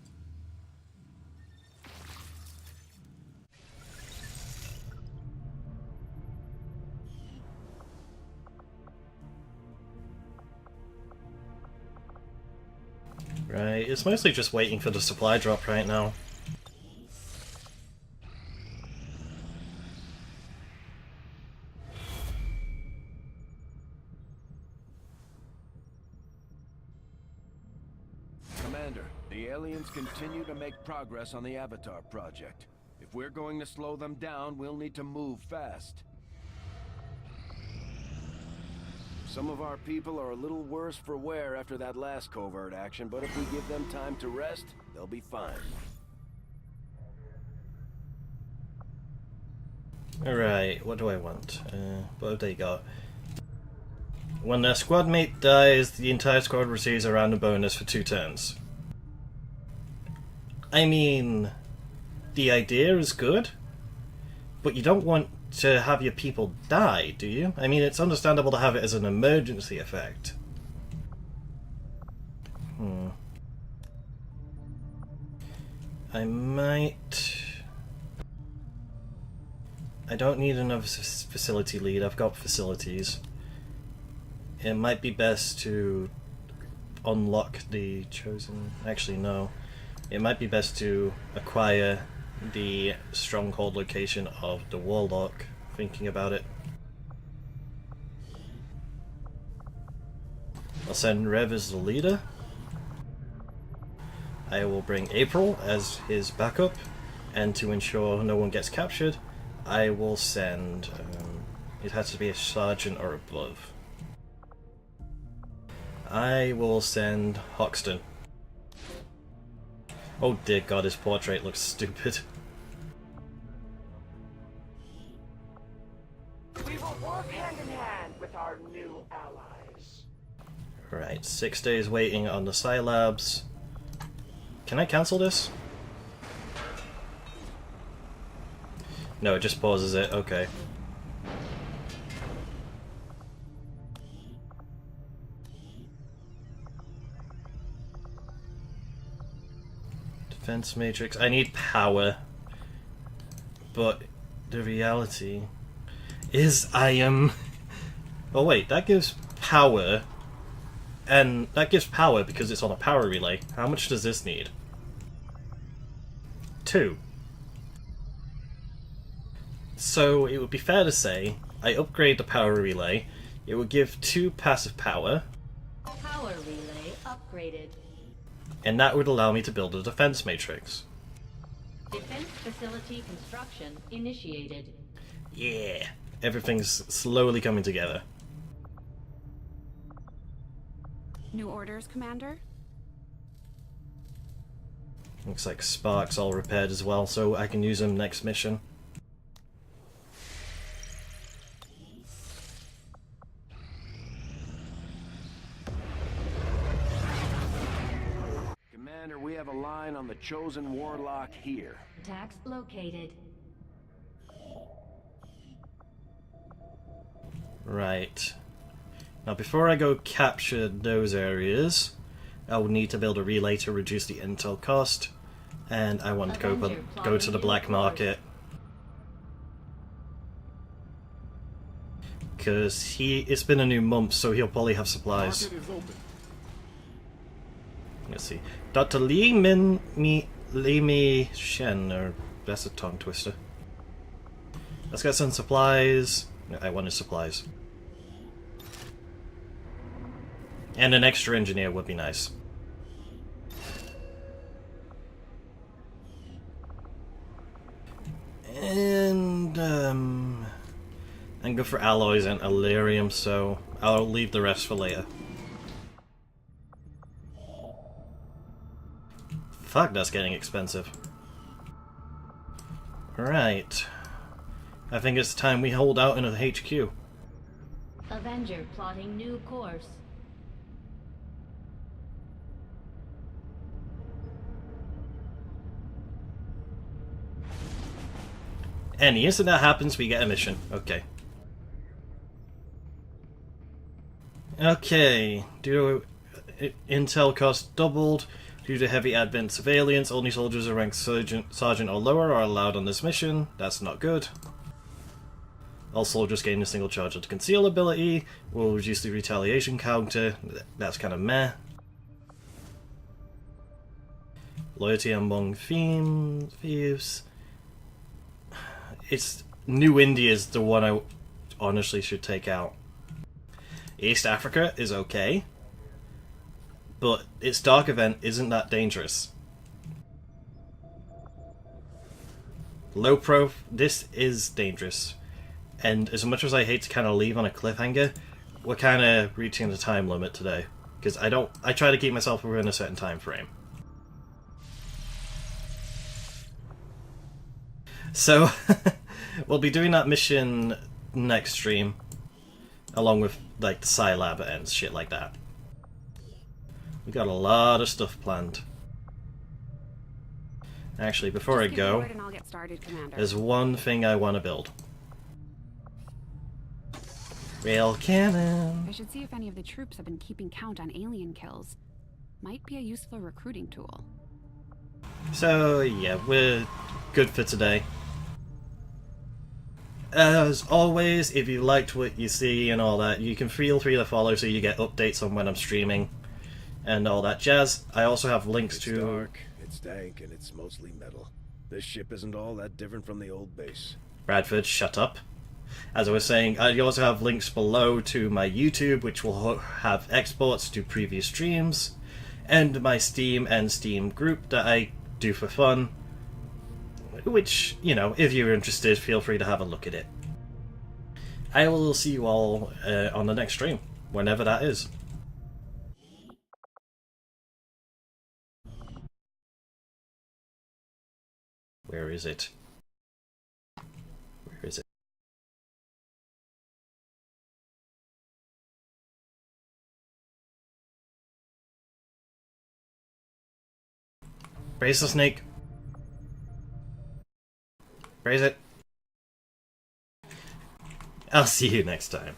Right, it's mostly just waiting for the supply drop right now. Commander, the aliens continue to make progress on the Avatar project. If we're going to slow them down, we'll need to move fast. Some of our people are a little worse for wear after that last covert action, but if we give them time to rest, they'll be fine. Alright, what do I want? What have they got? When their squad mate dies, the entire squad receives a random bonus for 2 turns. I mean, the idea is good, but you don't want to have your people die, do you? I mean, it's understandable to have it as an emergency effect. I don't need another facility lead, I've got facilities. It might be best to unlock the chosen... Actually, no. It might be best to acquire the stronghold location of the Warlock, thinking about it. I'll send Rev as the leader. I will bring April as his backup, and to ensure no one gets captured, I will send... it has to be a sergeant or above. I will send Hoxton. Oh dear god, his portrait looks stupid. We will work hand in hand with our new allies. Right, 6 days waiting on the Scilabs. Can I cancel this? No, it just pauses it, okay. Defense matrix. I need power. But the reality is I am... Oh wait, that gives power. And that gives power because it's on a power relay. How much does this need? 2. So it would be fair to say I upgrade the power relay. It would give 2 passive power. Power relay upgraded. And that would allow me to build a defense matrix. Defense facility construction initiated. Yeah, everything's slowly coming together. New orders, Commander? Looks like Spark's all repaired as well, so I can use them next mission. have a line on the Chosen Warlock here. Tax located. Right. Now, before I go capture those areas, I will need to build a relay to reduce the intel cost, and I want to go to the black market. Because it's been a new month, so he'll probably have supplies. Let's see. Dr. Li Mi Shen, or that's a tongue twister. Let's get some supplies. I wanted supplies. And an extra engineer would be nice. And, I'm good for alloys and Illyrium, so I'll leave the rest for later. Fuck, that's getting expensive. Right. I think it's time we hold out in a HQ. Avenger plotting new course. And the instant that happens, we get a mission. Okay. Okay. Due to intel cost doubled. Due to heavy advent surveillance, only soldiers of rank sergeant or lower are allowed on this mission. That's not good. All soldiers gain a single charge of the conceal ability. Will reduce the retaliation counter. That's kind of meh. Loyalty among thieves. It's New India is the one I honestly should take out. East Africa is okay, but its dark event isn't that dangerous. Low prof, this is dangerous, and as much as I hate to kind of leave on a cliffhanger, we're kind of reaching the time limit today because I try to keep myself within a certain time frame. So, we'll be doing that mission next stream, along with, like, the Scilab and shit like that. We got a lot of stuff planned. Actually, before I go, there's one thing I want to build. Rail cannon! I should see if any of the troops have been keeping count on alien kills. Might be a useful recruiting tool. So, yeah, we're good for today. As always, if you liked what you see and all that, you can feel free to follow so you get updates on when I'm streaming and all that jazz. I also have links to... It's dark, it's dank, and it's mostly metal. This ship isn't all that different from the old base. Bradford, shut up. As I was saying, I also have links below to my YouTube, which will have exports to previous streams, and my Steam and Steam group that I do for fun. Which, you know, if you're interested, feel free to have a look at it. I will see you all on the next stream, whenever that is. Where is it? Where is it? Raise the snake. Raise it. I'll see you next time.